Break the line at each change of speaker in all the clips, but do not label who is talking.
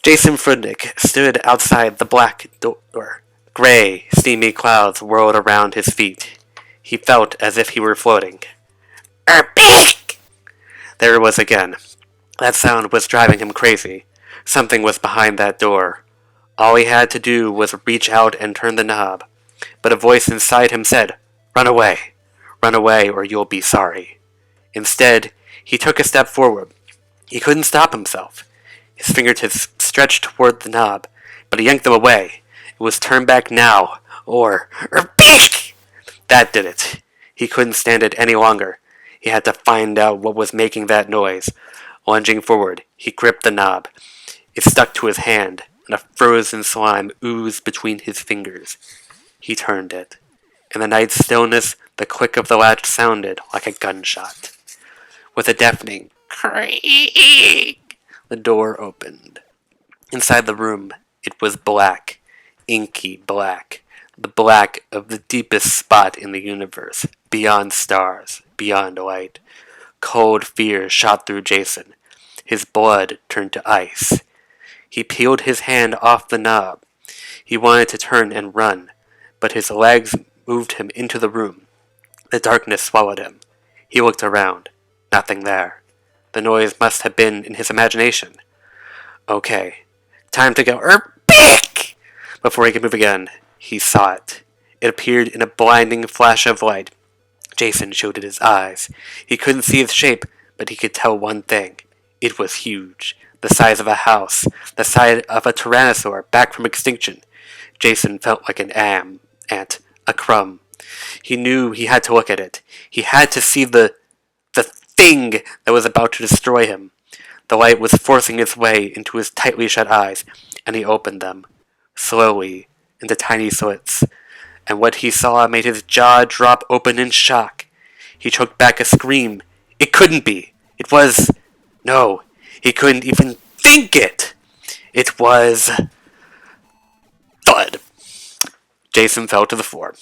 Jason Frudnick stood outside the black door. Gray, steamy clouds whirled around his feet. He felt as if he were floating. Erpeek! There it was again. That sound was driving him crazy. Something was behind that door. All he had to do was reach out and turn the knob. But a voice inside him said, "Run away. Run away or you'll be sorry." Instead, he took a step forward. He couldn't stop himself. His fingertips stretched toward the knob, but he yanked them away. It was turn back now, or Erpeek! That did it. He couldn't stand it any longer. He had to find out what was making that noise. Lunging forward, he gripped the knob. It stuck to his hand, and a frozen slime oozed between his fingers. He turned it. In the night stillness, the click of the latch sounded like a gunshot. With a deafening creak, the door opened. Inside the room, it was black, inky black, the black of the deepest spot in the universe, beyond stars, beyond light. Cold fear shot through Jason. His blood turned to ice. He peeled his hand off the knob. He wanted to turn and run, but his legs moved him into the room. The darkness swallowed him. He looked around. Nothing there. The noise must have been in his imagination. Okay, time to go. Erpeek! Before he could move again, he saw it. It appeared in a blinding flash of light. Jason shielded his eyes. He couldn't see its shape, but he could tell one thing. It was huge. The size of a house. The size of a tyrannosaur back from extinction. Jason felt like an ant, a crumb. He knew he had to look at it. He had to see the thing that was about to destroy him. The light was forcing its way into his tightly shut eyes, and he opened them, slowly, into tiny slits. And what he saw made his jaw drop open in shock. He choked back a scream. It couldn't be. It was... No, he couldn't even think it. It was... Thud. Jason fell to the floor.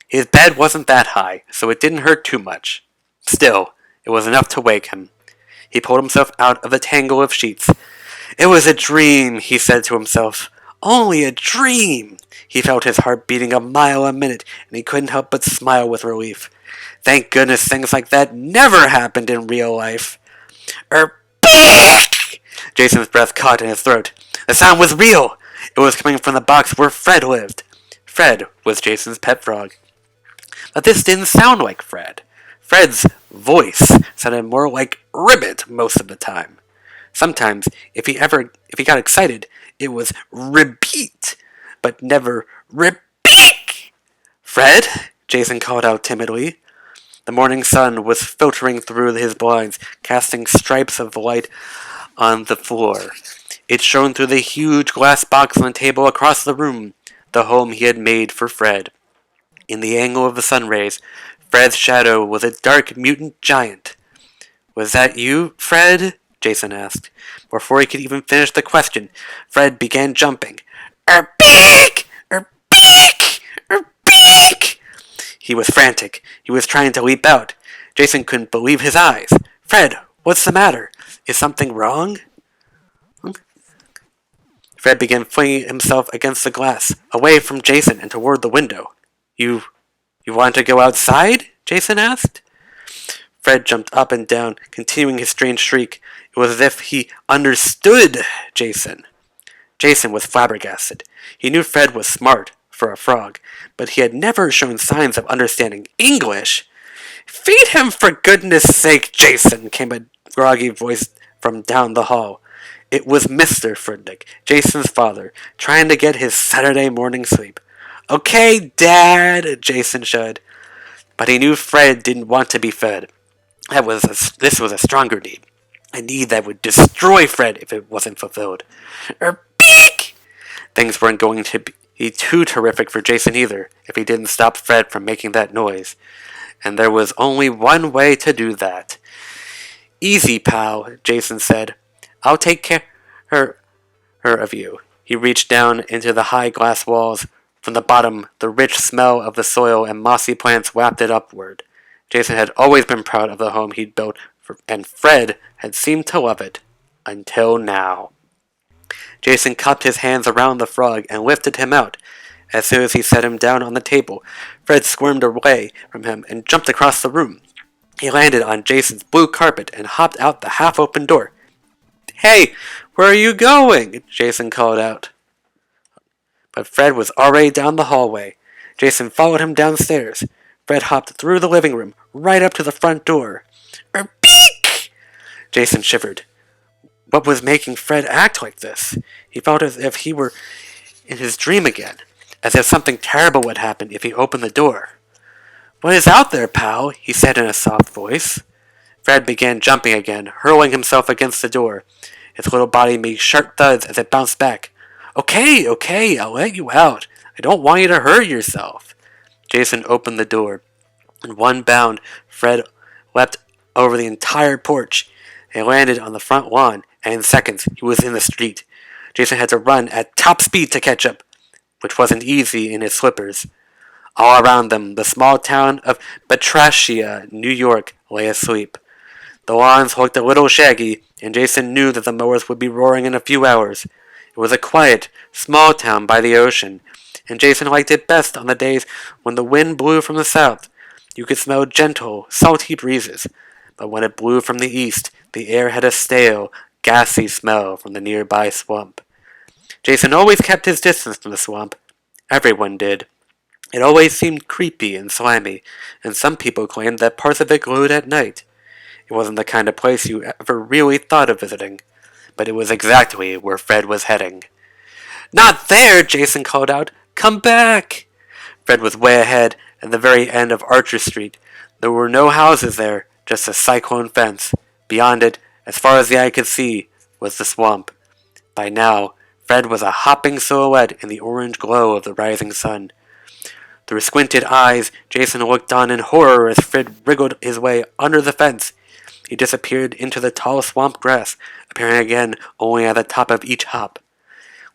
His bed wasn't that high, so it didn't hurt too much. Still, it was enough to wake him. He pulled himself out of the tangle of sheets. It was a dream, he said to himself. Only a dream! He felt his heart beating a mile a minute, and he couldn't help but smile with relief. Thank goodness things like that never happened in real life. Erpeek! Jason's breath caught in his throat. The sound was real! It was coming from the box where Fred lived. Fred was Jason's pet frog. But this didn't sound like Fred. Fred's voice sounded more like Ribbit most of the time. Sometimes, if he got excited, it was repeat, but never repeat. Fred? Jason called out timidly. The morning sun was filtering through his blinds, casting stripes of light on the floor. It shone through the huge glass box on the table across the room, the home he had made for Fred. In the angle of the sun rays, Fred's shadow was a dark mutant giant. Was that you, Fred? Jason asked. Before he could even finish the question, Fred began jumping. Erpeek! Erpeek! Erpeek! He was frantic. He was trying to leap out. Jason couldn't believe his eyes. Fred, what's the matter? Is something wrong? Fred began flinging himself against the glass, away from Jason and toward the window. You want to go outside? Jason asked. Fred jumped up and down, continuing his strange shriek. It was as if he understood Jason. Jason was flabbergasted. He knew Fred was smart, for a frog, but he had never shown signs of understanding English. Feed him for goodness sake, Jason, came a groggy voice from down the hall. It was Mr. Frudnick, Jason's father, trying to get his Saturday morning sleep. Okay, Dad, Jason shuddered. But he knew Fred didn't want to be fed. This was a stronger need. A need that would destroy Fred if it wasn't fulfilled. Erpeek! Things weren't going to be too terrific for Jason either, if he didn't stop Fred from making that noise. And there was only one way to do that. Easy, pal, Jason said. I'll take care of you. He reached down into the high glass walls. From the bottom, the rich smell of the soil and mossy plants wafted upward. Jason had always been proud of the home he'd built, and Fred had seemed to love it. Until now. Jason cupped his hands around the frog and lifted him out. As soon as he set him down on the table, Fred squirmed away from him and jumped across the room. He landed on Jason's blue carpet and hopped out the half-open door. "Hey, where are you going?" Jason called out. But Fred was already down the hallway. Jason followed him downstairs. Fred hopped through the living room, right up to the front door. "Beak!" Jason shivered. What was making Fred act like this? He felt as if he were in his dream again, as if something terrible would happen if he opened the door. "What is out there, pal?" he said in a soft voice. Fred began jumping again, hurling himself against the door. His little body made sharp thuds as it bounced back. Okay, I'll let you out. I don't want you to hurt yourself." Jason opened the door. In one bound, Fred leapt over the entire porch and landed on the front lawn, and in seconds he was in the street. Jason had to run at top speed to catch up, which wasn't easy in his slippers. All around them, the small town of Batrachia, New York, lay asleep. The lawns looked a little shaggy, and Jason knew that the mowers would be roaring in a few hours. It was a quiet, small town by the ocean, and Jason liked it best on the days when the wind blew from the south. You could smell gentle, salty breezes, but when it blew from the east, the air had a stale, gassy smell from the nearby swamp. Jason always kept his distance from the swamp. Everyone did. It always seemed creepy and slimy, and some people claimed that parts of it glowed at night. It wasn't the kind of place you ever really thought of visiting, but it was exactly where Fred was heading. "Not there!" Jason called out. "Come back!" Fred was way ahead, at the very end of Archer Street. There were no houses there, just a cyclone fence. Beyond it, as far as the eye could see, was the swamp. By now, Fred was a hopping silhouette in the orange glow of the rising sun. Through squinted eyes, Jason looked on in horror as Fred wriggled his way under the fence. He disappeared into the tall swamp grass, appearing again only at the top of each hop.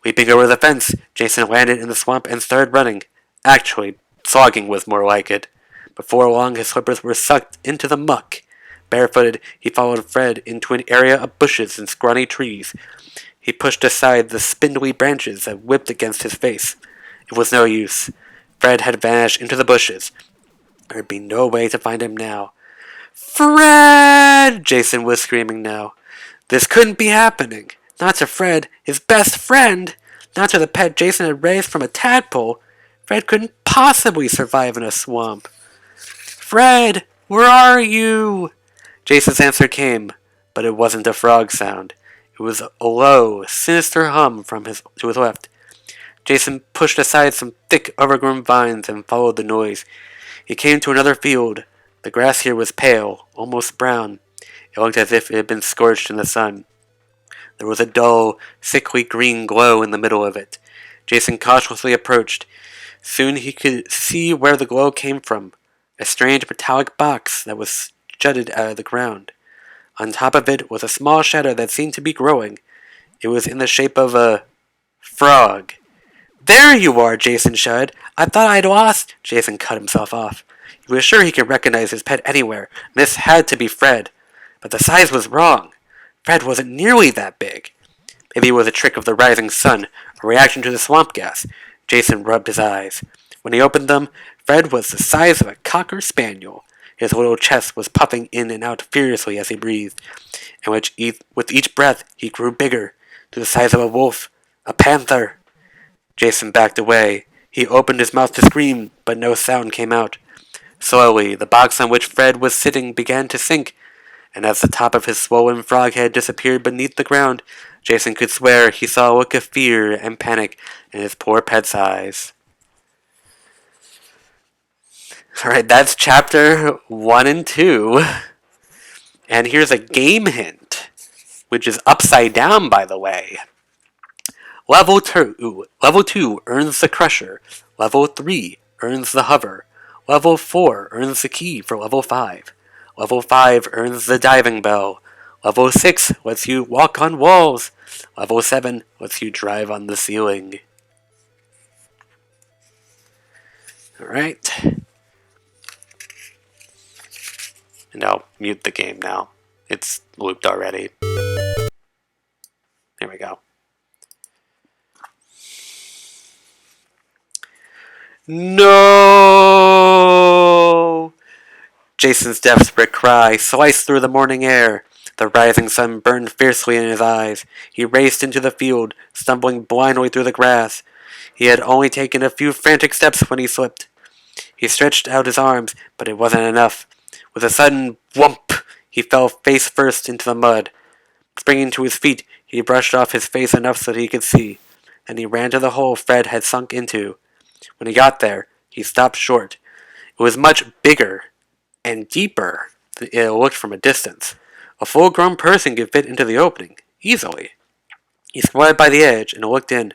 Leaping over the fence, Jason landed in the swamp and started running. Actually, slogging was more like it. Before long, his slippers were sucked into the muck. Barefooted, he followed Fred into an area of bushes and scrawny trees. He pushed aside the spindly branches that whipped against his face. It was no use. Fred had vanished into the bushes. There would be no way to find him now. "Fred!" Jason was screaming now. This couldn't be happening. Not to Fred, his best friend. Not to the pet Jason had raised from a tadpole. Fred couldn't possibly survive in a swamp. "Fred, where are you?" Jason's answer came, but it wasn't a frog sound. It was a low, sinister hum from to his left. Jason pushed aside some thick, overgrown vines and followed the noise. He came to another field. The grass here was pale, almost brown. It looked as if it had been scorched in the sun. There was a dull, sickly green glow in the middle of it. Jason cautiously approached. Soon he could see where the glow came from. A strange metallic box that was jutted out of the ground. On top of it was a small shadow that seemed to be growing. It was in the shape of a frog. "There you are!" Jason shouted. "I thought I'd lost—" Jason cut himself off. He was sure he could recognize his pet anywhere. This had to be Fred. But the size was wrong. Fred wasn't nearly that big. Maybe it was a trick of the rising sun, a reaction to the swamp gas. Jason rubbed his eyes. When he opened them, Fred was the size of a cocker spaniel. His little chest was puffing in and out furiously as he breathed, and with each breath he grew bigger, to the size of a wolf, a panther. Jason backed away. He opened his mouth to scream, but no sound came out. Slowly, the box on which Fred was sitting began to sink, and as the top of his swollen frog head disappeared beneath the ground, Jason could swear he saw a look of fear and panic in his poor pet's eyes. Alright, that's chapter 1 and 2. And here's a game hint, which is upside down, by the way. Level 2 earns the Crusher. Level 3 earns the Hover. Level 4 earns the key for Level 5. Level 5 earns the Diving Bell. Level 6 lets you walk on walls. Level 7 lets you drive on the ceiling. Alright. And I'll mute the game now. It's looped already. There we go. No! Jason's desperate cry sliced through the morning air. The rising sun burned fiercely in his eyes. He raced into the field, stumbling blindly through the grass. He had only taken a few frantic steps when he slipped. He stretched out his arms, but it wasn't enough. With a sudden whump, he fell face first into the mud. Springing to his feet, he brushed off his face enough so that he could see. Then he ran to the hole Fred had sunk into. When he got there, he stopped short. It was much bigger and deeper than it looked from a distance. A full-grown person could fit into the opening, easily. He squatted by the edge and looked in.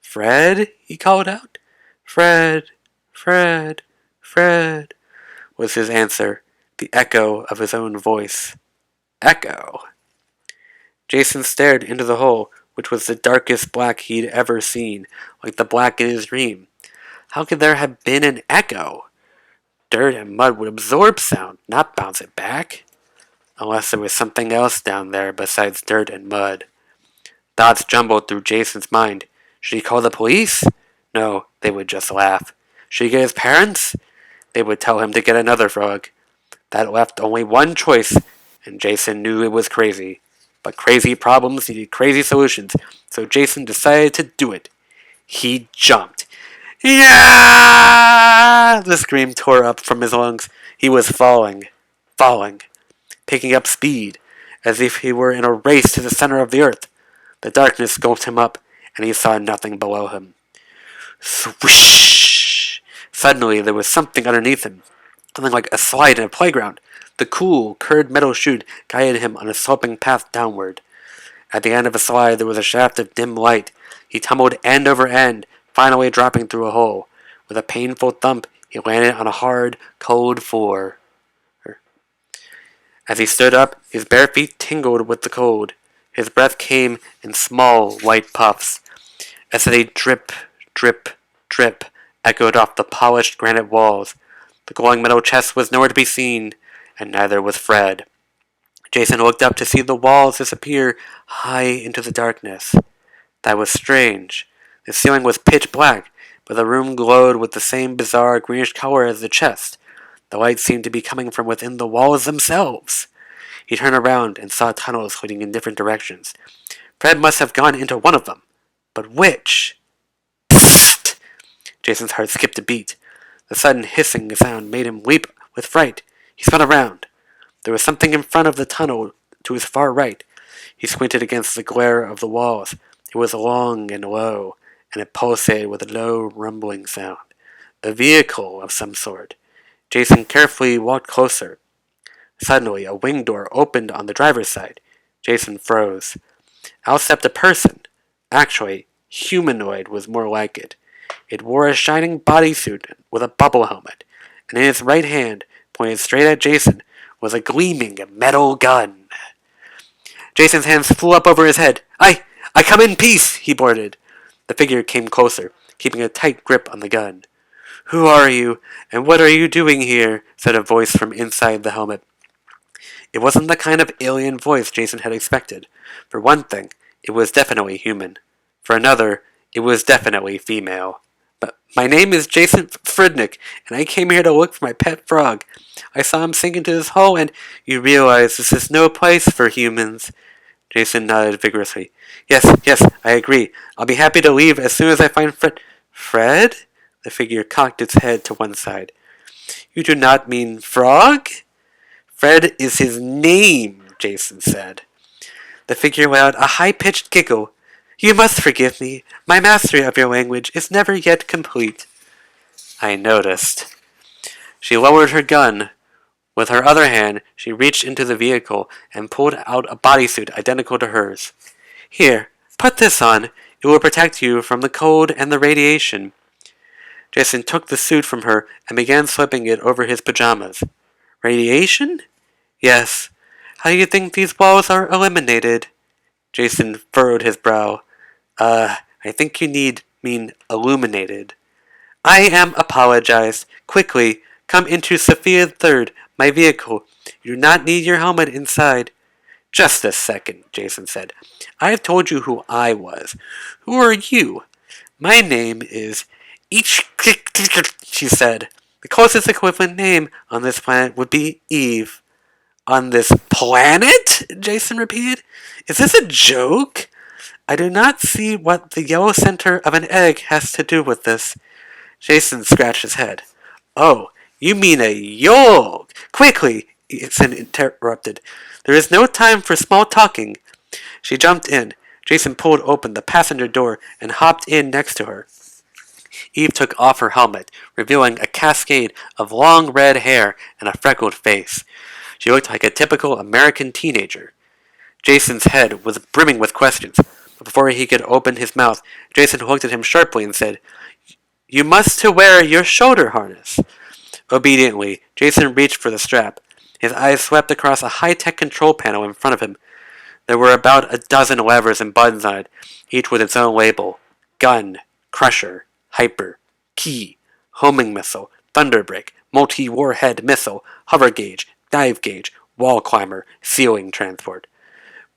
"Fred?" he called out. "Fred, Fred, Fred," was his answer, the echo of his own voice. Echo. Jason stared into the hole, which was the darkest black he'd ever seen, like the black in his dream. How could there have been an echo? Dirt and mud would absorb sound, not bounce it back. Unless there was something else down there besides dirt and mud. Thoughts jumbled through Jason's mind. Should he call the police? No, they would just laugh. Should he get his parents? They would tell him to get another frog. That left only one choice, and Jason knew it was crazy. But crazy problems needed crazy solutions, so Jason decided to do it. He jumped. Yeah! The scream tore up from his lungs. He was falling, picking up speed, as if he were in a race to the center of the earth. The darkness gulped him up, and he saw nothing below him. Swish! Suddenly, there was something underneath him, something like a slide in a playground. The cool, curved metal chute guided him on a sloping path downward. At the end of a slide, there was a shaft of dim light. He tumbled end over end, finally dropping through a hole. With a painful thump, he landed on a hard, cold floor. As he stood up, his bare feet tingled with the cold. His breath came in small, white puffs. A steady drip, drip, drip echoed off the polished granite walls. The glowing metal chest was nowhere to be seen, and neither was Fred. Jason looked up to see the walls disappear high into the darkness. That was strange. The ceiling was pitch black, but the room glowed with the same bizarre greenish color as the chest. The light seemed to be coming from within the walls themselves. He turned around and saw tunnels leading in different directions. Fred must have gone into one of them. But which? Psst! Jason's heart skipped a beat. The sudden hissing sound made him leap with fright. He spun around. There was something in front of the tunnel to his far right. He squinted against the glare of the walls. It was long and low, and it pulsated with a low rumbling sound. A vehicle of some sort. Jason carefully walked closer. Suddenly, a wing door opened on the driver's side. Jason froze. Out stepped a person. Actually, humanoid was more like it. It wore a shining bodysuit with a bubble helmet, and in its right hand, pointed straight at Jason, was a gleaming metal gun. Jason's hands flew up over his head. I come in peace, he blurted. The figure came closer, keeping a tight grip on the gun. Who are you, and what are you doing here? Said a voice from inside the helmet. It wasn't the kind of alien voice Jason had expected. For one thing, it was definitely human. For another, it was definitely female. But my name is Jason Fridnick, and I came here to look for my pet frog. I saw him sink into this hole, and you realize this is no place for humans. Jason nodded vigorously. Yes, I agree. I'll be happy to leave as soon as I find Fred. Fred? The figure cocked its head to one side. You do not mean frog? Fred is his name, Jason said. The figure let out a high-pitched giggle. You must forgive me. My mastery of your language is never yet complete. I noticed. She lowered her gun. With her other hand, she reached into the vehicle and pulled out a bodysuit identical to hers. Here, put this on. It will protect you from the cold and the radiation. Jason took the suit from her and began slipping it over his pajamas. Radiation? Yes. How do you think these walls are eliminated? Jason furrowed his brow. I think you mean illuminated. I am apologized. Quickly, come into Sophia Third, my vehicle. You do not need your helmet inside. Just a second, Jason said. I have told you who I was. Who are you? My name is Each, she said. The closest equivalent name on this planet would be Eve. On this planet? Jason repeated. Is this a joke? I do not see what the yellow center of an egg has to do with this. Jason scratched his head. Oh, you mean a yolk? Quickly, Jason interrupted. There is no time for small talking. She jumped in. Jason pulled open the passenger door and hopped in next to her. Eve took off her helmet, revealing a cascade of long red hair and a freckled face. She looked like a typical American teenager. Jason's head was brimming with questions, but before he could open his mouth, Jason looked at him sharply and said, You must to wear your shoulder harness. Obediently, Jason reached for the strap. His eyes swept across a high-tech control panel in front of him. There were about a dozen levers and buttons on it, each with its own label. Gun, Crusher, Hyper, Key, Homing Missile, Thunderbrake, Multi-Warhead Missile, Hover Gauge, Dive Gauge, Wall Climber, Ceiling Transport.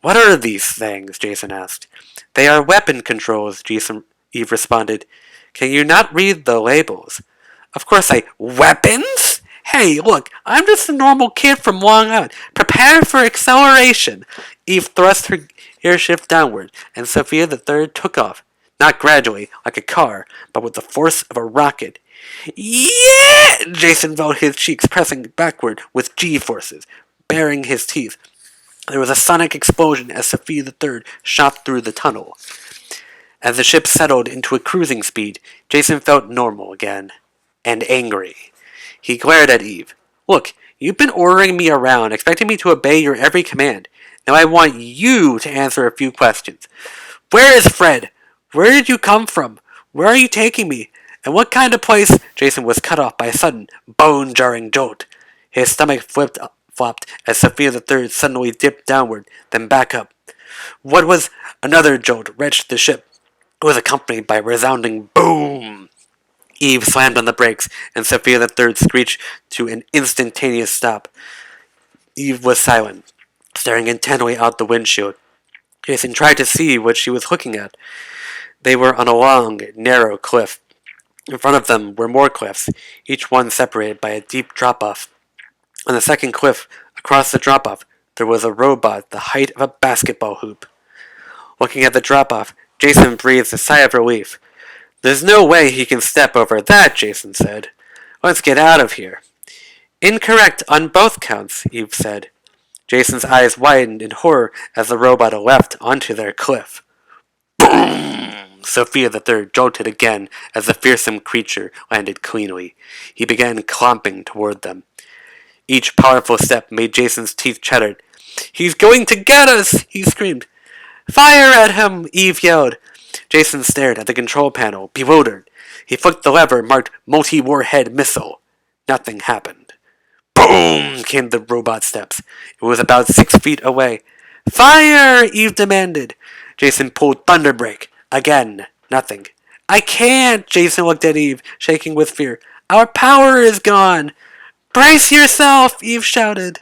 What are these things? Jason asked. They are weapon controls, Eve responded. Can you not read the labels? Of course weapons? Hey, look, I'm just a normal kid from Long Island. Prepare for acceleration. Eve thrust her airshift downward, and Sophia the Third took off. Not gradually, like a car, but with the force of a rocket. Yeah! Jason felt his cheeks pressing backward with G-forces, baring his teeth. There was a sonic explosion as Sophia the Third shot through the tunnel. As the ship settled into a cruising speed, Jason felt normal again. And angry. He glared at Eve. Look, you've been ordering me around, expecting me to obey your every command. Now I want you to answer a few questions. Where is Fred? Where did you come from? Where are you taking me? And what kind of place? Jason was cut off by a sudden, bone-jarring jolt. His stomach flopped as Sophia the Third suddenly dipped downward, then back up. What was another jolt wrenched the ship? It was accompanied by a resounding boom. Eve slammed on the brakes, and Sophia the Third screeched to an instantaneous stop. Eve was silent, staring intently out the windshield. Jason tried to see what she was looking at. They were on a long, narrow cliff. In front of them were more cliffs, each one separated by a deep drop-off. On the second cliff, across the drop-off, there was a robot the height of a basketball hoop. Looking at the drop-off, Jason breathed a sigh of relief. There's no way he can step over that, Jason said. Let's get out of here. Incorrect on both counts, Eve said. Jason's eyes widened in horror as the robot leapt onto their cliff. Boom! Sophia the Third jolted again as the fearsome creature landed cleanly. He began clomping toward them. Each powerful step made Jason's teeth chatter. He's going to get us! He screamed. Fire at him! Eve yelled. Jason stared at the control panel, bewildered. He flicked the lever marked Multi-Warhead Missile. Nothing happened. Boom! Came the robot steps. It was about 6 feet away. Fire! Eve demanded. Jason pulled Thunderbrake. Again, nothing. I can't! Jason looked at Eve, shaking with fear. Our power is gone! Brace yourself! Eve shouted.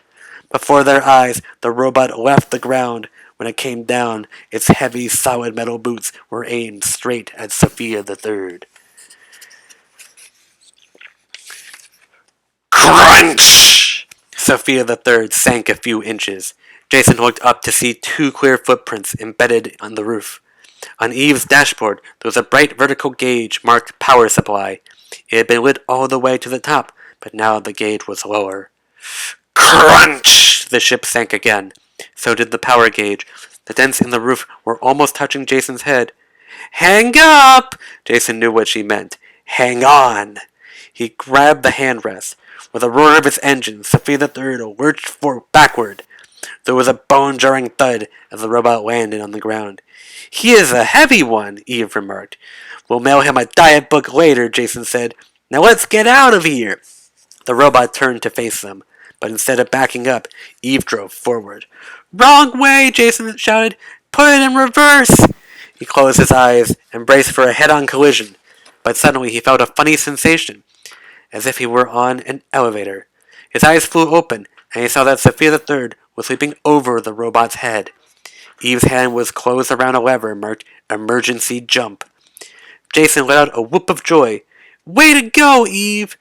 Before their eyes, the robot left the ground. When it came down, its heavy, solid metal boots were aimed straight at Sophia the Third. Crunch! Sophia the Third sank a few inches. Jason looked up to see 2 clear footprints embedded on the roof. On Eve's dashboard, there was a bright vertical gauge marked Power Supply. It had been lit all the way to the top, but now the gauge was lower. Crunch! The ship sank again. So did the power gauge. The dents in the roof were almost touching Jason's head. Hang up! Jason knew what she meant. Hang on! He grabbed the handrest. With a roar of its engine, Sophia the Third lurched backward. There was a bone-jarring thud as the robot landed on the ground. He is a heavy one, Eve remarked. We'll mail him a diet book later, Jason said. Now let's get out of here! The robot turned to face them, but instead of backing up, Eve drove forward. Wrong way, Jason shouted. Put it in reverse! He closed his eyes and braced for a head-on collision, but suddenly he felt a funny sensation, as if he were on an elevator. His eyes flew open, and he saw that Sophia the Third was sweeping over the robot's head. Eve's hand was closed around a lever marked Emergency Jump. Jason let out a whoop of joy. Way to go, Eve!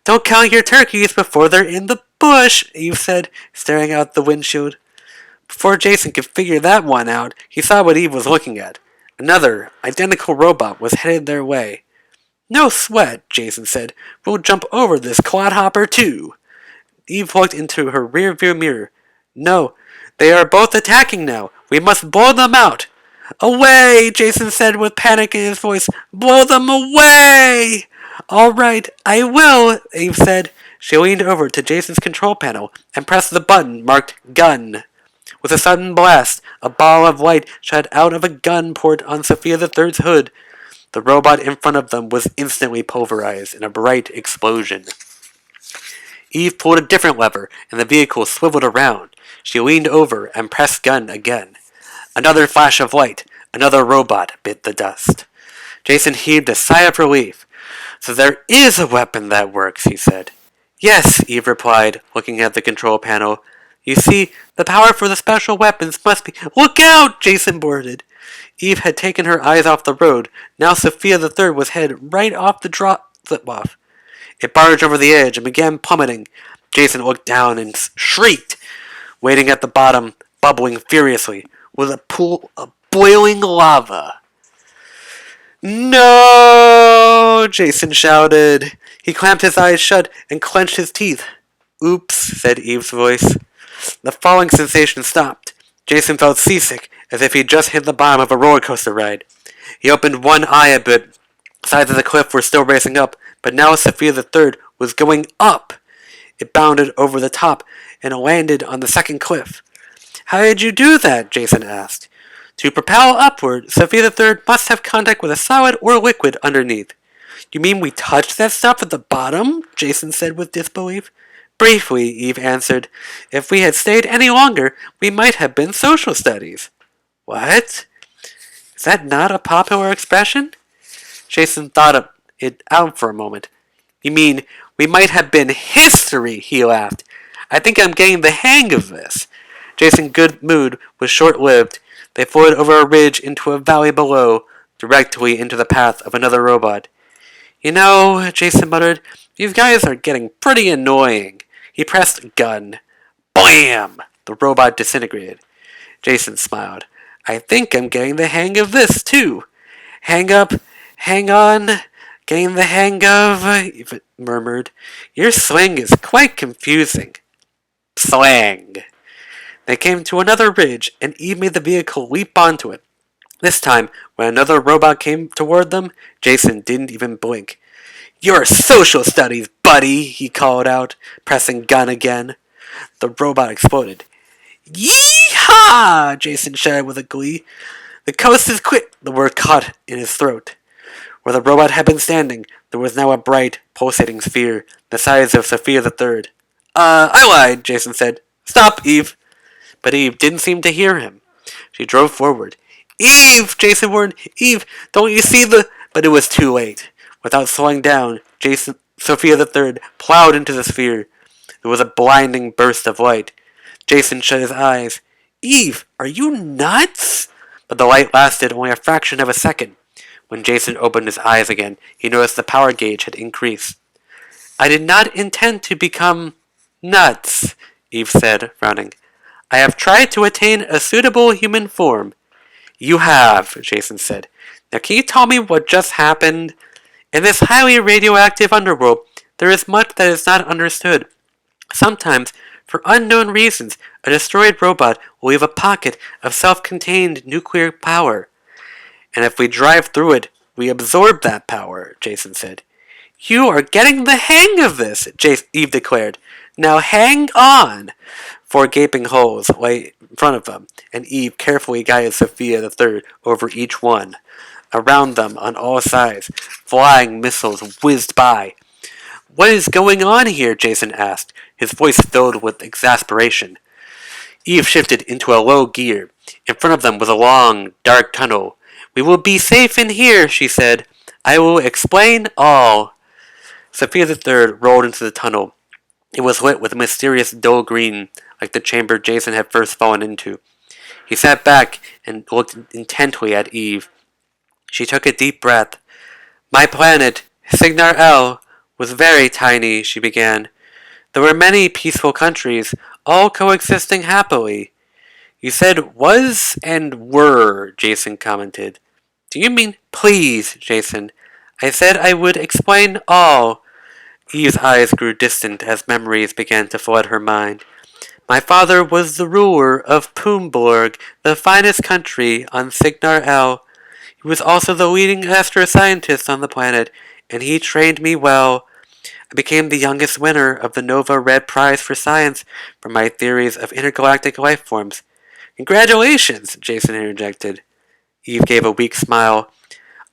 Don't count your turkeys before they're in the bush, Eve said, staring out the windshield. Before Jason could figure that one out, he saw what Eve was looking at. Another, identical robot was headed their way. No sweat, Jason said. We'll jump over this clodhopper too. Eve looked into her rearview mirror. No, they are both attacking now. We must blow them out. Away, Jason said with panic in his voice. Blow them away! All right, I will, Eve said. She leaned over to Jason's control panel and pressed the button marked Gun. With a sudden blast, a ball of light shot out of a gun port on Sophia the Third's hood. The robot in front of them was instantly pulverized in a bright explosion. Eve pulled a different lever, and the vehicle swiveled around. She leaned over and pressed Gun again. Another flash of light. Another robot bit the dust. Jason heaved a sigh of relief. So there is a weapon that works, he said. Yes, Eve replied, looking at the control panel. You see, the power for the special weapons must be... Look out! Jason blurted. Eve had taken her eyes off the road. Now Sophia the Third was headed right off the drop-off. It barged over the edge and began plummeting. Jason looked down and shrieked. Waiting at the bottom, bubbling furiously, was a pool of boiling lava. No! Jason shouted. He clamped his eyes shut and clenched his teeth. Oops, said Eve's voice. The falling sensation stopped. Jason felt seasick, as if he'd just hit the bottom of a roller coaster ride. He opened one eye a bit. Sides of the cliff were still racing up, but now Sophia the Third was going up. It bounded over the top and landed on the second cliff. How did you do that? Jason asked. To propel upward, Sophia the Third must have contact with a solid or liquid underneath. You mean we touched that stuff at the bottom? Jason said with disbelief. Briefly, Eve answered. If we had stayed any longer, we might have been social studies. What? Is that not a popular expression? Jason thought it out for a moment. You mean, we might have been history, he laughed. I think I'm getting the hang of this. Jason's good mood was short-lived. They floated over a ridge into a valley below, directly into the path of another robot. You know, Jason muttered, these guys are getting pretty annoying. He pressed Gun. Blam! The robot disintegrated. Jason smiled. I think I'm getting the hang of this, too. Hang up, hang on, getting the hang of, Eve murmured. Your slang is quite confusing. Slang. They came to another ridge, and Eve made the vehicle leap onto it. This time, when another robot came toward them, Jason didn't even blink. Your social studies, buddy, he called out, pressing Gun again. The robot exploded. Yee-haw! Jason shouted with a glee. The coast is quit, the word caught in his throat. Where the robot had been standing, there was now a bright, pulsating sphere, the size of Sophia the Third. I lied, Jason said. Stop, Eve. But Eve didn't seem to hear him. She drove forward. Eve! Jason warned. Eve, don't you see the... But it was too late. Without slowing down, Sophia the Third plowed into the sphere. There was a blinding burst of light. Jason shut his eyes. Eve, are you nuts? But the light lasted only a fraction of a second. When Jason opened his eyes again, he noticed the power gauge had increased. I did not intend to become nuts, Eve said, frowning. I have tried to attain a suitable human form. You have, Jason said. Now can you tell me what just happened? In this highly radioactive underworld, there is much that is not understood. Sometimes, for unknown reasons, a destroyed robot will leave a pocket of self-contained nuclear power. And if we drive through it, we absorb that power, Jason said. You are getting the hang of this, Eve declared. Now hang on. 4 gaping holes lay in front of them, and Eve carefully guided Sophia the Third over each one. Around them, on all sides, flying missiles whizzed by. What is going on here? Jason asked, his voice filled with exasperation. Eve shifted into a low gear. In front of them was a long, dark tunnel. We will be safe in here, she said. I will explain all. Sophia the Third rolled into the tunnel. It was lit with a mysterious dull green, like the chamber Jason had first fallen into. He sat back and looked intently at Eve. She took a deep breath. My planet Signar L was very tiny, she began. There were many peaceful countries, all coexisting happily. You said was and were, Jason commented. Do you mean please, Jason? I said I would explain all. Eve's eyes grew distant as memories began to flood her mind. My father was the ruler of Poomborg, the finest country on Signar L. He was also the leading astroscientist on the planet, and he trained me well. I became the youngest winner of the Nova Red Prize for Science for my theories of intergalactic life forms. Congratulations, Jason interjected. Eve gave a weak smile.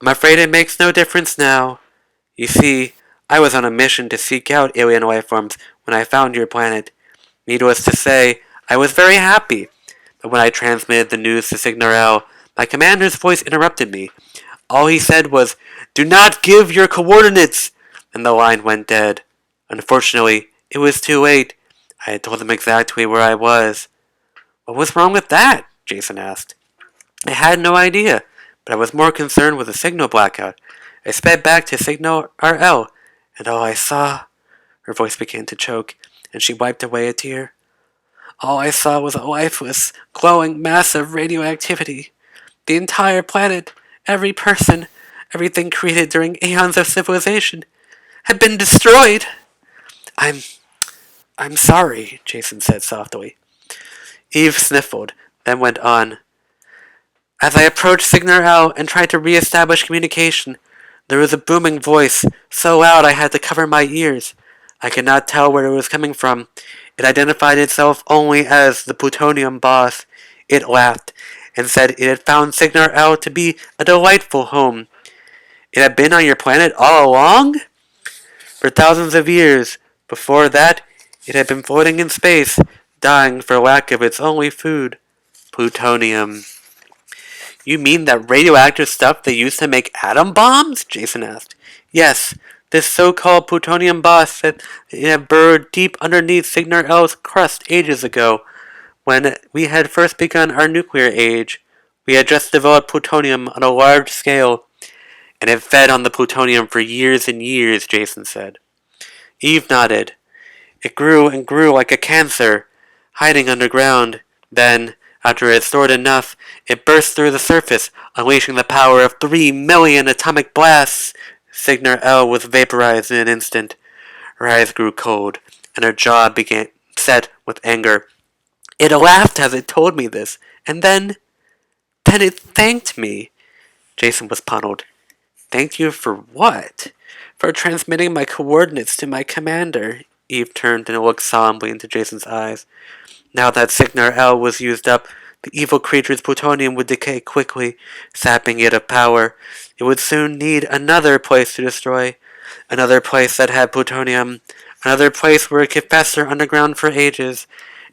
I'm afraid it makes no difference now. You see, I was on a mission to seek out alien life forms when I found your planet. Needless to say, I was very happy. But when I transmitted the news to Signar L, my commander's voice interrupted me. All he said was, Do not give your coordinates! And the line went dead. Unfortunately, it was too late. I had told him exactly where I was. What was wrong with that? Jason asked. I had no idea, but I was more concerned with the signal blackout. I sped back to Signal RL, and all I saw... Her voice began to choke, and she wiped away a tear. All I saw was a lifeless, glowing mass of radioactivity. The entire planet, every person, everything created during eons of civilization, had been destroyed. I'm sorry, Jason said softly. Eve sniffled, then went on. As I approached Signar L and tried to re-establish communication, there was a booming voice, so loud I had to cover my ears. I could not tell where it was coming from. It identified itself only as the plutonium boss. It laughed and said it had found Signar L to be a delightful home. It had been on your planet all along? For thousands of years. Before that, it had been floating in space, dying for lack of its only food, plutonium. You mean that radioactive stuff they used to make atom bombs? Jason asked. Yes, this so-called plutonium boss said it had burrowed deep underneath Signar L's crust ages ago, when we had first begun our nuclear age. We had just developed plutonium on a large scale, and it fed on the plutonium for years and years, Jason said. Eve nodded. It grew and grew like a cancer, hiding underground. Then, after it had stored enough, it burst through the surface, unleashing the power of 3 million atomic blasts. Signar L was vaporized in an instant. Her eyes grew cold, and her jaw began set with anger. It laughed as it told me this, and then it thanked me. Jason was puzzled. Thank you for what? For transmitting my coordinates to my commander. Eve turned and looked solemnly into Jason's eyes. Now that Signar L was used up, the evil creature's plutonium would decay quickly, sapping it of power. It would soon need another place to destroy. Another place that had plutonium. Another place where it could fester underground for ages.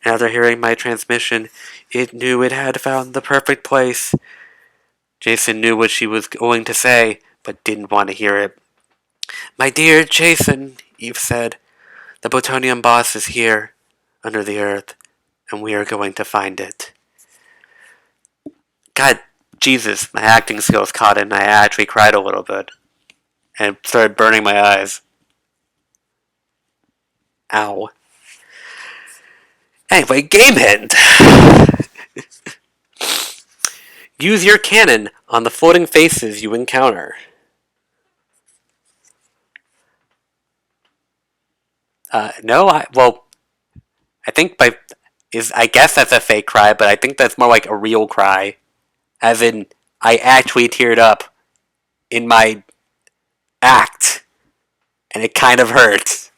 And after hearing my transmission, it knew it had found the perfect place. Jason knew what she was going to say, but didn't want to hear it. My dear Jason, Eve said, the plutonium boss is here, under the earth, and we are going to find it. God, Jesus, my acting skills caught it, and I actually cried a little bit. And started burning my eyes. Ow. Anyway, game hint! Use your cannon on the floating faces you encounter. No, I think I guess that's a fake cry, but I think that's more like a real cry. As in, I actually teared up in my act, and it kind of hurts.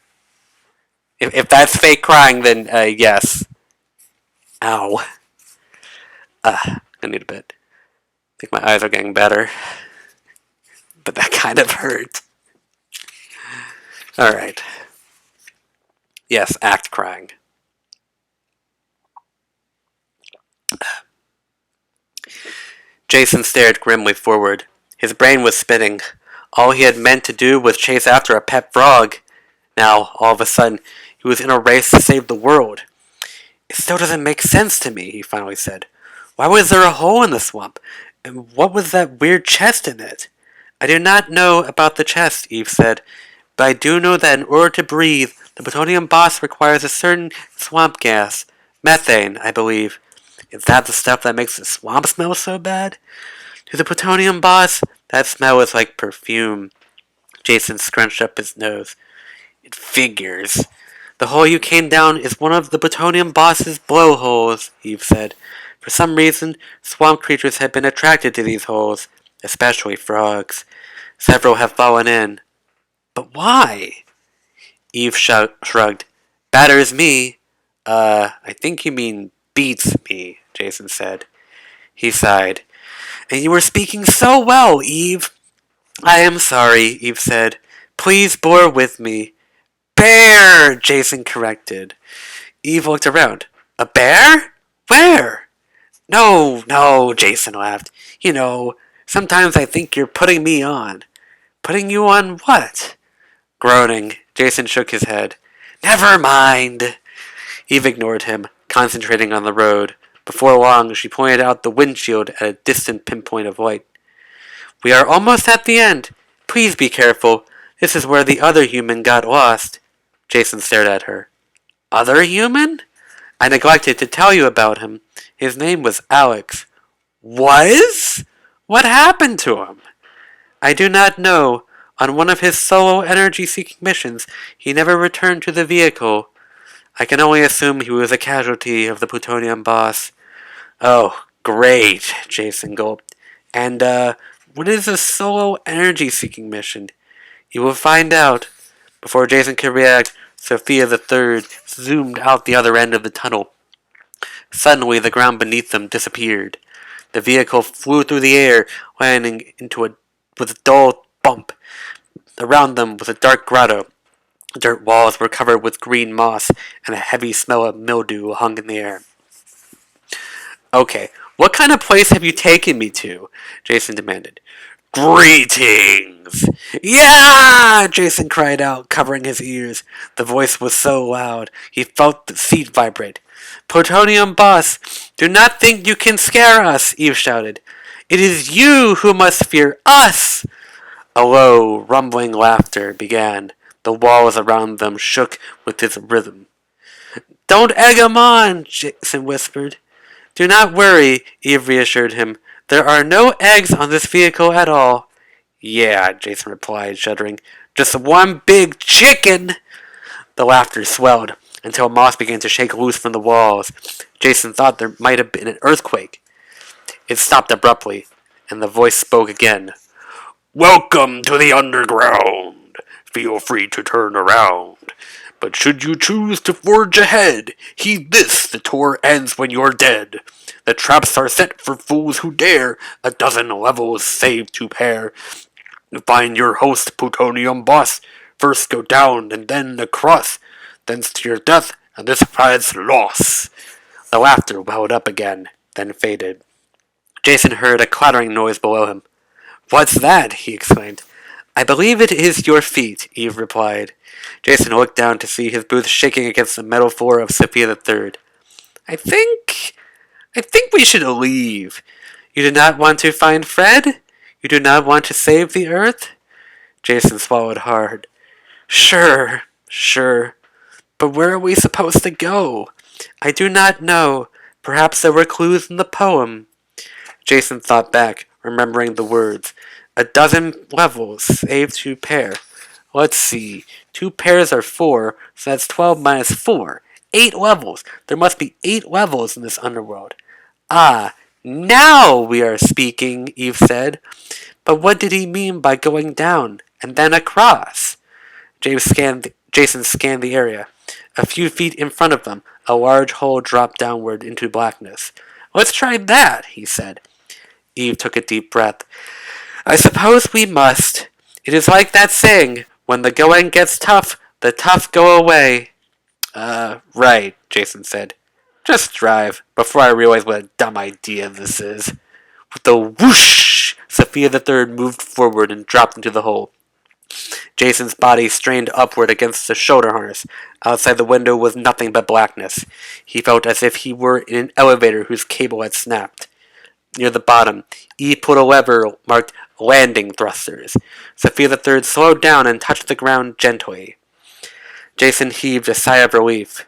If that's fake crying, then yes. Ow. I need a bit. I think my eyes are getting better. But that kind of hurt. Alright. Yes, act crying. Jason stared grimly forward. His brain was spinning. All he had meant to do was chase after a pet frog. Now, all of a sudden, he was in a race to save the world. It still doesn't make sense to me, he finally said. Why was there a hole in the swamp? And what was that weird chest in it? I do not know about the chest, Eve said, but I do know that in order to breathe, the plutonium boss requires a certain swamp gas. Methane, I believe. Is that the stuff that makes the swamp smell so bad? To the plutonium boss, that smell is like perfume. Jason scrunched up his nose. It figures. The hole you came down is one of the plutonium boss's blowholes, Eve said. For some reason, swamp creatures have been attracted to these holes, especially frogs. Several have fallen in. But why? Eve shrugged. Batters me. I think you mean beats me, Jason said. He sighed. And you were speaking so well, Eve. I am sorry, Eve said. Please bore with me. Bear, Jason corrected. Eve looked around. A bear? Where? No, Jason laughed. You know, sometimes I think you're putting me on. Putting you on what? Groaning, Jason shook his head. Never mind. Eve ignored him, concentrating on the road. Before long, she pointed out the windshield at a distant pinpoint of light. We are almost at the end. Please be careful. This is where the other human got lost. Jason stared at her. Other human? I neglected to tell you about him. His name was Alex. Was? What happened to him? I do not know. On one of his solo energy-seeking missions, he never returned to the vehicle. I can only assume he was a casualty of the plutonium boss. Oh, great, Jason gulped. And, what is a solo energy-seeking mission? You will find out. Before Jason could react, Sophia the Third zoomed out the other end of the tunnel. Suddenly, the ground beneath them disappeared. The vehicle flew through the air, landing with a dull bump. Around them was a dark grotto. The dirt walls were covered with green moss, and a heavy smell of mildew hung in the air. Okay, what kind of place have you taken me to? Jason demanded. Greetings! Yeah! Jason cried out, covering his ears. The voice was so loud, he felt the seat vibrate. Plutonium boss, do not think you can scare us, Eve shouted. It is you who must fear us! A low, rumbling laughter began. The walls around them shook with its rhythm. Don't egg him on, Jason whispered. Do not worry, Eve reassured him. There are no eggs on this vehicle at all. Yeah, Jason replied, shuddering. Just one big chicken! The laughter swelled until moss began to shake loose from the walls. Jason thought there might have been an earthquake. It stopped abruptly, and the voice spoke again. Welcome to the underground. Feel free to turn around. But should you choose to forge ahead, heed this, the tour ends when you're dead. The traps are set for fools who dare, a dozen levels saved to pair. To find your host, Plutonium Boss, first go down and then across, thence to your death and this pride's loss. The laughter welled up again, then faded. Jason heard a clattering noise below him. What's that? He exclaimed. I believe it is your feet, Eve replied. Jason looked down to see his booth shaking against the metal floor of Sophia the Third. I think we should leave. You do not want to find Fred? You do not want to save the Earth? Jason swallowed hard. Sure. But where are we supposed to go? I do not know. Perhaps there were clues in the poem. Jason thought back, remembering the words. A dozen levels, save 2 pair. Let's see. 2 pairs are 4, so that's 12 minus 4. 8 levels. There must be 8 levels in this underworld. Ah, now we are speaking, Eve said. But what did he mean by going down and then across? Jason scanned the area. A few feet in front of them, a large hole dropped downward into blackness. Let's try that, he said. Eve took a deep breath. I suppose we must. It is like that saying, when the going gets tough, the tough go away. Right, Jason said. Just drive, before I realize what a dumb idea this is. With a whoosh, Sophia the Third moved forward and dropped into the hole. Jason's body strained upward against the shoulder harness. Outside the window was nothing but blackness. He felt as if he were in an elevator whose cable had snapped. Near the bottom, Eve pulled a lever marked landing thrusters. Sophia the Third slowed down and touched the ground gently. Jason heaved a sigh of relief.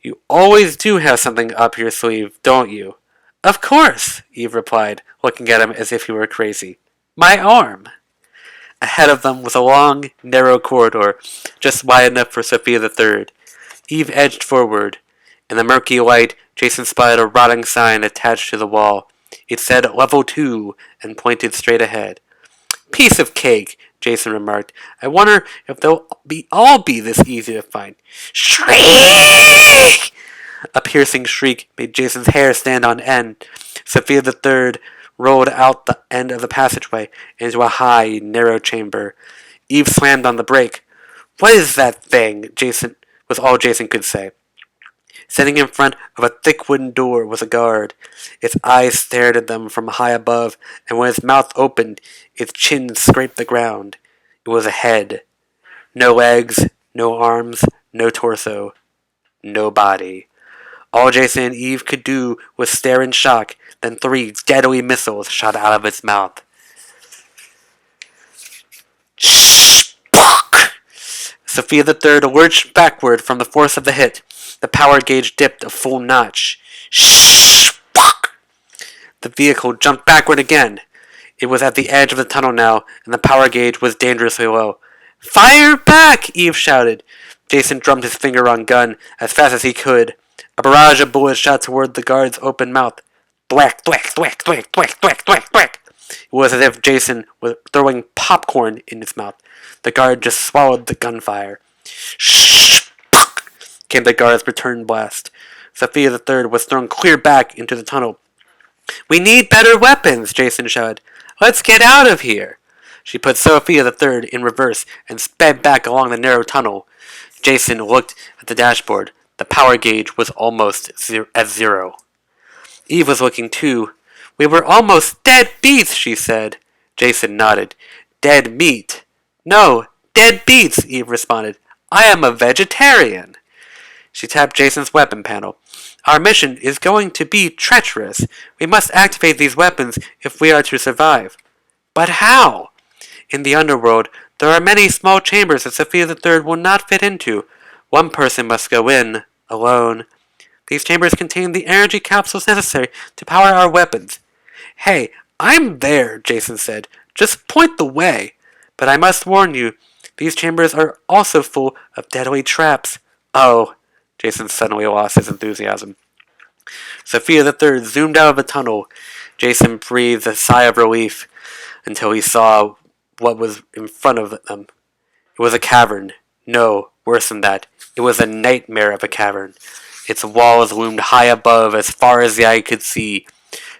You always do have something up your sleeve, don't you? Of course, Eve replied, looking at him as if he were crazy. My arm. Ahead of them was a long, narrow corridor, just wide enough for Sophia the Third. Eve edged forward. In the murky light, Jason spotted a rotting sign attached to the wall. It said Level 2 and pointed straight ahead. Piece of cake, Jason remarked. I wonder if they'll all be this easy to find. Shriek! A piercing shriek made Jason's hair stand on end. Sophia the Third rolled out the end of the passageway into a high, narrow chamber. Eve slammed on the brake. What is that thing? Jason was all Jason could say. Sitting in front of a thick wooden door was a guard. Its eyes stared at them from high above, and when its mouth opened, its chin scraped the ground. It was a head. No legs, no arms, no torso, no body. All Jason and Eve could do was stare in shock, then 3 deadly missiles shot out of its mouth. Shh! Sophia the Third lurched backward from the force of the hit. The power gauge dipped a full notch. Shh! The vehicle jumped backward again. It was at the edge of the tunnel now, and the power gauge was dangerously low. Fire back! Eve shouted. Jason drummed his finger on gun as fast as he could. A barrage of bullets shot toward the guard's open mouth. Thwack, thwack, thwack, thwack, thwack, thwack, thwack, thwack. It was as if Jason was throwing popcorn in his mouth. The guard just swallowed the gunfire. Shh! Came the guard's return blast. Sophia the Third was thrown clear back into the tunnel. We need better weapons, Jason shouted. Let's get out of here. She put Sophia the Third in reverse and sped back along the narrow tunnel. Jason looked at the dashboard. The power gauge was almost at 0. Eve was looking too. We were almost dead beats, she said. Jason nodded. Dead meat. No, dead beats, Eve responded. I am a vegetarian. She tapped Jason's weapon panel. Our mission is going to be treacherous. We must activate these weapons if we are to survive. But how? In the underworld, there are many small chambers that Sophia the Third will not fit into. One person must go in, alone. These chambers contain the energy capsules necessary to power our weapons. Hey, I'm there, Jason said. Just point the way. But I must warn you, these chambers are also full of deadly traps. Oh, Jason suddenly lost his enthusiasm. Sophia the Third zoomed out of the tunnel. Jason breathed a sigh of relief until he saw what was in front of them. It was a cavern. No, worse than that. It was a nightmare of a cavern. Its walls loomed high above as far as the eye could see.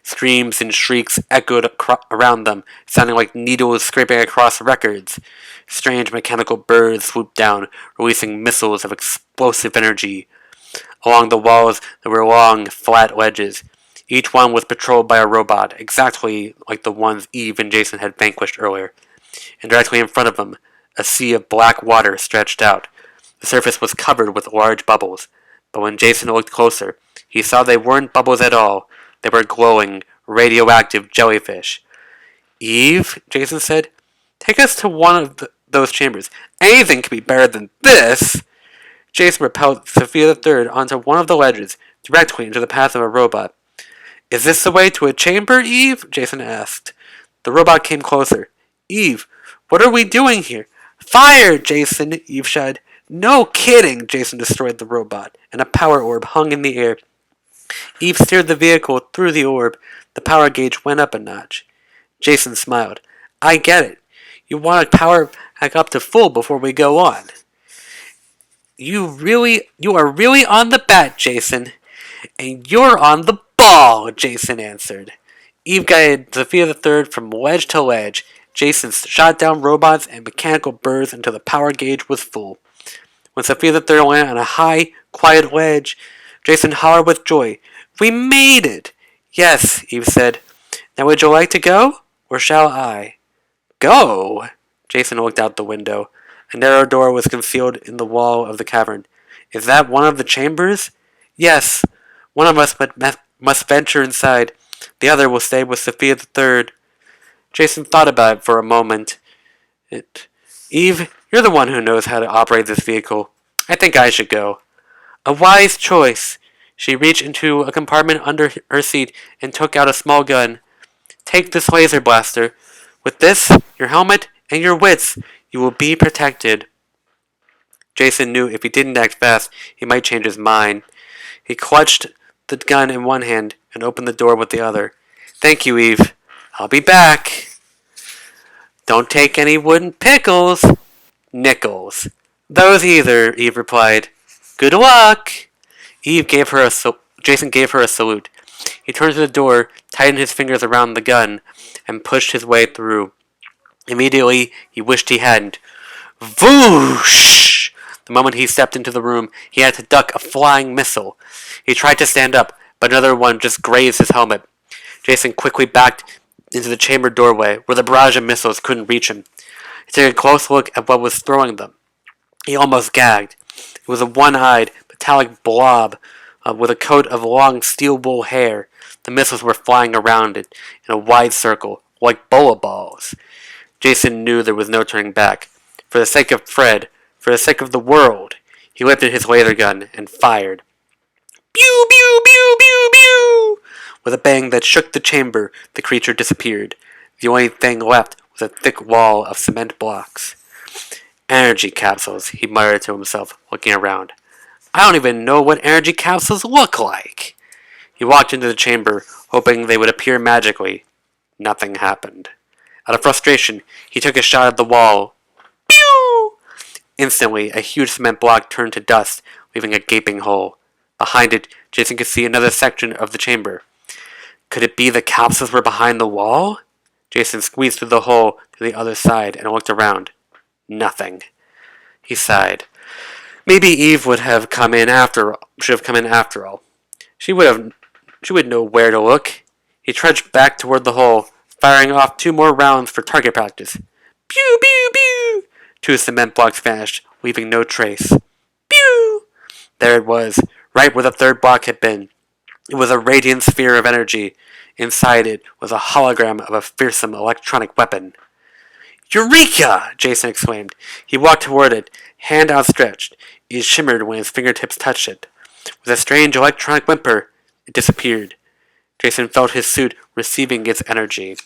Screams and shrieks echoed around them, sounding like needles scraping across records. Strange mechanical birds swooped down, releasing missiles of explosive energy. Along the walls there were long, flat ledges. Each one was patrolled by a robot, exactly like the ones Eve and Jason had vanquished earlier. And directly in front of them, a sea of black water stretched out. The surface was covered with large bubbles, but when Jason looked closer, he saw they weren't bubbles at all. They were glowing, radioactive jellyfish. Eve, Jason said, take us to one of those chambers. Anything could be better than this. Jason propelled Sophia the Third onto one of the ledges, directly into the path of a robot. Is this the way to a chamber, Eve? Jason asked. The robot came closer. Eve, what are we doing here? Fire, Jason, Eve shouted. No kidding, Jason destroyed the robot, and a power orb hung in the air. Eve steered the vehicle through the orb. The power gauge went up a notch. Jason smiled. I get it. You want to power back up to full before we go on. You are really on the bat, Jason. And you're on the ball, Jason answered. Eve guided Sophia the Third from ledge to ledge. Jason shot down robots and mechanical birds until the power gauge was full. When Sophia the Third landed on a high, quiet ledge, Jason hollered with joy. We made it! Yes, Eve said. Now would you like to go? Or shall I? Go? Jason looked out the window. A narrow door was concealed in the wall of the cavern. Is that one of the chambers? Yes. One of us must venture inside. The other will stay with Sophia the Third. Jason thought about it for a moment. Eve, you're the one who knows how to operate this vehicle. I think I should go. A wise choice. She reached into a compartment under her seat and took out a small gun. Take this laser blaster. With this, your helmet, and your wits, you will be protected. Jason knew if he didn't act fast, he might change his mind. He clutched the gun in one hand and opened the door with the other. Thank you, Eve. I'll be back. Don't take any wooden pickles. Nickels. Those either, Eve replied. Good luck. Jason gave her a salute. He turned to the door, tightened his fingers around the gun, and pushed his way through. Immediately, he wished he hadn't. Voosh! The moment he stepped into the room, he had to duck a flying missile. He tried to stand up, but another one just grazed his helmet. Jason quickly backed into the chamber doorway, where the barrage of missiles couldn't reach him. He took a close look at what was throwing them. He almost gagged. It was a one-eyed, metallic blob with a coat of long steel wool hair. The missiles were flying around it in a wide circle, like bola balls. Jason knew there was no turning back. For the sake of Fred, for the sake of the world, he lifted his laser gun and fired. Pew, pew, pew, pew, pew! With a bang that shook the chamber, the creature disappeared. The only thing left was a thick wall of cement blocks. Energy capsules, he muttered to himself, looking around. I don't even know what energy capsules look like. He walked into the chamber, hoping they would appear magically. Nothing happened. Out of frustration, he took a shot at the wall. Pew! Instantly, a huge cement block turned to dust, leaving a gaping hole. Behind it, Jason could see another section of the chamber. Could it be the capsules were behind the wall? Jason squeezed through the hole to the other side and looked around. Nothing. He sighed. Maybe Eve should have come in after all. She would know where to look. He trudged back toward the hole, firing off 2 more rounds for target practice. Pew, pew, pew! 2 cement blocks vanished, leaving no trace. Pew! There it was, right where the 3rd block had been. It was a radiant sphere of energy. Inside it was a hologram of a fearsome electronic weapon. Eureka! Jason exclaimed. He walked toward it, hand outstretched. It shimmered when his fingertips touched it. With a strange electronic whimper, it disappeared. Jason felt his suit receiving its energy.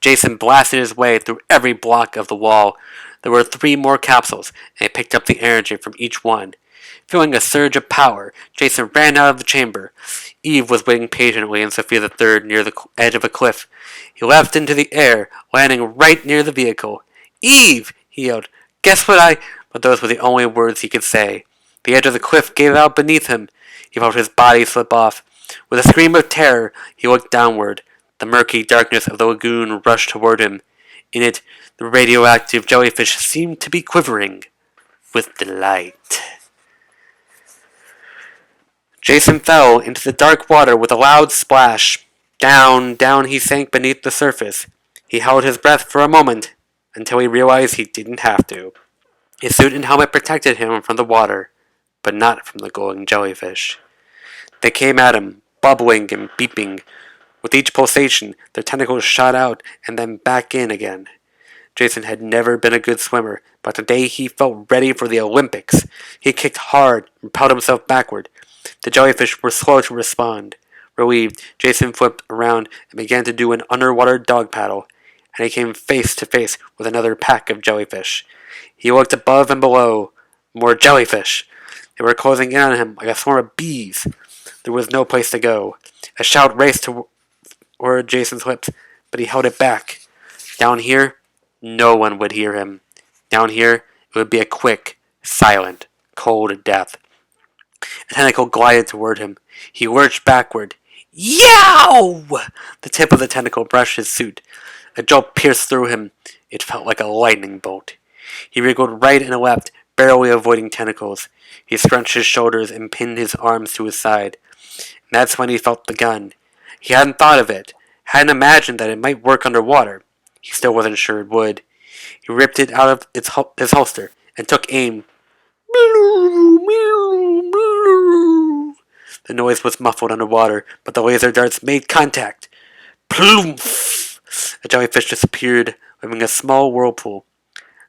Jason blasted his way through every block of the wall. There were 3 more capsules, and he picked up the energy from each one. Feeling a surge of power, Jason ran out of the chamber. Eve was waiting patiently in Sophia the Third near the edge of a cliff. He leapt into the air, landing right near the vehicle. Eve! He yelled. Guess what I... But those were the only words he could say. The edge of the cliff gave out beneath him. He felt his body slip off. With a scream of terror, he looked downward. The murky darkness of the lagoon rushed toward him. In it, the radioactive jellyfish seemed to be quivering with delight. Jason fell into the dark water with a loud splash. Down, down he sank beneath the surface. He held his breath for a moment, until he realized he didn't have to. His suit and helmet protected him from the water, but not from the glowing jellyfish. They came at him, bubbling and beeping. With each pulsation, their tentacles shot out and then back in again. Jason had never been a good swimmer, but today he felt ready for the Olympics. He kicked hard and propelled himself backward. The jellyfish were slow to respond. Relieved, Jason flipped around and began to do an underwater dog paddle, and he came face to face with another pack of jellyfish. He looked above and below. More jellyfish. They were closing in on him like a swarm of bees. There was no place to go. A shout raced toward Jason's lips, but he held it back. Down here, no one would hear him. Down here, it would be a quick, silent, cold death. A tentacle glided toward him. He lurched backward. Yow! The tip of the tentacle brushed his suit. A jolt pierced through him. It felt like a lightning bolt. He wriggled right and left, barely avoiding tentacles. He scrunched his shoulders and pinned his arms to his side. And that's when he felt the gun. He hadn't thought of it, hadn't imagined that it might work underwater. He still wasn't sure it would. He ripped it out of his holster and took aim. The noise was muffled underwater, but the laser darts made contact. Ploomf! A jellyfish disappeared, leaving a small whirlpool.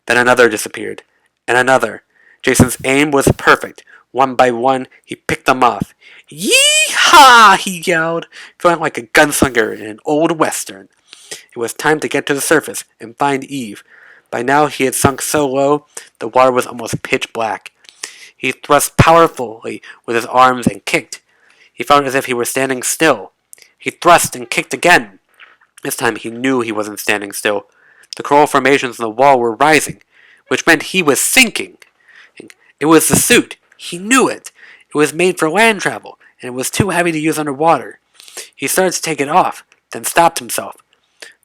Then another disappeared, and another. Jason's aim was perfect. One by one, he picked them off. Yee-haw! He yelled, feeling like a gunslinger in an old western. It was time to get to the surface and find Eve. By now he had sunk so low, the water was almost pitch black. He thrust powerfully with his arms and kicked. He felt as if he were standing still. He thrust and kicked again. This time he knew he wasn't standing still. The coral formations in the wall were rising, which meant he was sinking. It was the suit. He knew it. It was made for land travel, and it was too heavy to use underwater. He started to take it off, then stopped himself.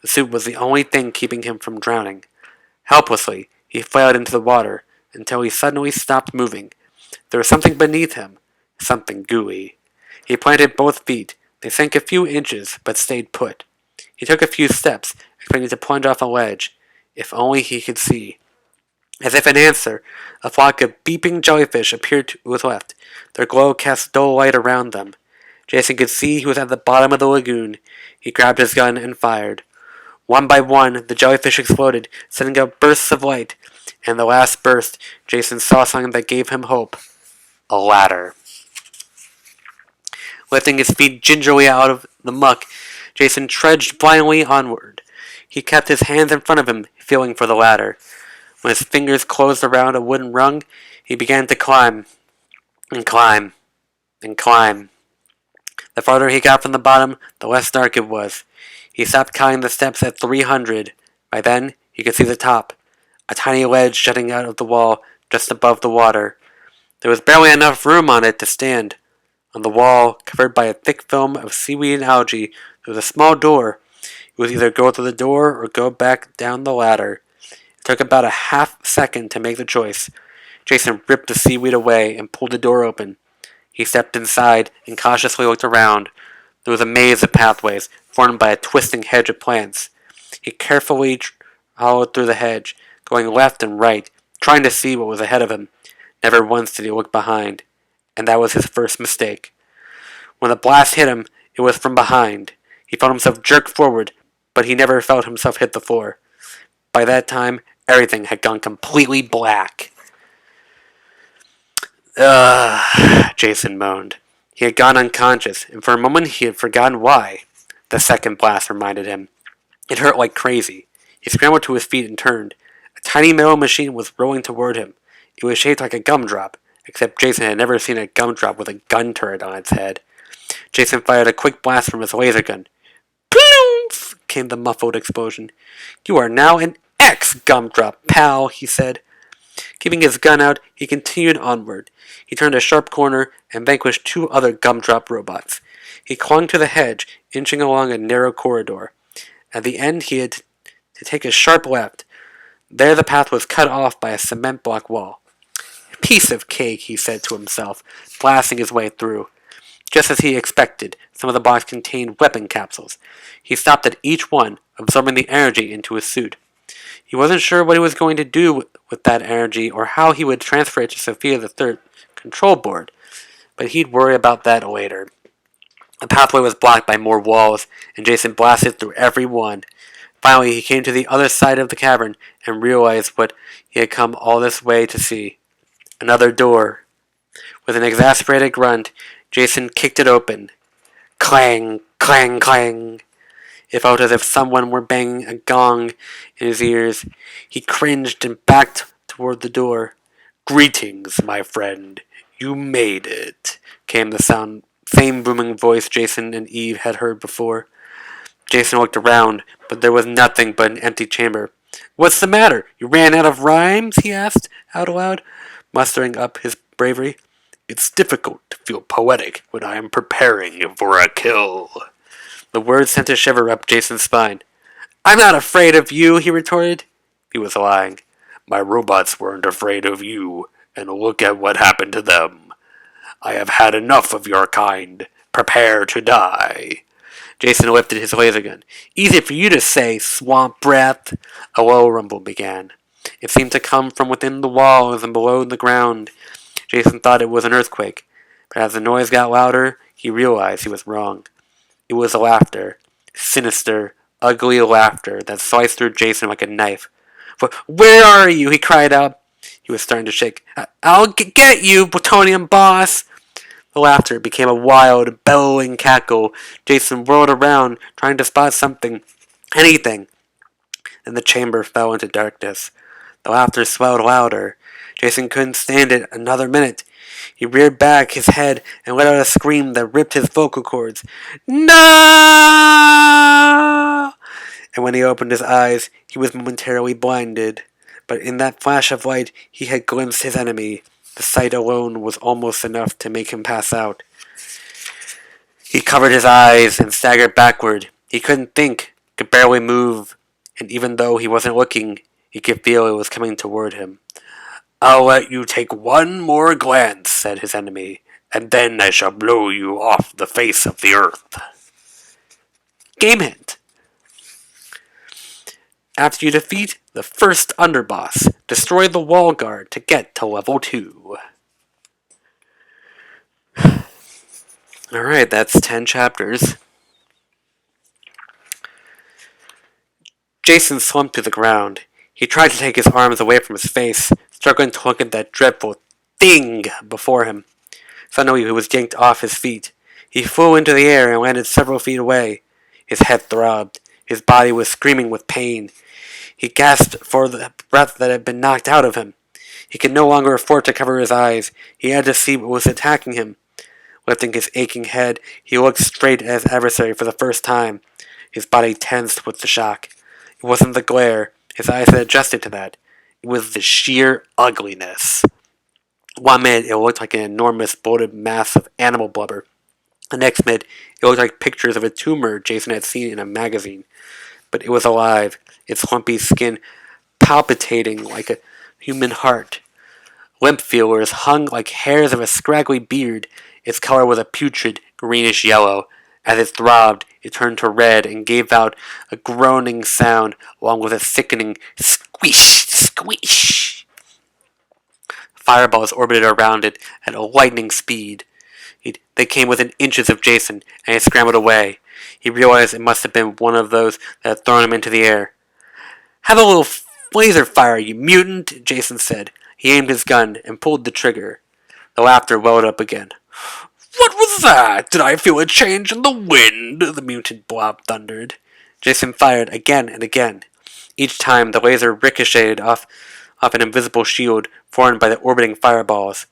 The suit was the only thing keeping him from drowning. Helplessly, he flailed into the water until he suddenly stopped moving. There was something beneath him, something gooey. He planted both feet. They sank a few inches, but stayed put. He took a few steps, expecting to plunge off a ledge. If only he could see. As if in answer, a flock of beeping jellyfish appeared to his left. Their glow cast dull light around them. Jason could see he was at the bottom of the lagoon. He grabbed his gun and fired. One by one, the jellyfish exploded, sending out bursts of light. And the last burst, Jason saw something that gave him hope. A ladder. Lifting his feet gingerly out of the muck, Jason trudged blindly onward. He kept his hands in front of him, feeling for the ladder. When his fingers closed around a wooden rung, he began to climb, and climb, and climb. The farther he got from the bottom, the less dark it was. He stopped counting the steps at 300. By then, he could see the top, a tiny ledge jutting out of the wall just above the water. There was barely enough room on it to stand. On the wall, covered by a thick film of seaweed and algae, there was a small door. He would either go through the door or go back down the ladder. It took about a half second to make the choice. Jason ripped the seaweed away and pulled the door open. He stepped inside and cautiously looked around. There was a maze of pathways, formed by a twisting hedge of plants. He carefully followed through the hedge, going left and right, trying to see what was ahead of him. Never once did he look behind. And that was his first mistake. When the blast hit him, it was from behind. He felt himself jerk forward, but he never felt himself hit the floor. By that time, everything had gone completely black. Ugh, Jason moaned. He had gone unconscious, and for a moment he had forgotten why. The second blast reminded him. It hurt like crazy. He scrambled to his feet and turned. A tiny metal machine was rolling toward him. It was shaped like a gumdrop, except Jason had never seen a gumdrop with a gun turret on its head. Jason fired a quick blast from his laser gun. Ploomf! Came the muffled explosion. You are now an ex-gumdrop, pal, he said. Keeping his gun out, he continued onward. He turned a sharp corner and vanquished two other gumdrop robots. He clung to the hedge, inching along a narrow corridor. At the end, he had to take a sharp left. There the path was cut off by a cement block wall. Piece of cake, he said to himself, blasting his way through. Just as he expected, some of the blocks contained weapon capsules. He stopped at each one, absorbing the energy into his suit. He wasn't sure what he was going to do with that energy or how he would transfer it to Sophia the Third control board, but he'd worry about that later. The pathway was blocked by more walls, and Jason blasted through every one. Finally, he came to the other side of the cavern and realized what he had come all this way to see. Another door. With an exasperated grunt, Jason kicked it open. Clang, clang, clang. It felt as if someone were banging a gong in his ears. He cringed and backed toward the door. Greetings, my friend. You made it, came the same booming voice Jason and Eve had heard before. Jason looked around, but there was nothing but an empty chamber. What's the matter? You ran out of rhymes? He asked out aloud, mustering up his bravery. It's difficult to feel poetic when I am preparing for a kill. The words sent a shiver up Jason's spine. I'm not afraid of you, he retorted. He was lying. My robots weren't afraid of you, and look at what happened to them. I have had enough of your kind. Prepare to die. Jason lifted his laser gun. Easy for you to say, swamp breath. A low rumble began. It seemed to come from within the walls and below the ground. Jason thought it was an earthquake, but as the noise got louder, he realized he was wrong. It was laughter, sinister, ugly laughter that sliced through Jason like a knife. "Where are you?" he cried out. He was starting to shake. "I'll get you, plutonium boss!" The laughter became a wild, bellowing cackle. Jason whirled around, trying to spot something, anything. Then the chamber fell into darkness. The laughter swelled louder. Jason couldn't stand it another minute. He reared back his head and let out a scream that ripped his vocal cords. No! And when he opened his eyes, he was momentarily blinded. But in that flash of light, he had glimpsed his enemy. The sight alone was almost enough to make him pass out. He covered his eyes and staggered backward. He couldn't think, could barely move, and even though he wasn't looking, he could feel it was coming toward him. "I'll let you take one more glance," said his enemy, "and then I shall blow you off the face of the earth." Game hint. After you defeat the first underboss, destroy the wall guard to get to level 2. Alright, that's 10 chapters. Jason slumped to the ground. He tried to take his arms away from his face, struggling to look at that dreadful thing before him. Suddenly he was yanked off his feet. He flew into the air and landed several feet away. His head throbbed. His body was screaming with pain. He gasped for the breath that had been knocked out of him. He could no longer afford to cover his eyes. He had to see what was attacking him. Lifting his aching head, he looked straight at his adversary for the first time. His body tensed with the shock. It wasn't the glare. His eyes had adjusted to that. It was the sheer ugliness. 1 minute, it looked like an enormous bloated mass of animal blubber. The next minute, it looked like pictures of a tumor Jason had seen in a magazine. But it was alive, its lumpy skin palpitating like a human heart. Lymph feelers hung like hairs of a scraggly beard. Its color was a putrid, greenish yellow. As it throbbed, it turned to red and gave out a groaning sound, along with a sickening squish, squish. Fireballs orbited around it at a lightning speed. They came within inches of Jason, and he scrambled away. He realized it must have been one of those that had thrown him into the air. "Have a little laser fire, you mutant," Jason said. He aimed his gun and pulled the trigger. The laughter welled up again. "What was that? Did I feel a change in the wind?" the mutant blob thundered. Jason fired again and again. Each time, the laser ricocheted off an invisible shield formed by the orbiting fireballs.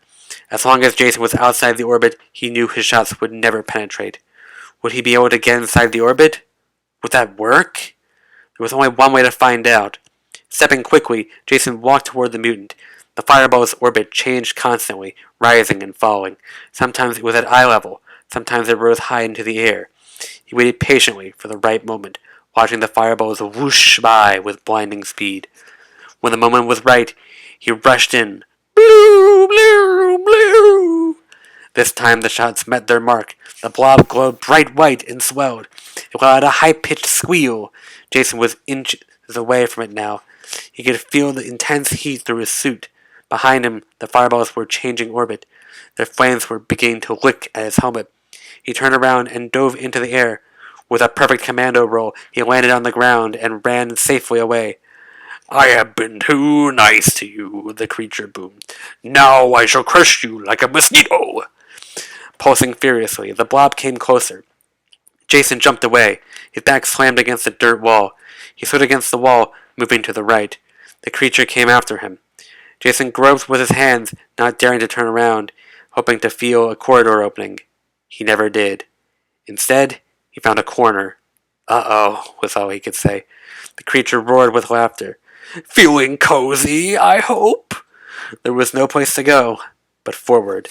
As long as Jason was outside the orbit, he knew his shots would never penetrate. Would he be able to get inside the orbit? Would that work? There was only one way to find out. Stepping quickly, Jason walked toward the mutant. The fireball's orbit changed constantly, rising and falling. Sometimes it was at eye level, sometimes it rose high into the air. He waited patiently for the right moment, watching the fireballs whoosh by with blinding speed. When the moment was right, he rushed in. Blue, blue, blue. This time the shots met their mark. The blob glowed bright white and swelled. It let out a high-pitched squeal. Jason was inches away from it now. He could feel the intense heat through his suit. Behind him, the fireballs were changing orbit. Their flames were beginning to lick at his helmet. He turned around and dove into the air. With a perfect commando roll, he landed on the ground and ran safely away. "I have been too nice to you," the creature boomed. "Now I shall crush you like a mosquito." Pulsing furiously, the blob came closer. Jason jumped away. His back slammed against a dirt wall. He stood against the wall, moving to the right. The creature came after him. Jason groped with his hands, not daring to turn around, hoping to feel a corridor opening. He never did. Instead, he found a corner. "Uh-oh," was all he could say. The creature roared with laughter. "Feeling cozy, I hope?" There was no place to go but forward.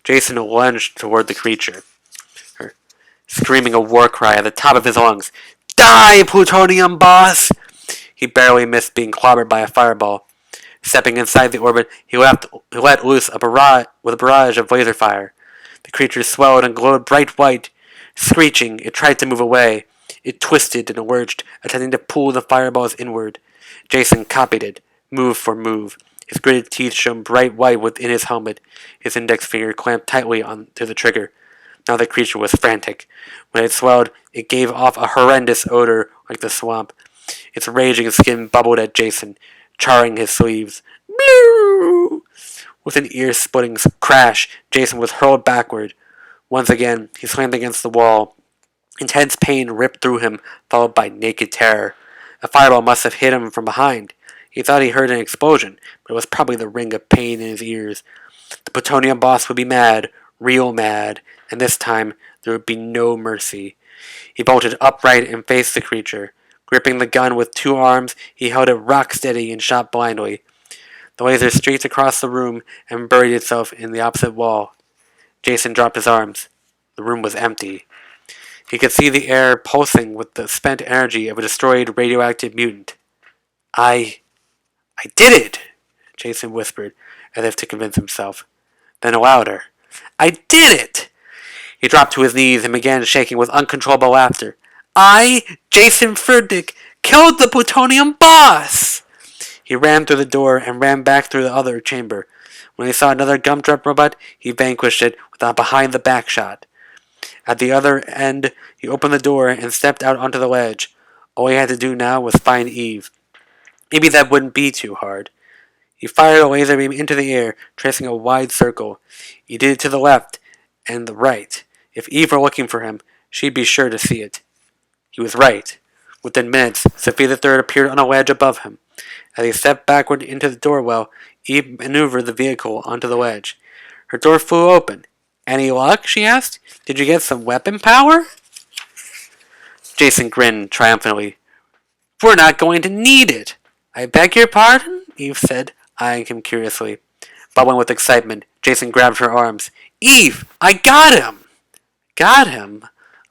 Jason lunged toward the creature, screaming a war cry at the top of his lungs. "Die, plutonium boss!" He barely missed being clobbered by a fireball. Stepping inside the orbit, he let loose a barrage of laser fire. The creature swelled and glowed bright white. Screeching, it tried to move away. It twisted and lurched, attempting to pull the fireballs inward. Jason copied it, move for move. His gritted teeth shone bright white within his helmet. His index finger clamped tightly onto the trigger. Now the creature was frantic. When it swelled, It gave off a horrendous odor like the swamp. Its raging skin bubbled at Jason, charring his sleeves. Blew! With an ear-splitting crash, Jason was hurled backward. Once again, he slammed against the wall. Intense pain ripped through him, followed by naked terror. A fireball must have hit him from behind. He thought he heard an explosion, but it was probably the ring of pain in his ears. The Plutonium boss would be mad, real mad, and this time there would be no mercy. He bolted upright and faced the creature. Gripping the gun with 2 arms, he held it rock steady and shot blindly. The laser streaked across the room and buried itself in the opposite wall. Jason dropped his arms. The room was empty. He could see the air pulsing with the spent energy of a destroyed radioactive mutant. I did it, Jason whispered, as if to convince himself. Then louder. I did it! He dropped to his knees and began shaking with uncontrollable laughter. I, Jason Furtick, killed the Plutonium boss! He ran through the door and ran back through the other chamber. When he saw another gumdrop robot, he vanquished it with a behind-the-back shot. At the other end, he opened the door and stepped out onto the ledge. All he had to do now was find Eve. Maybe that wouldn't be too hard. He fired a laser beam into the air, tracing a wide circle. He did it to the left and the right. If Eve were looking for him, she'd be sure to see it. He was right. Within minutes, Sophia the Third appeared on a ledge above him. As he stepped backward into the doorwell, Eve maneuvered the vehicle onto the ledge. Her door flew open. Any luck? She asked. Did you get some weapon power? Jason grinned triumphantly. We're not going to need it. I beg your pardon? Eve said, eyeing him curiously. Bubbling with excitement, Jason grabbed her arms. Eve, I got him! Got him?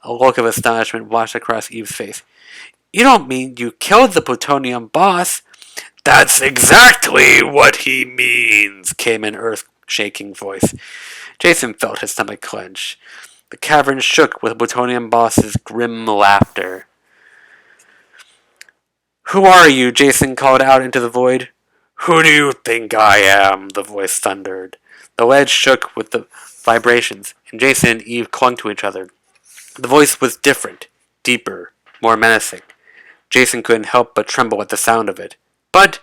A look of astonishment washed across Eve's face. You don't mean you killed the Plutonium boss? That's exactly what he means, came an earth-shaking voice. Jason felt his stomach clench. The cavern shook with the Plutonium boss's grim laughter. Who are you? Jason called out into the void. Who do you think I am? The voice thundered. The ledge shook with the vibrations, and Jason and Eve clung to each other. The voice was different, deeper, more menacing. Jason couldn't help but tremble at the sound of it. But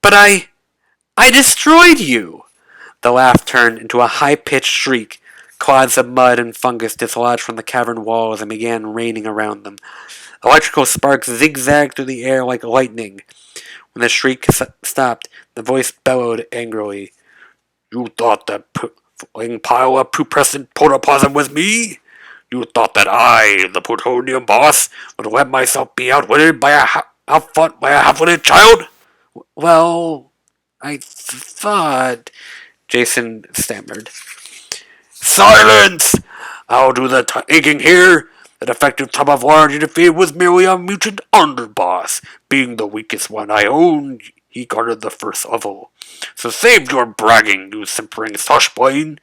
I destroyed you! The laugh turned into a high-pitched shriek. Clods of mud and fungus dislodged from the cavern walls and began raining around them. Electrical sparks zigzagged through the air like lightning. When the shriek stopped, the voice bellowed angrily. You thought that flying pile of putrescent protoplasm was me? You thought that I, the Plutonium boss, would let myself be outwitted by a half-witted child? Well, I thought... Jason stammered. Silence! I'll do the taking here. The defective tub of lard you defeated was merely a mutant underboss. Being the weakest one I owned, he guarded the first level. So save your bragging, you simpering slushbrain.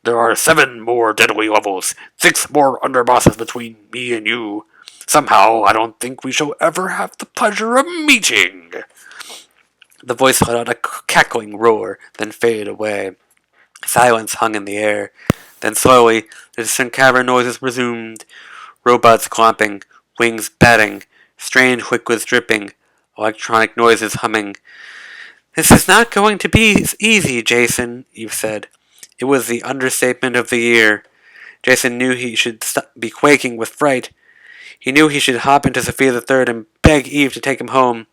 There are 7 more deadly levels, 6 more underbosses between me and you. Somehow, I don't think we shall ever have the pleasure of meeting. The voice let out a cackling roar, then faded away. Silence hung in the air. Then slowly, the distant cavern noises resumed. Robots clomping, wings batting, strange liquids dripping, electronic noises humming. This is not going to be easy, Jason, Eve said. It was the understatement of the year. Jason knew he should be quaking with fright. He knew he should hop into Sophia the Third and beg Eve to take him home.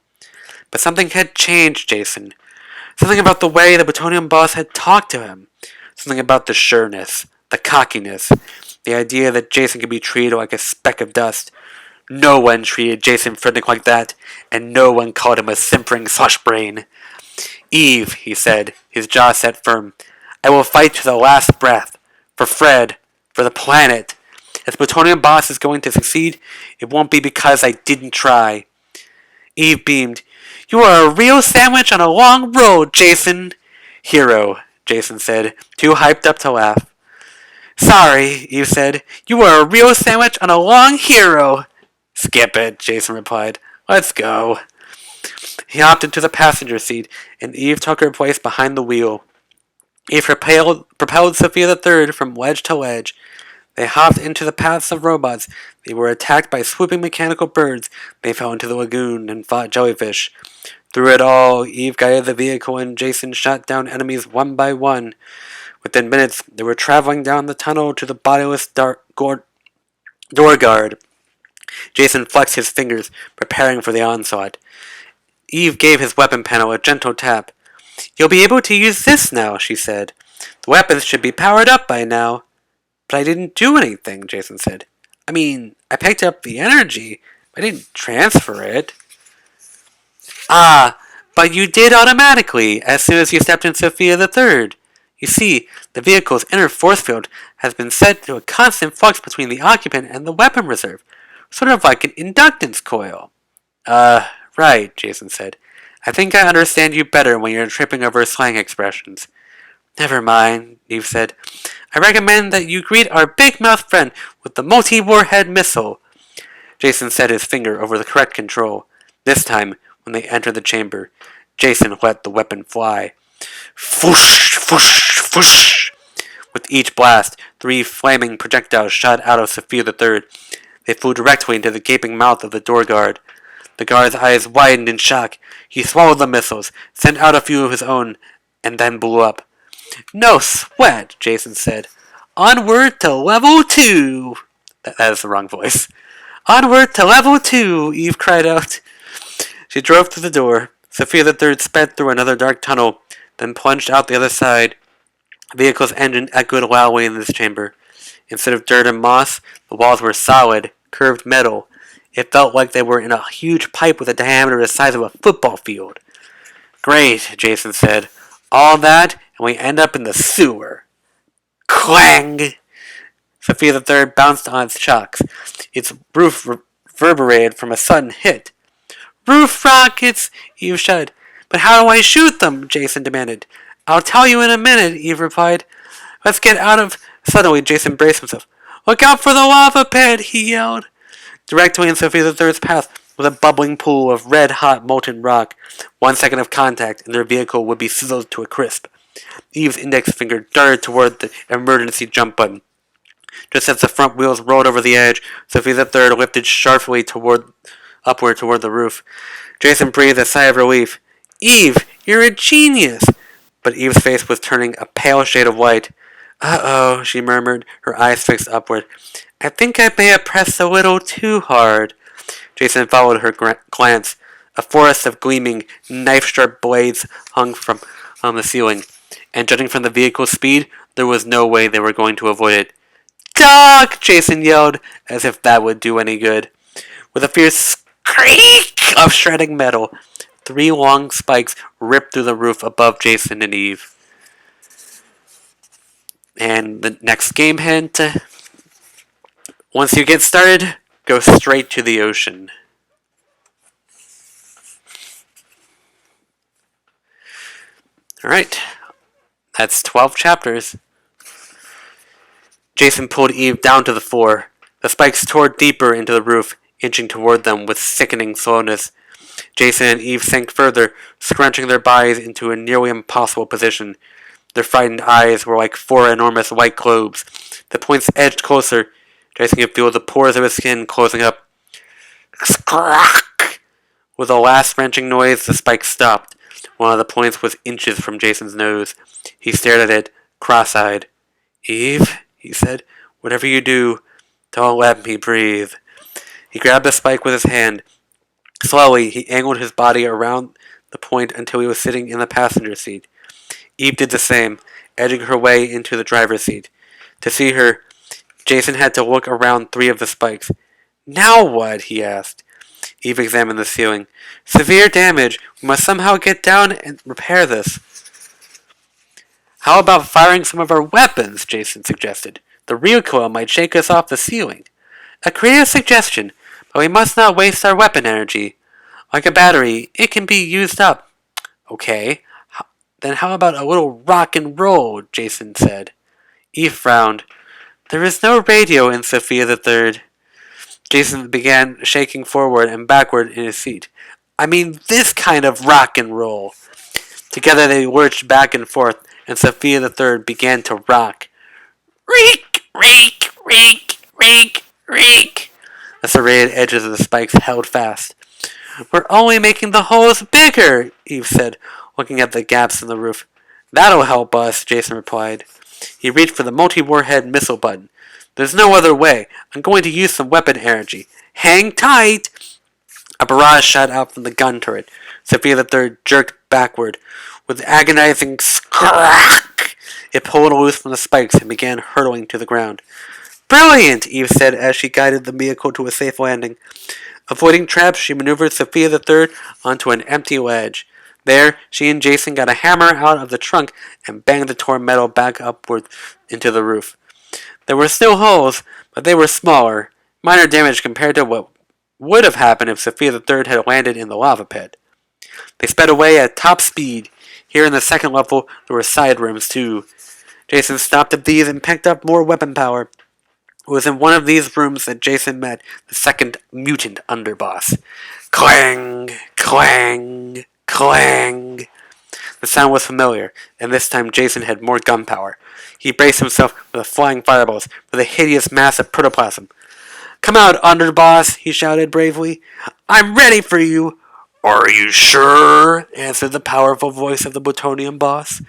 But something had changed Jason. Something about the way the Plutonium boss had talked to him. Something about the sureness, the cockiness, the idea that Jason could be treated like a speck of dust. No one treated Jason Frednick like that, and no one called him a simpering slushbrain. Eve, he said, his jaw set firm, I will fight to the last breath. For Fred. For the planet. If the Plutonium boss is going to succeed, it won't be because I didn't try. Eve beamed. You are a real sandwich on a long road, Jason. Hero, Jason said, too hyped up to laugh. Sorry, Eve said. You are a real sandwich on a long hero. Skip it, Jason replied. Let's go. He hopped into the passenger seat, and Eve took her place behind the wheel. Eve propelled Sophia the Third from ledge to ledge. They hopped into the paths of robots. They were attacked by swooping mechanical birds. They fell into the lagoon and fought jellyfish. Through it all, Eve guided the vehicle and Jason shot down enemies one by one. Within minutes, they were traveling down the tunnel to the bodiless door guard. Jason flexed his fingers, preparing for the onslaught. Eve gave his weapon panel a gentle tap. "You'll be able to use this now," she said. "The weapons should be powered up by now." "But I didn't do anything," Jason said. "I mean, I picked up the energy, but I didn't transfer it." "Ah, but you did automatically, as soon as you stepped in Sophia the Third. You see, the vehicle's inner force field has been set to a constant flux between the occupant and the weapon reserve, sort of like an inductance coil." Right, Jason said. "I think I understand you better when you're tripping over slang expressions." "Never mind," Eve said. "I recommend that you greet our big-mouthed friend with the multi-warhead missile." Jason set his finger over the correct control. This time, when they entered the chamber, Jason let the weapon fly. Foosh, foosh, foosh! With each blast, 3 flaming projectiles shot out of Sophia the Third. They flew directly into the gaping mouth of the door guard. The guard's eyes widened in shock. He swallowed the missiles, sent out a few of his own, and then blew up. "No sweat," Jason said. "Onward to level 2. That is the wrong voice. "Onward to level 2, Eve cried out. She drove to the door. Sophia the Third sped through another dark tunnel, then plunged out the other side. The vehicle's engine echoed loudly in this chamber. Instead of dirt and moss, the walls were solid, curved metal. It felt like they were in a huge pipe with a diameter the size of a football field. "Great," Jason said. "All that, and we end up in the sewer." Clang! Sophia the Third bounced on its shocks. Its roof reverberated from a sudden hit. "Roof rockets!" Eve shouted. "But how do I shoot them?" Jason demanded. "I'll tell you in a minute," Eve replied. "Let's get out of..." Suddenly, Jason braced himself. "Look out for the lava pit!" he yelled. Directly in Sophia the Third's path was a bubbling pool of red-hot molten rock. 1 second of contact, and their vehicle would be sizzled to a crisp. Eve's index finger darted toward the emergency jump button. Just as the front wheels rolled over the edge, Sophia the Third lifted sharply upward toward the roof. Jason breathed a sigh of relief. "Eve, you're a genius!" But Eve's face was turning a pale shade of white. "Uh-oh," she murmured, her eyes fixed upward. "I think I may have pressed a little too hard." Jason followed her glance. A forest of gleaming, knife-sharp blades hung from on the ceiling, and judging from the vehicle's speed, there was no way they were going to avoid it. "Dog!" Jason yelled, as if that would do any good. With a fierce creak of shredding metal, 3 long spikes ripped through the roof above Jason and Eve. And the next game hint: once you get started, go straight to the ocean. Alright, that's 12 chapters. Jason pulled Eve down to the floor. The spikes tore deeper into the roof, inching toward them with sickening slowness. Jason and Eve sank further, scrunching their bodies into a nearly impossible position. Their frightened eyes were like 4 enormous white globes. The points edged closer. Jason could feel the pores of his skin closing up. Scrack! With a last wrenching noise, the spike stopped. One of the points was inches from Jason's nose. He stared at it, cross-eyed. "Eve," he said, "whatever you do, don't let me breathe." He grabbed the spike with his hand. Slowly, he angled his body around the point until he was sitting in the passenger seat. Eve did the same, edging her way into the driver's seat. To see her, Jason had to look around 3 of the spikes. "Now what?" he asked. Eve examined the ceiling. "Severe damage. We must somehow get down and repair this." "How about firing some of our weapons?" Jason suggested. "The recoil might shake us off the ceiling." "A creative suggestion, but we must not waste our weapon energy. Like a battery, it can be used up." "Okay. Then how about a little rock and roll?" Jason said. Eve frowned. "There is no radio in Sophia the Third." Jason began shaking forward and backward in his seat. "I mean this kind of rock and roll." Together they lurched back and forth, and Sophia the Third began to rock. "Reek! Reek! Reek! Reek! Reek! The serrated edges of the spikes held fast. We're only making the holes bigger, Eve said, looking at the gaps in the roof. That'll help us, Jason replied. He reached for the multi-warhead missile button. There's no other way. I'm going to use some weapon energy. Hang tight! A barrage shot out from the gun turret. Sophia the Third jerked backward. With agonizing scrack, it pulled loose from the spikes and began hurtling to the ground. Brilliant, Eve said as she guided the vehicle to a safe landing. Avoiding traps, she maneuvered Sophia the Third onto an empty ledge. There, she and Jason got a hammer out of the trunk and banged the torn metal back upward into the roof. There were still holes, but they were smaller, minor damage compared to what would have happened if Sophia the Third had landed in the lava pit. They sped away at top speed. Here in the second level, there were side rooms too. Jason stopped at these and picked up more weapon power. It was in one of these rooms that Jason met the second mutant underboss. Clang! Clang! Clang! The sound was familiar, and this time Jason had more gun power. He braced himself with the flying fireballs, with a hideous mass of protoplasm. Come out, underboss, he shouted bravely. I'm ready for you. Are you sure? Answered the powerful voice of the plutonium boss.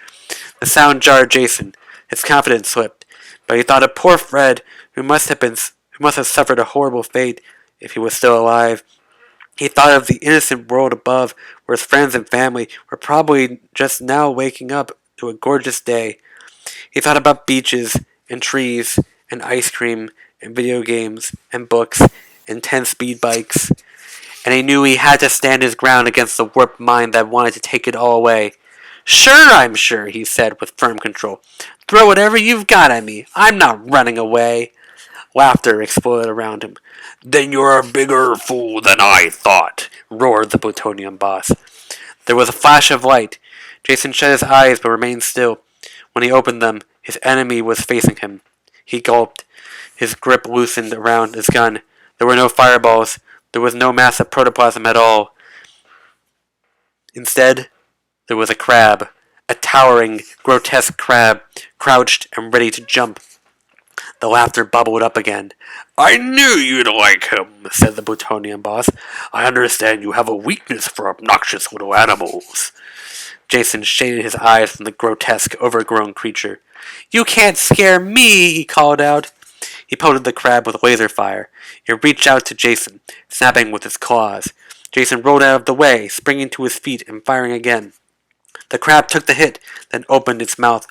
The sound jarred Jason. His confidence slipped, but he thought of poor Fred, who must have suffered a horrible fate if he was still alive. He thought of the innocent world above, where his friends and family were probably just now waking up to a gorgeous day. He thought about beaches, and trees, and ice cream, and video games, and books, and 10 speed bikes. And he knew he had to stand his ground against the warped mind that wanted to take it all away. Sure, I'm sure, he said with firm control. Throw whatever you've got at me. I'm not running away. Laughter exploded around him. Then you're a bigger fool than I thought, roared the plutonium boss. There was a flash of light. Jason shut his eyes but remained still. When he opened them, his enemy was facing him. He gulped. His grip loosened around his gun. There were no fireballs. There was no mass of protoplasm at all. Instead, there was a crab. A towering, grotesque crab, crouched and ready to jump. The laughter bubbled up again. I knew you'd like him, said the plutonium boss. I understand you have a weakness for obnoxious little animals. Jason shaded his eyes from the grotesque, overgrown creature. You can't scare me, he called out. He pelted the crab with laser fire. It reached out to Jason, snapping with its claws. Jason rolled out of the way, springing to his feet and firing again. The crab took the hit, then opened its mouth.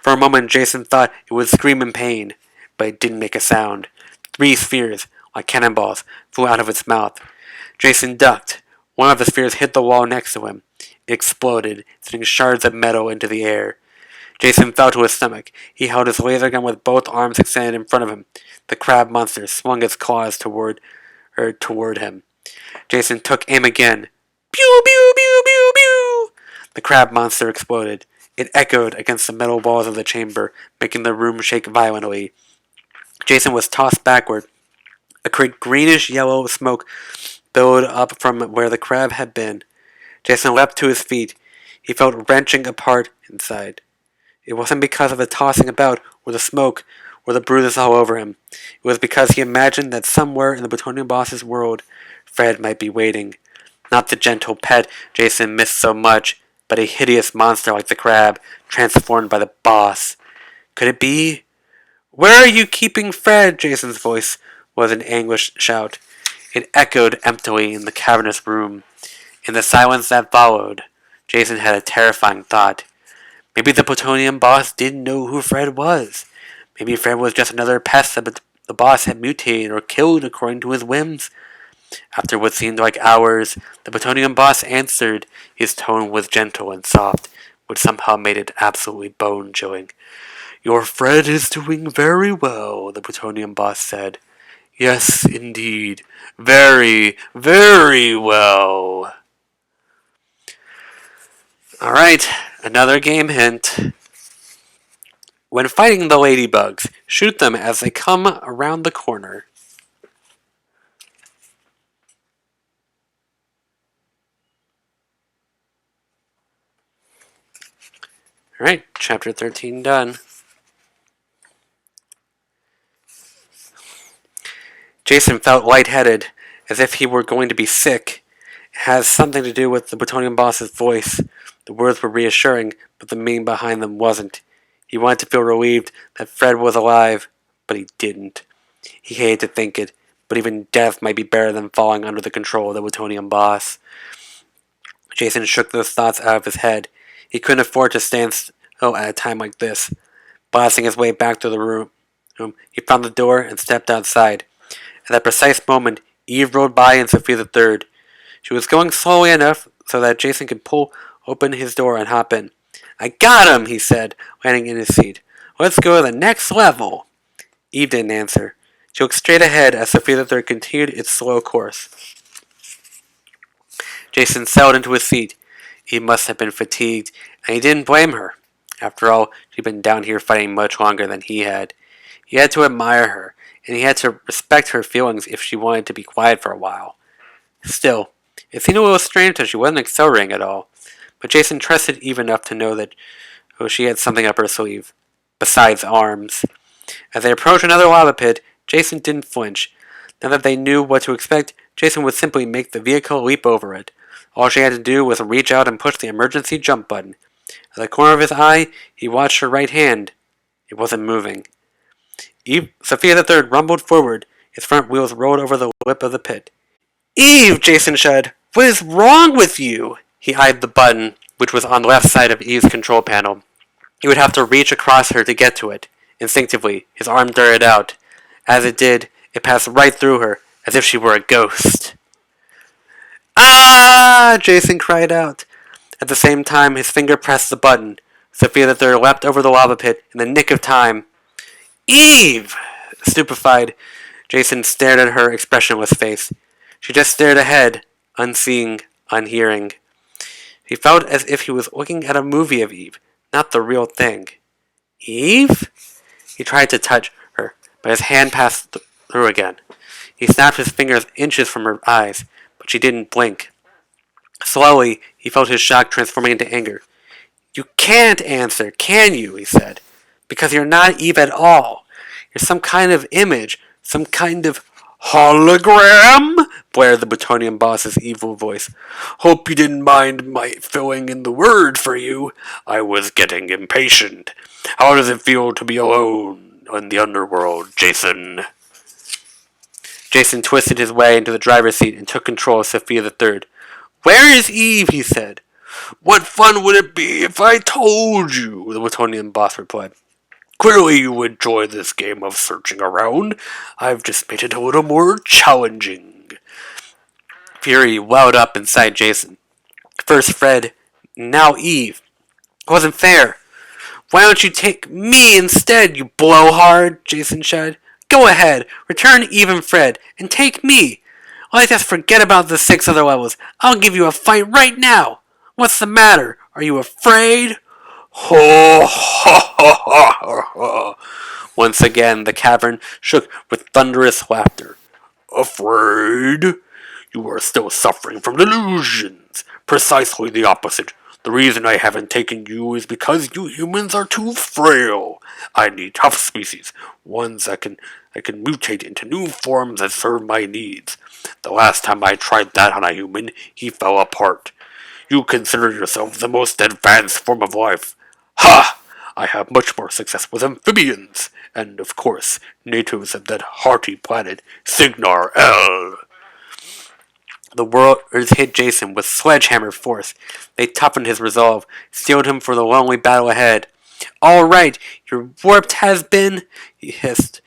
For a moment, Jason thought it would scream in pain, but it didn't make a sound. 3 spheres, like cannonballs, flew out of its mouth. Jason ducked. One of the spheres hit the wall next to him. It exploded, sending shards of metal into the air. Jason fell to his stomach. He held his laser gun with both arms extended in front of him. The crab monster swung its claws toward him. Jason took aim again. Pew, pew, pew, pew, pew! The crab monster exploded. It echoed against the metal walls of the chamber, making the room shake violently. Jason was tossed backward. A greenish-yellow smoke billowed up from where the crab had been. Jason leapt to his feet. He felt wrenching apart inside. It wasn't because of the tossing about, or the smoke, or the bruises all over him. It was because he imagined that somewhere in the plutonium boss's world, Fred might be waiting. Not the gentle pet Jason missed so much, but a hideous monster like the crab, transformed by the boss. Could it be? Where are you keeping Fred? Jason's voice was an anguished shout. It echoed emptily in the cavernous room. In the silence that followed, Jason had a terrifying thought. Maybe the plutonium boss didn't know who Fred was. Maybe Fred was just another pest that the boss had mutated or killed according to his whims. After what seemed like hours, the plutonium boss answered. His tone was gentle and soft, which somehow made it absolutely bone-chilling. Your Fred is doing very well, the plutonium boss said. Yes, indeed. Very, very well. Alright, another game hint. When fighting the ladybugs, shoot them as they come around the corner. Alright, chapter 13 done. Jason felt lightheaded, as if he were going to be sick. It has something to do with the plutonium boss's voice. The words were reassuring, but the meaning behind them wasn't. He wanted to feel relieved that Fred was alive, but he didn't. He hated to think it, but even death might be better than falling under the control of the plutonium boss. Jason shook those thoughts out of his head. He couldn't afford to stand still at a time like this. Blasting his way back to the room, he found the door and stepped outside. At that precise moment, Eve rode by and Sophia the Third. She was going slowly enough so that Jason could pull open his door and hop in. "I got him," he said, landing in his seat. "Let's go to the next level." Eve didn't answer. She looked straight ahead as Sophia the Third continued its slow course. Jason settled into his seat. Eve must have been fatigued, and he didn't blame her. After all, she'd been down here fighting much longer than he had. He had to admire her, and he had to respect her feelings if she wanted to be quiet for a while. Still, it seemed a little strange that she wasn't accelerating at all, but Jason trusted Eve enough to know that she had something up her sleeve, besides arms. As they approached another lava pit, Jason didn't flinch. Now that they knew what to expect, Jason would simply make the vehicle leap over it. All she had to do was reach out and push the emergency jump button. At the corner of his eye, he watched her right hand. It wasn't moving. Sophia the Third rumbled forward. His front wheels rolled over the lip of the pit. "Eve!" Jason shouted. "What is wrong with you?" He eyed the button, which was on the left side of Eve's control panel. He would have to reach across her to get to it. Instinctively, his arm darted out. As it did, it passed right through her, as if she were a ghost. "Ah!" Jason cried out. At the same time, his finger pressed the button. Sophia the Third leapt over the lava pit in the nick of time. "Eve!" Stupefied, Jason stared at her expressionless face. She just stared ahead, unseeing, unhearing. He felt as if he was looking at a movie of Eve, not the real thing. "Eve?" He tried to touch her, but his hand passed through again. He snapped his fingers inches from her eyes, but she didn't blink. Slowly, he felt his shock transforming into anger. "You can't answer, can you?" he said. "Because you're not Eve at all. You're some kind of image, some kind of hologram," blared the plutonium boss's evil voice. "Hope you didn't mind my filling in the word for you. I was getting impatient. How does it feel to be alone in the underworld, Jason?" Jason twisted his way into the driver's seat and took control of Sophia the Third. "Where is Eve?" he said. "What fun would it be if I told you?" the plutonium boss replied. "Clearly you enjoy this game of searching around. I've just made it a little more challenging." Fury welled up inside Jason. First Fred, now Eve. It wasn't fair. "Why don't you take me instead, you blowhard?" Jason shouted. "Go ahead, return Eve and Fred, and take me. Let's just forget about the 6 other levels. I'll give you a fight right now. What's the matter? Are you afraid?" Ho, ha, ha, ha, ha. Once again, the cavern shook with thunderous laughter. "Afraid? You are still suffering from delusions. Precisely the opposite. The reason I haven't taken you is because you humans are too frail. I need tough species, ones that can mutate into new forms that serve my needs. The last time I tried that on a human, he fell apart. You consider yourself the most advanced form of life. Ha! I have much more success with amphibians, and of course, natives of that hearty planet, Signar L." The warriors hit Jason with sledgehammer force. They toughened his resolve, steeled him for the lonely battle ahead. "All right, your warped has been," he hissed.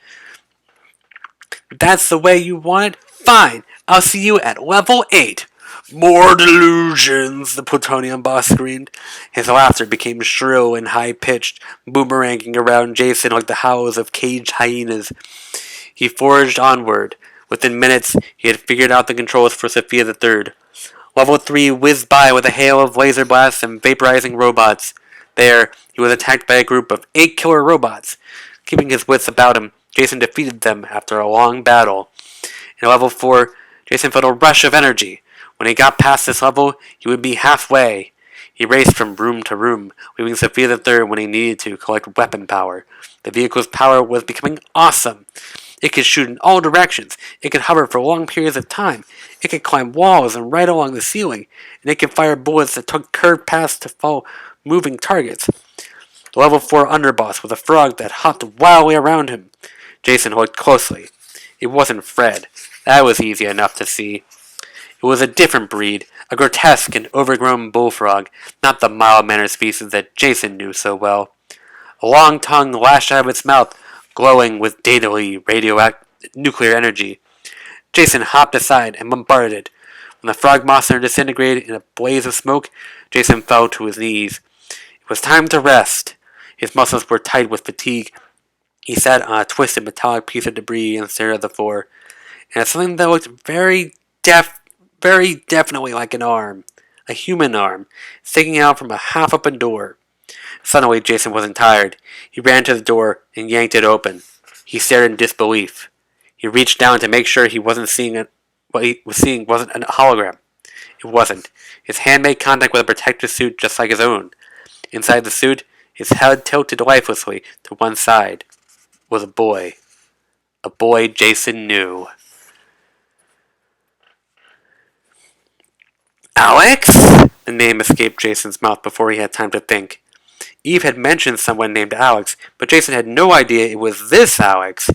"That's the way you want it? Fine, I'll see you at level 8. "More delusions," the plutonium boss screamed. His laughter became shrill and high-pitched, boomeranging around Jason like the howls of caged hyenas. He forged onward. Within minutes, he had figured out the controls for Sophia the Third. Level 3 whizzed by with a hail of laser blasts and vaporizing robots. There, he was attacked by a group of 8 killer robots. Keeping his wits about him, Jason defeated them after a long battle. In level 4, Jason felt a rush of energy. When he got past this level, he would be halfway. He raced from room to room, leaving Sophia the Third when he needed to collect weapon power. The vehicle's power was becoming awesome. It could shoot in all directions. It could hover for long periods of time. It could climb walls and right along the ceiling. And it could fire bullets that took curved paths to follow moving targets. The level 4 underboss was a frog that hopped wildly around him. Jason looked closely. It wasn't Fred. That was easy enough to see. It was a different breed, a grotesque and overgrown bullfrog, not the mild-mannered species that Jason knew so well. A long tongue lashed out of its mouth, glowing with daily radioactive nuclear energy. Jason hopped aside and bombarded it. When the frog monster disintegrated in a blaze of smoke, Jason fell to his knees. It was time to rest. His muscles were tight with fatigue. He sat on a twisted metallic piece of debris and stared at the floor. And at something that looked very definitely like an arm. A human arm, sticking out from a half-open door. Suddenly, Jason wasn't tired. He ran to the door and yanked it open. He stared in disbelief. He reached down to make sure he wasn't seeing it. What he was seeing wasn't a hologram. It wasn't. His hand made contact with a protective suit just like his own. Inside the suit, his head tilted lifelessly to one side, was a boy. A boy Jason knew. Alex? The name escaped Jason's mouth before he had time to think. Eve had mentioned someone named Alex, but Jason had no idea it was this Alex.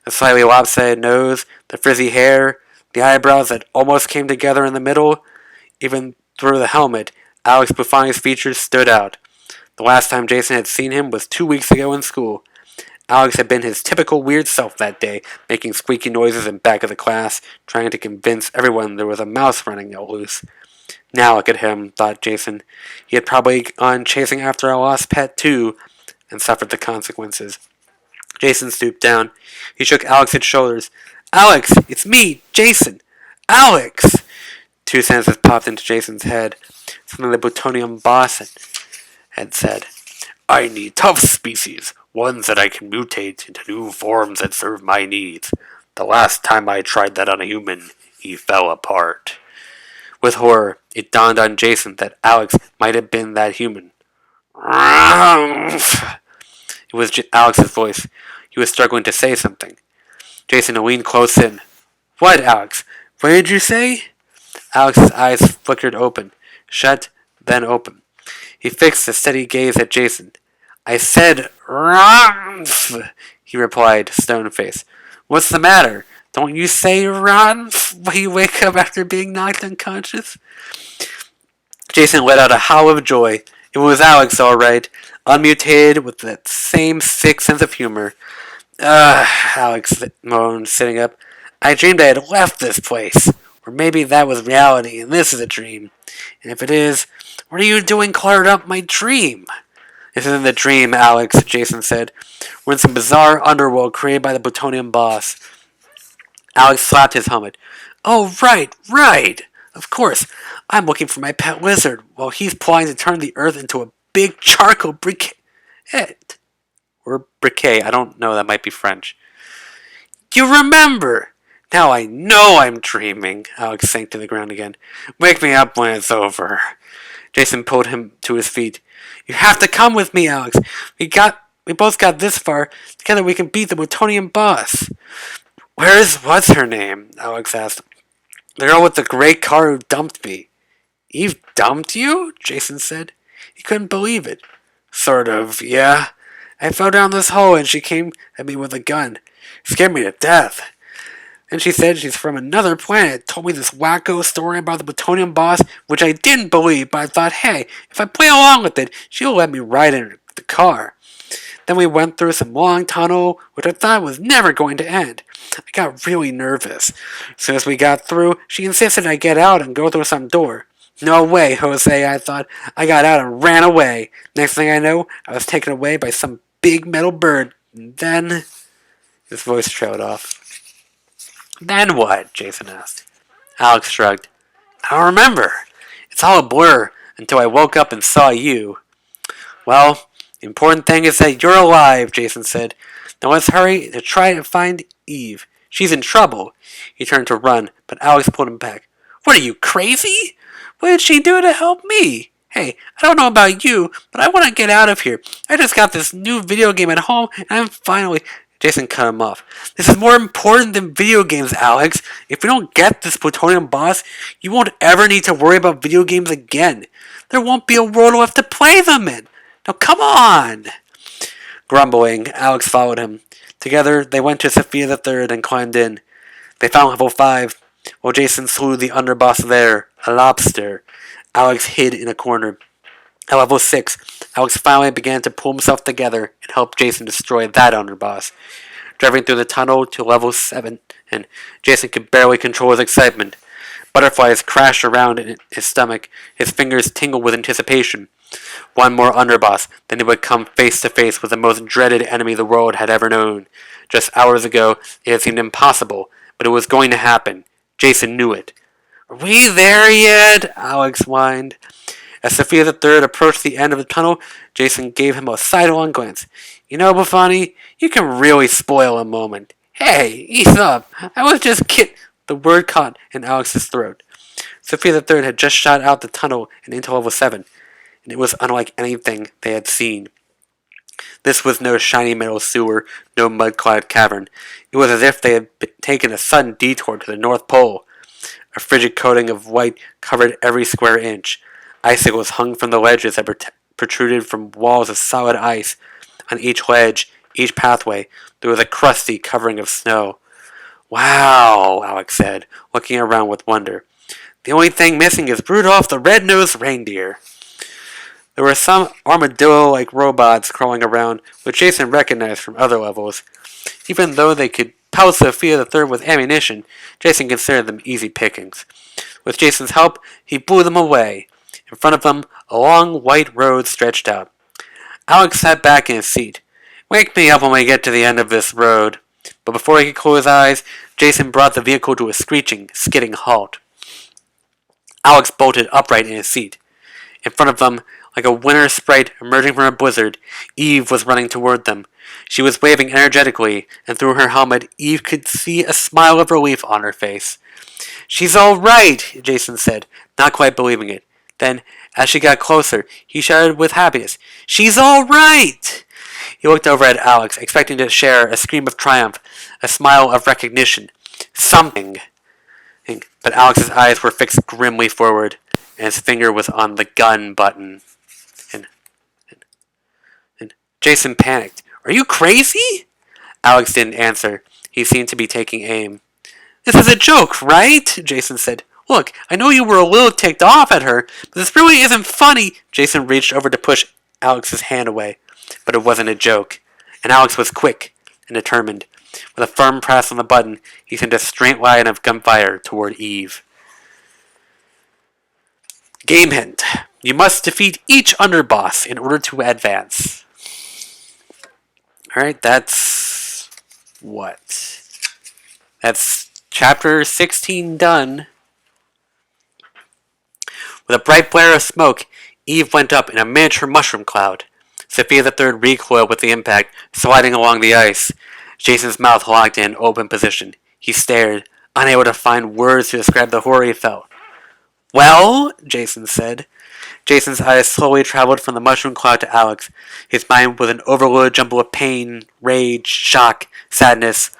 The slightly lopsided nose, the frizzy hair, the eyebrows that almost came together in the middle. Even through the helmet, Alex Bufani's features stood out. The last time Jason had seen him was 2 weeks ago in school. Alex had been his typical weird self that day, making squeaky noises in back of the class, trying to convince everyone there was a mouse running loose. Now look at him, thought Jason. He had probably gone chasing after a lost pet too, and suffered the consequences. Jason stooped down. He shook Alex's shoulders. Alex, it's me, Jason. Alex! Two sentences popped into Jason's head. Something the plutonium boss had said. I need tough species, ones that I can mutate into new forms that serve my needs. The last time I tried that on a human, he fell apart. With horror, it dawned on Jason that Alex might have been that human. It was Alex's voice. He was struggling to say something. Jason leaned close in. What, Alex? What did you say? Alex's eyes flickered open, shut, then open. He fixed a steady gaze at Jason. I said, Ronf, he replied, stone-faced. What's the matter? Don't you say Ronf when you wake up after being knocked unconscious? Jason let out a howl of joy. It was Alex, all right, unmutated with that same sick sense of humor. Alex moaned, sitting up. I dreamed I had left this place. Or maybe that was reality and this is a dream. And if it is, what are you doing cluttered up my dream? This isn't a dream, Alex, Jason said. We're in some bizarre underworld created by the plutonium boss. Alex slapped his helmet. Oh, right. Of course. I'm looking for my pet lizard while he's plotting to turn the Earth into a big charcoal briquette. Or briquet. I don't know. That might be French. You remember! Now I know I'm dreaming. Alex sank to the ground again. Wake me up when it's over. Jason pulled him to his feet. You have to come with me, Alex. We both got this far. Together we can beat the plutonium boss. What's her name? Alex asked. The girl with the gray car who dumped me. Eve dumped you? Jason said. He couldn't believe it. Sort of, yeah. I fell down this hole and she came at me with a gun. Scared me to death. And she said she's from another planet. Told me this wacko story about the plutonium boss, which I didn't believe, but I thought, hey, if I play along with it, she'll let me ride in the car. Then we went through some long tunnel, which I thought was never going to end. I got really nervous. As soon as we got through, she insisted I get out and go through some door. No way, Jose, I thought. I got out and ran away. Next thing I know, I was taken away by some big metal bird. And then... His voice trailed off. Then what? Jason asked. Alex shrugged. I don't remember. It's all a blur until I woke up and saw you. Well, the important thing is that you're alive, Jason said. Now let's hurry to try to find Eve. She's in trouble. He turned to run, but Alex pulled him back. What are you, crazy? What did she do to help me? Hey, I don't know about you, but I want to get out of here. I just got this new video game at home, and I'm finally... Jason cut him off. This is more important than video games, Alex. If we don't get this plutonium boss, you won't ever need to worry about video games again. There won't be a world left to play them in. Now come on! Grumbling, Alex followed him. Together, they went to Sophia the Third and climbed in. They found level 5. While Jason slew the underboss there, a lobster, Alex hid in a corner. At level 6, Alex finally began to pull himself together and help Jason destroy that underboss. Driving through the tunnel to level 7, and Jason could barely control his excitement. Butterflies crashed around in his stomach. His fingers tingled with anticipation. One more underboss, then he would come face to face with the most dreaded enemy the world had ever known. Just hours ago, it had seemed impossible, but it was going to happen. Jason knew it. Are we there yet? Alex whined. As Sophia the Third approached the end of the tunnel, Jason gave him a sidelong glance. You know, Buffoni, you can really spoil a moment. Hey, ease up. I was just kidding. The word caught in Alex's throat. Sophia the Third had just shot out the tunnel and into level 7, and it was unlike anything they had seen. This was no shiny metal sewer, no mud-clad cavern. It was as if they had taken a sudden detour to the North Pole. A frigid coating of white covered every square inch. Icicles hung from the ledges that protruded from walls of solid ice. On each ledge, each pathway, there was a crusty covering of snow. Wow, Alex said, looking around with wonder. The only thing missing is Rudolph the Red-Nosed Reindeer. There were some armadillo-like robots crawling around, which Jason recognized from other levels. Even though they could pelt Sophia the Third with ammunition, Jason considered them easy pickings. With Jason's help, he blew them away. In front of them, a long white road stretched out. Alex sat back in his seat. Wake me up when we get to the end of this road. But before he could close his eyes, Jason brought the vehicle to a screeching, skidding halt. Alex bolted upright in his seat. In front of them, like a winter sprite emerging from a blizzard, Eve was running toward them. She was waving energetically, and through her helmet, Eve could see a smile of relief on her face. She's all right, Jason said, not quite believing it. Then, as she got closer, he shouted with happiness, She's all right! He looked over at Alex, expecting to share a scream of triumph, a smile of recognition. Something. But Alex's eyes were fixed grimly forward, and his finger was on the gun button. And Jason panicked. Are you crazy? Alex didn't answer. He seemed to be taking aim. This is a joke, right? Jason said. Look, I know you were a little ticked off at her, but this really isn't funny. Jason reached over to push Alex's hand away, but it wasn't a joke. And Alex was quick and determined. With a firm press on the button, he sent a straight line of gunfire toward Eve. Game hint. You must defeat each underboss in order to advance. Alright, that's... what? That's chapter 16 done. With a bright blare of smoke, Eve went up in a miniature mushroom cloud. Sophia the Third recoiled with the impact, sliding along the ice. Jason's mouth locked in open position. He stared, unable to find words to describe the horror he felt. Well, Jason said. Jason's eyes slowly traveled from the mushroom cloud to Alex. His mind was an overloaded jumble of pain, rage, shock, sadness,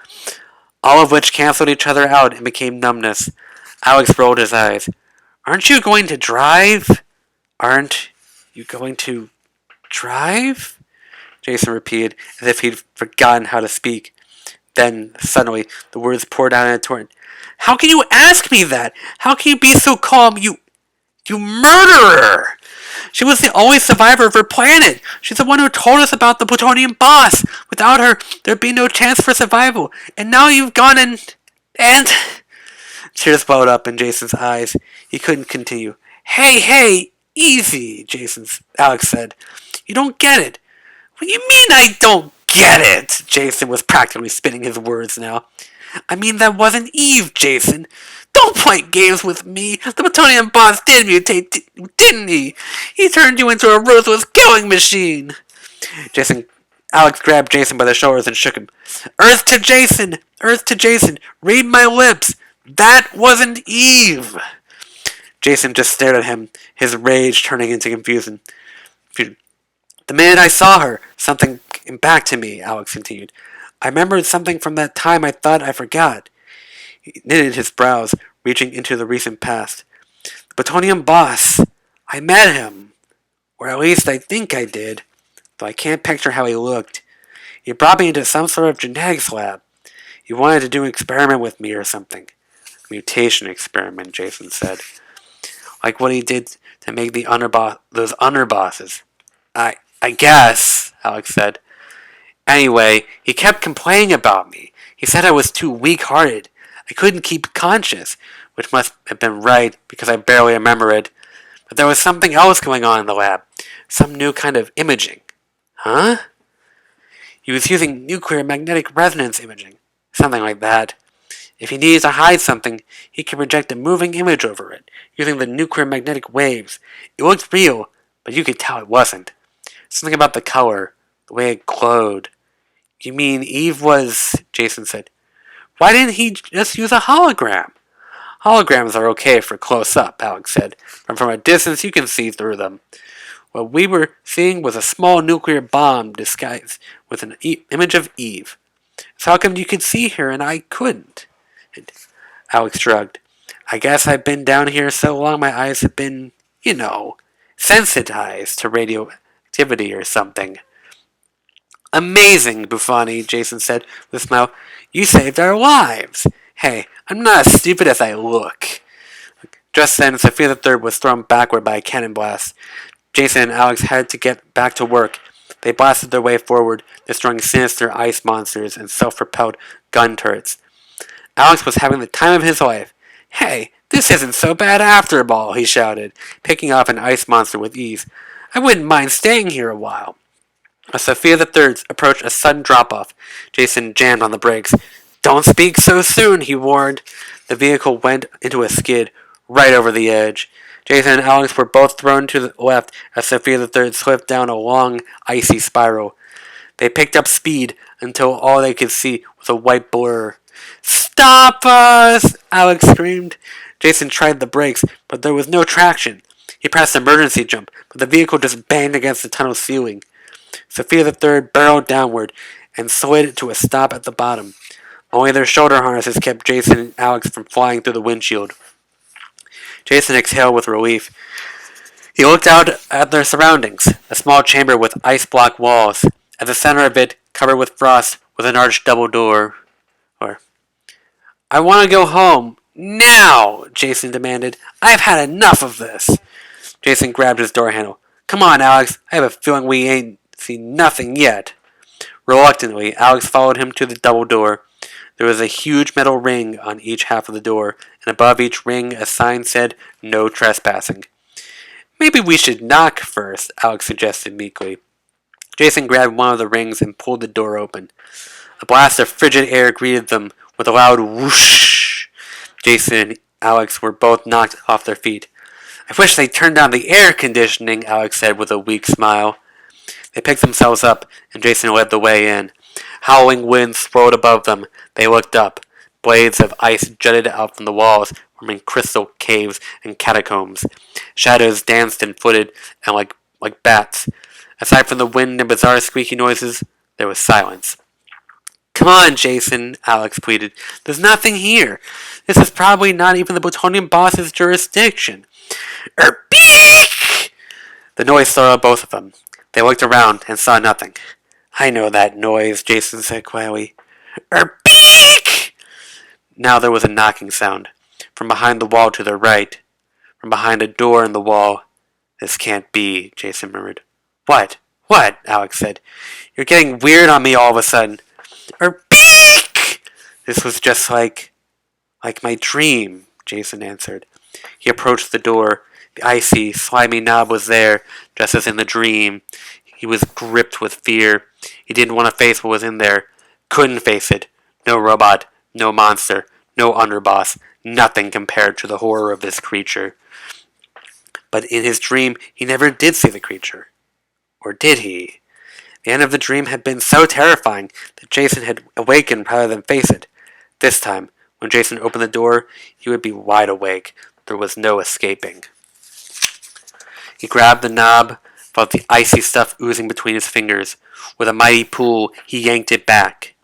all of which canceled each other out and became numbness. Alex rolled his eyes. Aren't you going to drive? Aren't you going to drive? Jason repeated, as if he'd forgotten how to speak. Then, suddenly, the words poured out in a torrent. How can you ask me that? How can you be so calm? You murderer! She was the only survivor of her planet. She's the one who told us about the plutonium boss. Without her, there'd be no chance for survival. And now you've gone and... Tears welled up in Jason's eyes. He couldn't continue. Hey, easy, Alex said. You don't get it. What do you mean I don't get it? Jason was practically spitting his words now. I mean, that wasn't Eve, Jason. Don't play games with me. The plutonium boss did mutate, didn't he? He turned you into a ruthless killing machine. Alex grabbed Jason by the shoulders and shook him. Earth to Jason, read my lips. That wasn't Eve. Jason just stared at him, his rage turning into confusion. The minute I saw her, something came back to me, Alex continued. I remembered something from that time I thought I forgot. He knitted his brows, reaching into the recent past. The Plutonium boss! I met him! Or at least I think I did, though I can't picture how he looked. He brought me into some sort of genetics lab. He wanted to do an experiment with me or something. Mutation experiment, Jason said. Like what he did to make those underbosses. I guess, Alex said. Anyway, he kept complaining about me. He said I was too weak-hearted. I couldn't keep conscious, which must have been right because I barely remember it. But there was something else going on in the lab. Some new kind of imaging. Huh? He was using nuclear magnetic resonance imaging. Something like that. If he needed to hide something, he could project a moving image over it, using the nuclear magnetic waves. It looked real, but you could tell it wasn't. Something about the color, the way it glowed. You mean Eve was... Jason said. Why didn't he just use a hologram? Holograms are okay for close-up, Alex said, but from a distance you can see through them. What we were seeing was a small nuclear bomb disguised with an image of Eve. So how come you could see her and I couldn't? And Alex shrugged. I guess I've been down here so long my eyes have been, sensitized to radioactivity or something. Amazing, Buffoni, Jason said with a smile. You saved our lives. Hey, I'm not as stupid as I look. Just then, Sophia the Third was thrown backward by a cannon blast. Jason and Alex had to get back to work. They blasted their way forward, destroying sinister ice monsters and self-propelled gun turrets. Alex was having the time of his life. Hey, this isn't so bad after all, he shouted, picking off an ice monster with ease. I wouldn't mind staying here a while. As Sophia the Third approached a sudden drop-off, Jason jammed on the brakes. Don't speak so soon, he warned. The vehicle went into a skid, right over the edge. Jason and Alex were both thrown to the left as Sophia the Third slipped down a long, icy spiral. They picked up speed until all they could see was a white blur. Stop us! Alex screamed. Jason tried the brakes, but there was no traction. He pressed emergency jump, but the vehicle just banged against the tunnel ceiling. Sophia the Third barreled downward and slid to a stop at the bottom. Only their shoulder harnesses kept Jason and Alex from flying through the windshield. Jason exhaled with relief. He looked out at their surroundings, a small chamber with ice-block walls. At the center of it, covered with frost, was an arched double door. I want to go home. Now! Jason demanded. I've had enough of this. Jason grabbed his door handle. Come on, Alex. I have a feeling we ain't seen nothing yet. Reluctantly, Alex followed him to the double door. There was a huge metal ring on each half of the door, and above each ring a sign said, No trespassing. Maybe we should knock first, Alex suggested meekly. Jason grabbed one of the rings and pulled the door open. A blast of frigid air greeted them with a loud whoosh. Jason and Alex were both knocked off their feet. I wish they'd turn down the air conditioning, Alex said with a weak smile. They picked themselves up, and Jason led the way in. Howling winds swirled above them. They looked up. Blades of ice jutted out from the walls, forming crystal caves and catacombs. Shadows danced and flitted, and like bats. Aside from the wind and bizarre squeaky noises, there was silence. Come on, Jason, Alex pleaded. There's nothing here. This is probably not even the Plutonium boss's jurisdiction. Erpeek! The noise startled both of them. They looked around and saw nothing. I know that noise, Jason said quietly. Erpeek! Now there was a knocking sound. From behind the wall to their right. From behind a door in the wall. This can't be, Jason murmured. What? What? Alex said. You're getting weird on me all of a sudden. Erpeek! This was just like my dream, Jason answered. He approached the door. The icy, slimy knob was there, just as in the dream. He was gripped with fear. He didn't want to face what was in there. Couldn't face it. No robot, no monster, no underboss, nothing compared to the horror of this creature. But in his dream, he never did see the creature. Or did he? The end of the dream had been so terrifying that Jason had awakened rather than face it. This time, when Jason opened the door, he would be wide awake. There was no escaping. He grabbed the knob, felt the icy stuff oozing between his fingers. With a mighty pull, he yanked it back.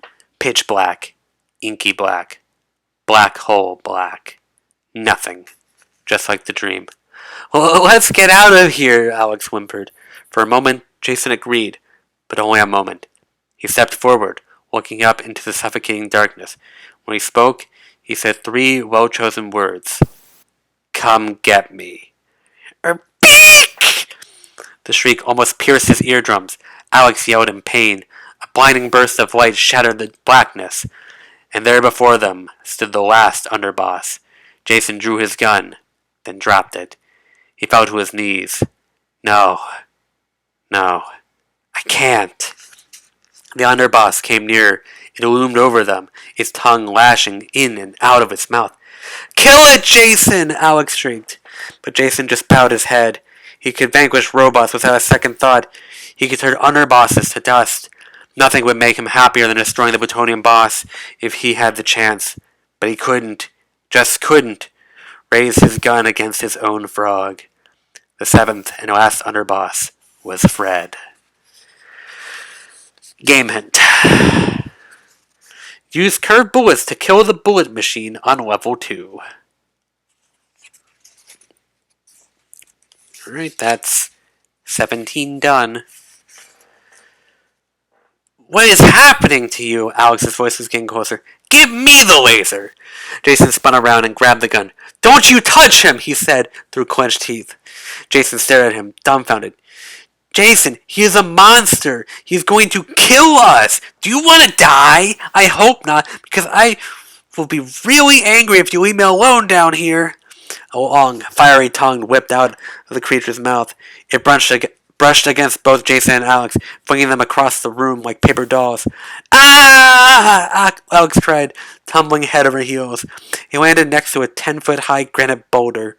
Pitch black. Inky black. Black hole black. Nothing. Just like the dream. Well, let's get out of here, Alex whimpered. For a moment, Jason agreed, but only a moment. He stepped forward, looking up into the suffocating darkness. When he spoke, he said 3 well-chosen words. Come get me. Erpeek! The shriek almost pierced his eardrums. Alex yelled in pain. A blinding burst of light shattered the blackness, and there before them stood the last underboss. Jason drew his gun, then dropped it. He fell to his knees. No, I can't. The underboss came nearer. It loomed over them, its tongue lashing in and out of its mouth. Kill it, Jason! Alex shrieked. But Jason just bowed his head. He could vanquish robots without a second thought. He could turn underbosses to dust. Nothing would make him happier than destroying the Plutonium boss if he had the chance. But he couldn't, just couldn't, raise his gun against his own frog. The 7th and last underboss was Fred. Game hint. Use curved bullets to kill the bullet machine on level 2. Alright, that's 17 done. What is happening to you? Alex's voice was getting closer. Give me the laser! Jason spun around and grabbed the gun. Don't you touch him, he said through clenched teeth. Jason stared at him, dumbfounded. Jason, he is a monster. He's going to kill us. Do you want to die? I hope not, because I will be really angry if you leave me alone down here. A long, fiery tongue whipped out of the creature's mouth. It brushed against both Jason and Alex, flinging them across the room like paper dolls. Ah! Alex cried, tumbling head over heels. He landed next to a 10-foot-high granite boulder.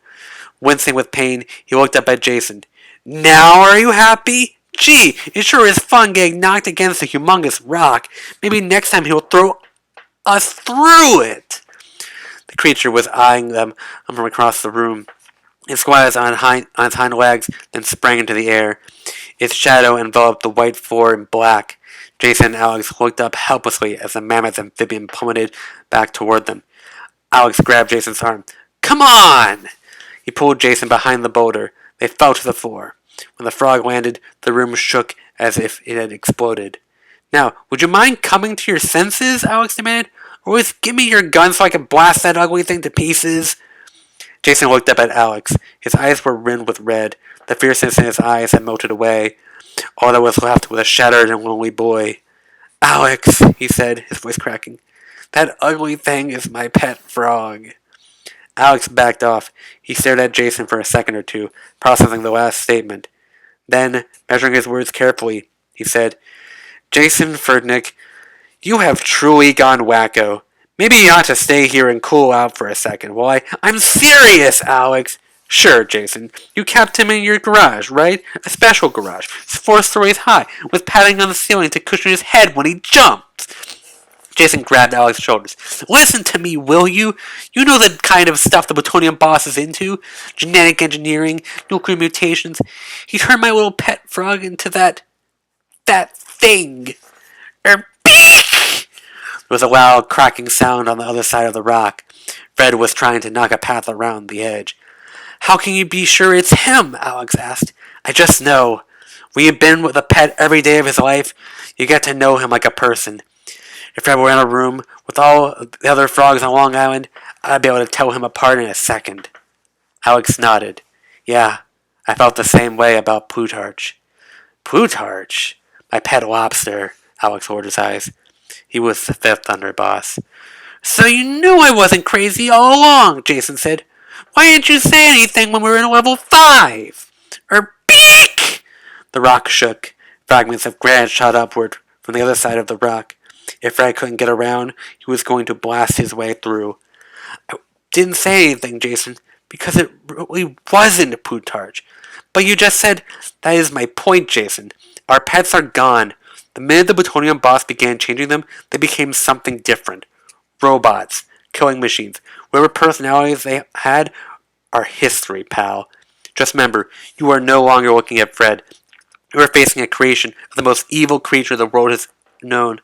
Wincing with pain, he looked up at Jason. Now are you happy? Gee, it sure is fun getting knocked against a humongous rock. Maybe next time he'll throw us through it. The creature was eyeing them from across the room. It squatted on its hind legs, then sprang into the air. Its shadow enveloped the white floor in black. Jason and Alex looked up helplessly as the mammoth amphibian plummeted back toward them. Alex grabbed Jason's arm. Come on! He pulled Jason behind the boulder. They fell to the floor. When the frog landed, the room shook as if it had exploded. Now, would you mind coming to your senses? Alex demanded. Or at least give me your gun so I can blast that ugly thing to pieces. Jason looked up at Alex. His eyes were rimmed with red. The fierceness in his eyes had melted away. All that was left was a shattered and lonely boy. Alex, he said, his voice cracking. That ugly thing is my pet frog. Alex backed off. He stared at Jason for a second or two, processing the last statement. Then, measuring his words carefully, he said, Jason Ferdnick, you have truly gone wacko. Maybe you ought to stay here and cool out for a second. Well, I'm serious, Alex. Sure, Jason. You kept him in your garage, right? A special garage. It's 4 stories high, with padding on the ceiling to cushion his head when he jumped. Jason grabbed Alex's shoulders. Listen to me, will you? You know the kind of stuff the Plutonium boss is into. Genetic engineering, nuclear mutations. He turned my little pet frog into that thing. Erpeek! There was a loud cracking sound on the other side of the rock. Fred was trying to knock a path around the edge. How can you be sure it's him? Alex asked. I just know. When you've been with a pet every day of his life, you get to know him like a person. If Fred were in a room with all the other frogs on Long Island, I'd be able to tell him apart in a second. Alex nodded. Yeah, I felt the same way about Plutarch. Plutarch? My pet lobster, Alex rolled his eyes. He was the 5th underboss. So you knew I wasn't crazy all along, Jason said. Why didn't you say anything when we were in level 5? Erpeek! The rock shook. Fragments of granite shot upward from the other side of the rock. If Fred couldn't get around, he was going to blast his way through. I didn't say anything, Jason, because it really wasn't Plutarch. But you just said, that is my point, Jason. Our pets are gone. The minute the Plutonium boss began changing them, they became something different. Robots. Killing machines. Whatever personalities they had are history, pal. Just remember, you are no longer looking at Fred. You are facing a creation of the most evil creature the world has known.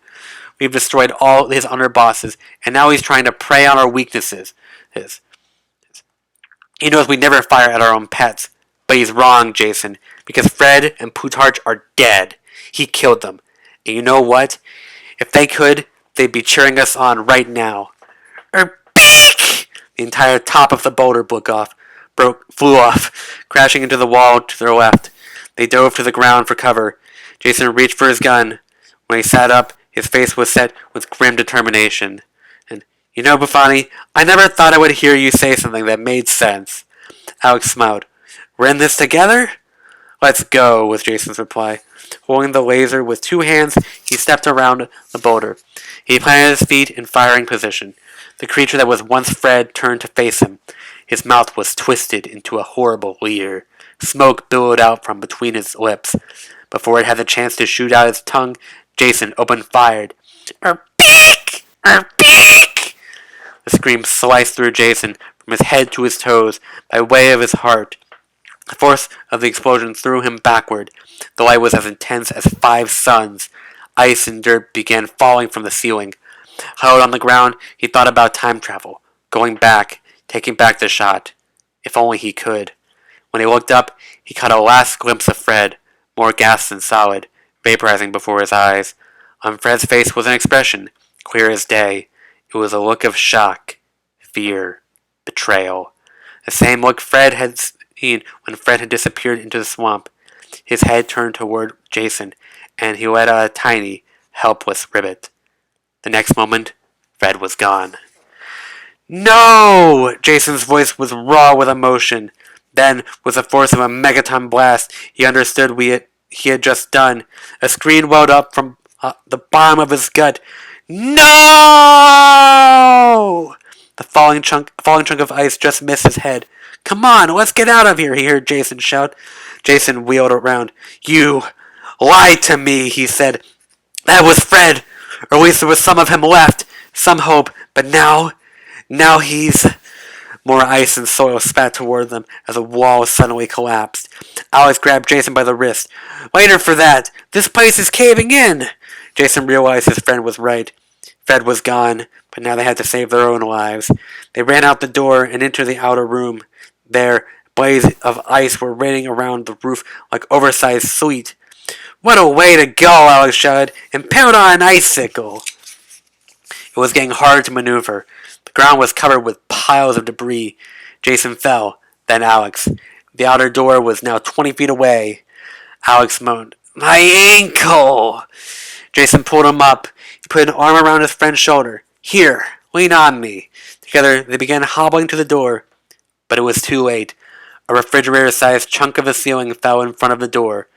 We've destroyed all his underbosses, and now he's trying to prey on our weaknesses. He knows we never fire at our own pets. But he's wrong, Jason, because Fred and Plutarch are dead. He killed them. And you know what? If they could, they'd be cheering us on right now. Erpeek! The entire top of the boulder flew off, crashing into the wall to their left. They dove to the ground for cover. Jason reached for his gun. When he sat up, his face was set with grim determination. And, you know, Buffani, I never thought I would hear you say something that made sense. Alex smiled. We're in this together? Let's go, was Jason's reply. Holding the laser with 2 hands, he stepped around the boulder. He planted his feet in firing position. The creature that was once Fred turned to face him. His mouth was twisted into a horrible leer. Smoke billowed out from between his lips. Before it had the chance to shoot out its tongue, Jason opened fire. Erpeek! Erpeek! The scream sliced through Jason from his head to his toes by way of his heart. The force of the explosion threw him backward. The light was as intense as 5 suns. Ice and dirt began falling from the ceiling. Huddled on the ground, he thought about time travel, going back, taking back the shot. If only he could. When he looked up, he caught a last glimpse of Fred, more gas than solid, vaporizing before his eyes. On Fred's face was an expression, clear as day. It was a look of shock, fear, betrayal. The same look Fred had seen when Fred had disappeared into the swamp. His head turned toward Jason, and he let out a tiny, helpless ribbit. The next moment, Fred was gone. No! Jason's voice was raw with emotion. Then, with the force of a megaton blast, he understood he had just done. A scream welled up from the bottom of his gut. No! The falling chunk of ice just missed his head. Come on, let's get out of here, he heard Jason shout. Jason wheeled around. You lied to me, he said. That was Fred. Or at least there was some of him left. Some hope. But now he's... More ice and soil spat toward them as the wall suddenly collapsed. Alex grabbed Jason by the wrist. Later for that! This place is caving in! Jason realized his friend was right. Fred was gone, but now they had to save their own lives. They ran out the door and into the outer room. There, blazes of ice were raining around the roof like oversized sleet. What a way to go, Alex shouted, impaled on an icicle. It was getting hard to maneuver. The ground was covered with piles of debris. Jason fell, then Alex. The outer door was now 20 feet away. Alex moaned, My ankle! Jason pulled him up. He put an arm around his friend's shoulder. Here, lean on me. Together, they began hobbling to the door. But it was too late. A refrigerator-sized chunk of the ceiling fell in front of the door.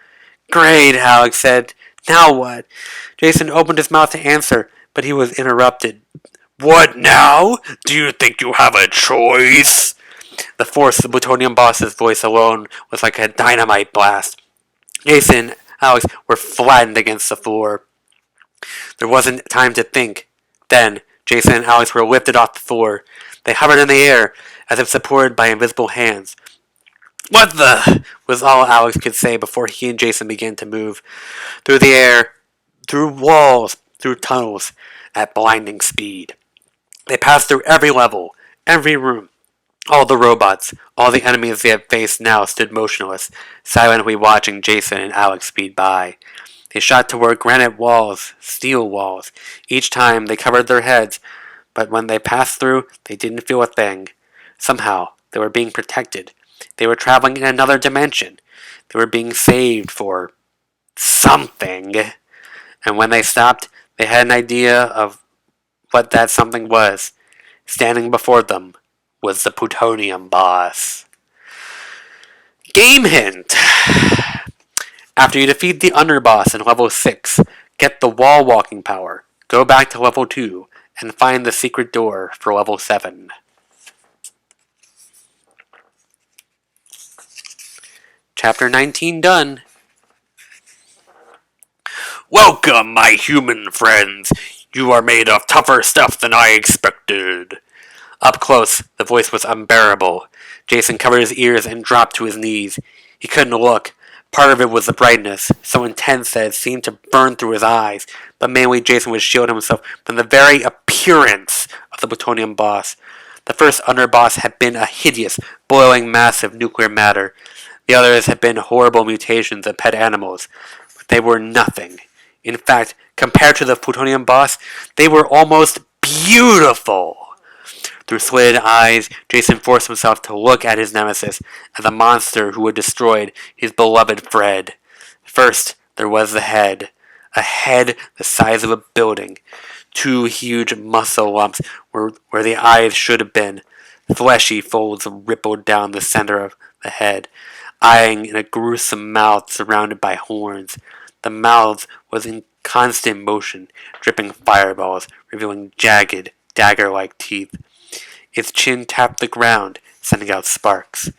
Great, Alex said. Now what? Jason opened his mouth to answer, but he was interrupted. What now? Do you think you have a choice? The force of the plutonium boss's voice alone was like a dynamite blast. Jason and Alex were flattened against the floor. There wasn't time to think. Then, Jason and Alex were lifted off the floor. They hovered in the air, as if supported by invisible hands. What the? Was all Alex could say before he and Jason began to move. Through the air, through walls, through tunnels, at blinding speed. They passed through every level, every room. All the robots, all the enemies they had faced now stood motionless, silently watching Jason and Alex speed by. They shot toward granite walls, steel walls. Each time they covered their heads, but when they passed through, they didn't feel a thing. Somehow, they were being protected. They were traveling in another dimension. They were being saved for something. And when they stopped, they had an idea of what that something was. Standing before them was the plutonium boss. Game hint! After you defeat the underboss in level 6, get the wall walking power, go back to level 2, and find the secret door for level 7. Chapter 19 done. Welcome, my human friends. You are made of tougher stuff than I expected. Up close, the voice was unbearable. Jason covered his ears and dropped to his knees. He couldn't look. Part of it was the brightness, so intense that it seemed to burn through his eyes. but mainly Jason was shielding himself from the very appearance of the plutonium boss. The first underboss had been a hideous, boiling mass of nuclear matter. The others had been horrible mutations of pet animals, but they were nothing. In fact, compared to the plutonium boss, they were almost beautiful. Through slitted eyes, Jason forced himself to look at his nemesis as a monster who had destroyed his beloved Fred. First, there was the head. A head the size of a building. Two huge muscle lumps where the eyes should have been. Fleshy folds rippled down the center of the head, eyeing in a gruesome mouth surrounded by horns. The mouth was in constant motion, dripping fireballs, revealing jagged, dagger-like teeth. Its chin tapped the ground, sending out sparks.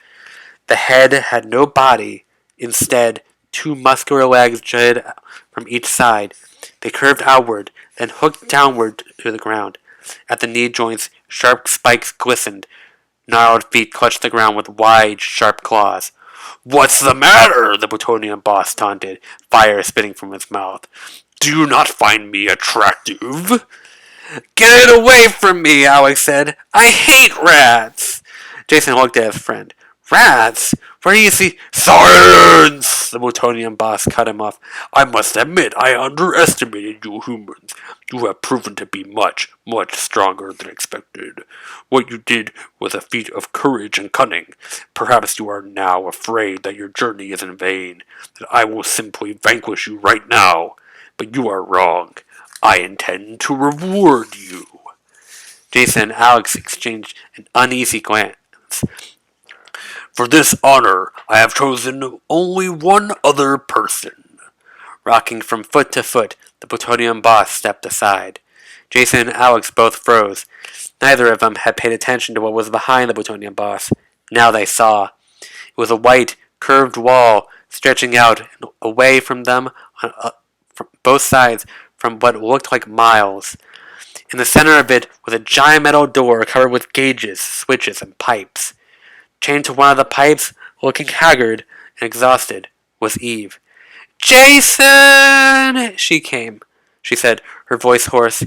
The head had no body. Instead, two muscular legs jutted from each side. They curved outward, then hooked downward to the ground. At the knee joints, sharp spikes glistened. Gnarled feet clutched the ground with wide, sharp claws. "What's the matter?" the plutonium boss taunted, fire spitting from his mouth. "Do you not find me attractive?" "Get it away from me," Alex said. "I hate rats." Jason looked at his friend. "Rats? Where do you see—" "Silence!" The plutonium boss cut him off. "I must admit I underestimated you humans. You have proven to be much, much stronger than expected. What you did was a feat of courage and cunning. Perhaps you are now afraid that your journey is in vain, that I will simply vanquish you right now. But you are wrong. I intend to reward you." Jason and Alex exchanged an uneasy glance. "For this honor, I have chosen only one other person." Rocking from foot to foot, the plutonium boss stepped aside. Jason and Alex both froze. Neither of them had paid attention to what was behind the plutonium boss. Now they saw. It was a white, curved wall stretching out away from them on from both sides from what looked like miles. In the center of it was a giant metal door covered with gauges, switches, and pipes. Chained to one of the pipes, looking haggard and exhausted, was Eve. "Jason!" She said, her voice hoarse.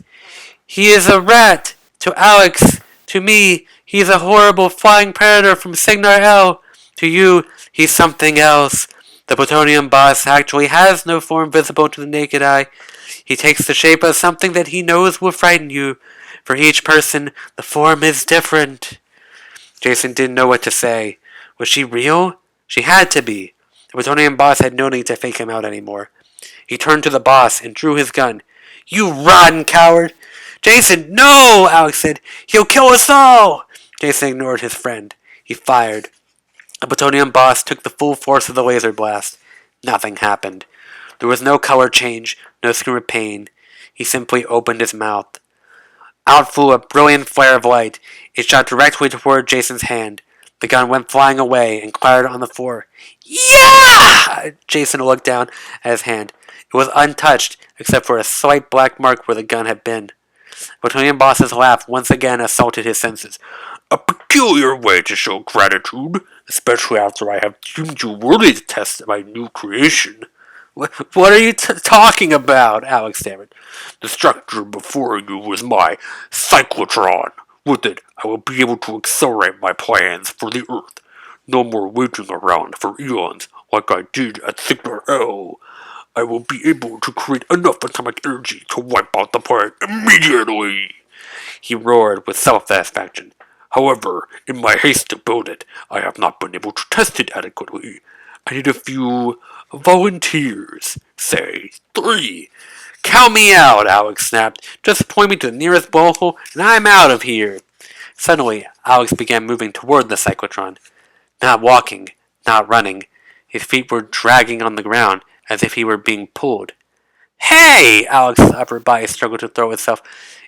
"He is a rat! To Alex! To me, he is a horrible flying predator from Signar L! To you, he's something else. The plutonium boss actually has no form visible to the naked eye. He takes the shape of something that he knows will frighten you. For each person, the form is different." Jason didn't know what to say. Was she real? She had to be. The plutonium boss had no need to fake him out anymore. He turned to the boss and drew his gun. "You rotten coward!" "Jason, no!" Alex said. "He'll kill us all!" Jason ignored his friend. He fired. The plutonium boss took the full force of the laser blast. Nothing happened. There was no color change, no scream of pain. He simply opened his mouth. Out flew a brilliant flare of light. It shot directly toward Jason's hand. The gun went flying away and clattered on the floor. "Yeah!" Jason looked down at his hand. It was untouched, except for a slight black mark where the gun had been. Plutonium Boss's laugh once again assaulted his senses. "A peculiar way to show gratitude, especially after I have deemed you worthy to test my new creation." What are you talking about?" Alex stammered. "The structure before you was my cyclotron. With it, I will be able to accelerate my plans for the Earth. No more waiting around for eons like I did at Signar L. I will be able to create enough atomic energy to wipe out the planet immediately." He roared with self-satisfaction. "However, in my haste to build it, I have not been able to test it adequately. I need a few volunteers. Say 3. "Count me out," Alex snapped. "Just point me to the nearest blowhole, and I'm out of here." Suddenly, Alex began moving toward the cyclotron. Not walking, not running. His feet were dragging on the ground, as if he were being pulled. "Hey!" Alex's upper body struggled to throw itself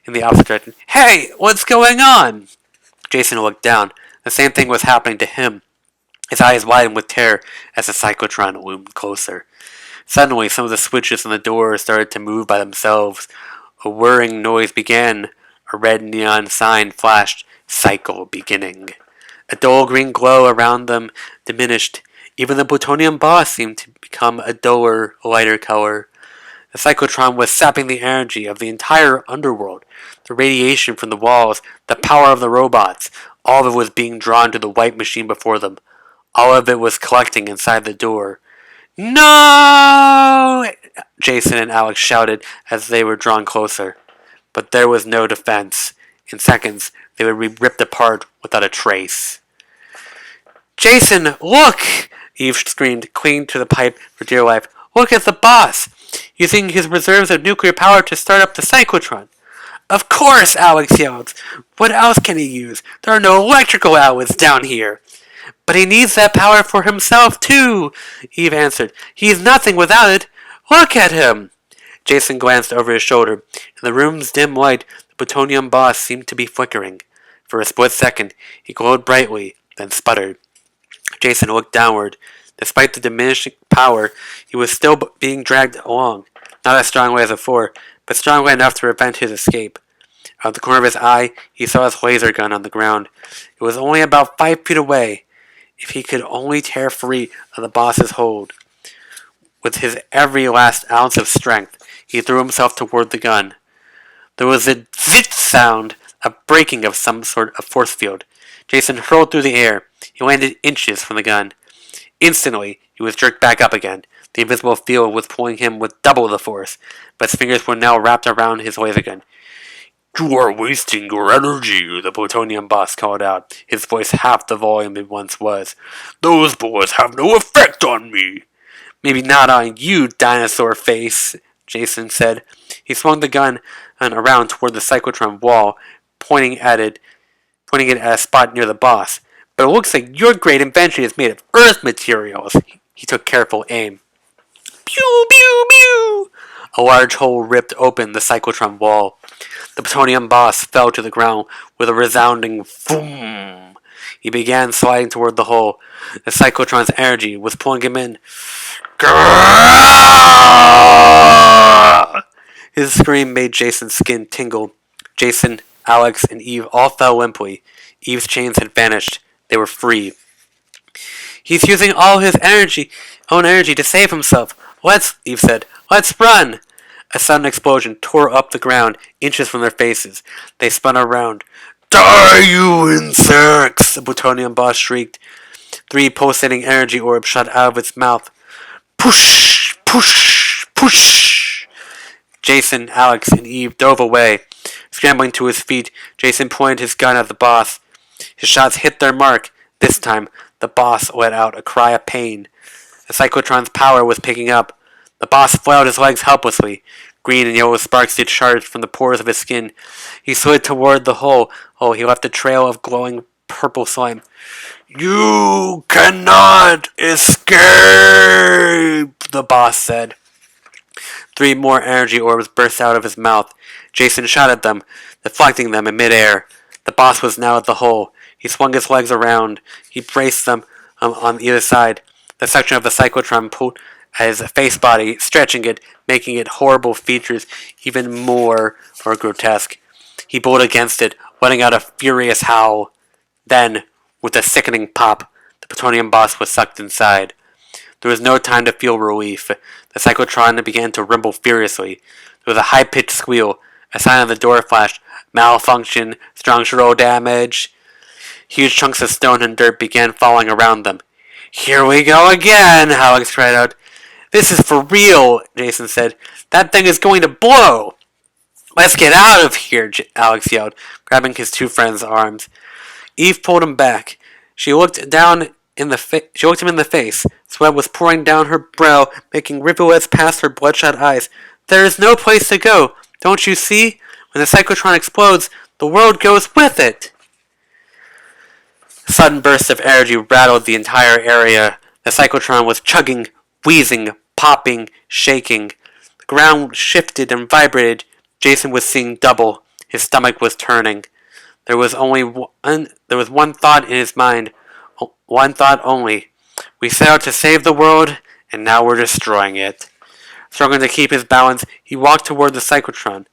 in the opposite direction. "Hey! What's going on?" Jason looked down. The same thing was happening to him. His eyes widened with terror as the cyclotron loomed closer. Suddenly, some of the switches on the door started to move by themselves. A whirring noise began. A red neon sign flashed. Cycle beginning. A dull green glow around them diminished. Even the plutonium boss seemed to become a duller, lighter color. The cyclotron was sapping the energy of the entire underworld. The radiation from the walls, the power of the robots, all of it was being drawn to the white machine before them. All of it was collecting inside the door. No! Jason and Alex shouted as they were drawn closer. But there was no defense. In seconds, they would be ripped apart without a trace. Jason, look! Eve screamed, clinging to the pipe for dear life. Look at the boss! Using his reserves of nuclear power to start up the cyclotron. Of course, Alex yelled. What else can he use? There are no electrical outlets down here. But he needs that power for himself, too, Eve answered. He is nothing without it. Look at him! Jason glanced over his shoulder. In the room's dim light, the plutonium boss seemed to be flickering. For a split second, he glowed brightly, then sputtered. Jason looked downward. Despite the diminishing power, he was still being dragged along. Not as strongly as before, but strongly enough to prevent his escape. Out of the corner of his eye, he saw his laser gun on the ground. It was only about 5 feet away. If he could only tear free of the boss's hold. With his every last ounce of strength, he threw himself toward the gun. There was a zit sound, a breaking of some sort of force field. Jason hurled through the air. He landed inches from the gun. Instantly, he was jerked back up again. The invisible field was pulling him with double the force, but his fingers were now wrapped around his laser gun. You are wasting your energy, the plutonium boss called out, his voice half the volume it once was. Those bullets have no effect on me. Maybe not on you, dinosaur face, Jason said. He swung the gun around toward the cyclotron wall, pointing it at a spot near the boss. But it looks like your great invention is made of Earth materials. He took careful aim. Pew, pew, pew! A large hole ripped open the cyclotron wall. The plutonium boss fell to the ground with a resounding boom. He began sliding toward the hole. The cyclotron's energy was pulling him in. Grrrr! His scream made Jason's skin tingle. Jason, Alex, and Eve all fell limply. Eve's chains had vanished. They were free. He's using all his own energy to save himself. Eve said. Let's run! A sudden explosion tore up the ground, inches from their faces. They spun around. Die, you insects! The plutonium boss shrieked. 3 pulsating energy orbs shot out of its mouth. Push! Push! Push! Jason, Alex, and Eve dove away. Scrambling to his feet, Jason pointed his gun at the boss. His shots hit their mark. This time, the boss let out a cry of pain. The cyclotron's power was picking up. The boss flailed his legs helplessly. Green and yellow sparks discharged from the pores of his skin. He slid toward the hole. He left a trail of glowing purple slime. You cannot escape, the boss said. 3 more energy orbs burst out of his mouth. Jason shot at them, deflecting them in midair. The boss was now at the hole. He swung his legs around. He braced them on either side. The section of the cyclotron pulled at his face body, stretching it, making it horrible features even more grotesque. He pulled against it, letting out a furious howl. Then, with a sickening pop, the plutonium boss was sucked inside. There was no time to feel relief. The cyclotron began to rumble furiously. There was a high-pitched squeal. A sign on the door flashed. Malfunction, structural damage. Huge chunks of stone and dirt began falling around them. Here we go again, Alex cried out. This is for real, Jason said. That thing is going to blow. Let's get out of here, Alex yelled, grabbing his 2 friends' arms. Eve pulled him back. She looked him in the face. Sweat was pouring down her brow, making rivulets past her bloodshot eyes. There is no place to go. Don't you see? When the cyclotron explodes, the world goes with it. A sudden burst of energy rattled the entire area. The cyclotron was chugging, wheezing, popping, shaking. The ground shifted and vibrated. Jason was seeing double. His stomach was turning. There was one thought in his mind. One thought only. We set out to save the world, and now we're destroying it. Struggling to keep his balance, he walked toward the cyclotron.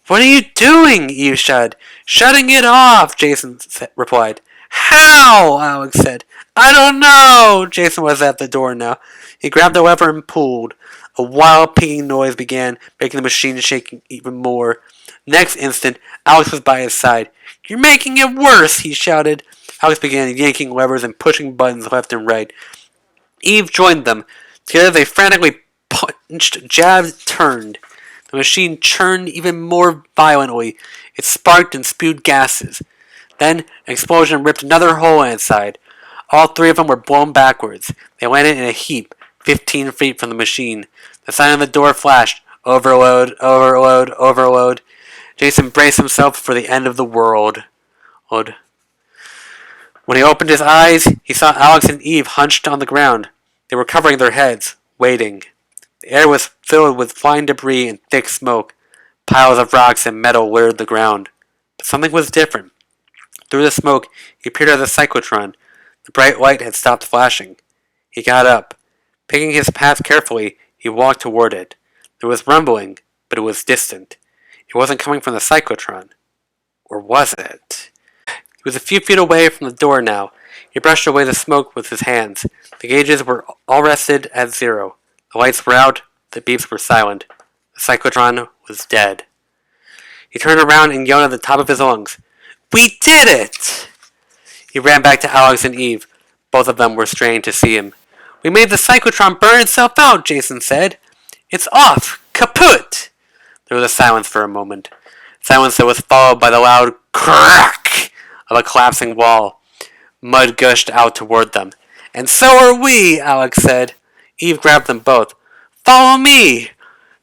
What are you doing? Eve shouted. Shutting it off, Jason replied. How? Alex said. I don't know. Jason was at the door now. He grabbed the lever and pulled. A wild pinging noise began, making the machine shake even more. Next instant, Alex was by his side. "You're making it worse!" he shouted. Alex began yanking levers and pushing buttons left and right. Eve joined them. Together they frantically punched, jabbed, turned. The machine churned even more violently. It sparked and spewed gases. Then an explosion ripped another hole in its side. All three of them were blown backwards. They landed in a heap, 15 feet from the machine. The sign on the door flashed. Overload, overload, overload. Jason braced himself for the end of the world. When he opened his eyes, he saw Alex and Eve hunched on the ground. They were covering their heads, waiting. The air was filled with flying debris and thick smoke. Piles of rocks and metal littered the ground. But something was different. Through the smoke, he peered at the cyclotron. The bright light had stopped flashing. He got up. Picking his path carefully, he walked toward it. There was rumbling, but it was distant. It wasn't coming from the cyclotron. Or was it? He was a few feet away from the door now. He brushed away the smoke with his hands. The gauges were all rested at 0. The lights were out. The beeps were silent. The cyclotron was dead. He turned around and yelled at the top of his lungs. "We did it!" He ran back to Alex and Eve. Both of them were strained to see him. "We made the cyclotron burn itself out," Jason said. "It's off! Kaput!" There was a silence for a moment. Silence that was followed by the loud crack of a collapsing wall. Mud gushed out toward them. "And so are we," Alex said. Eve grabbed them both. "Follow me!"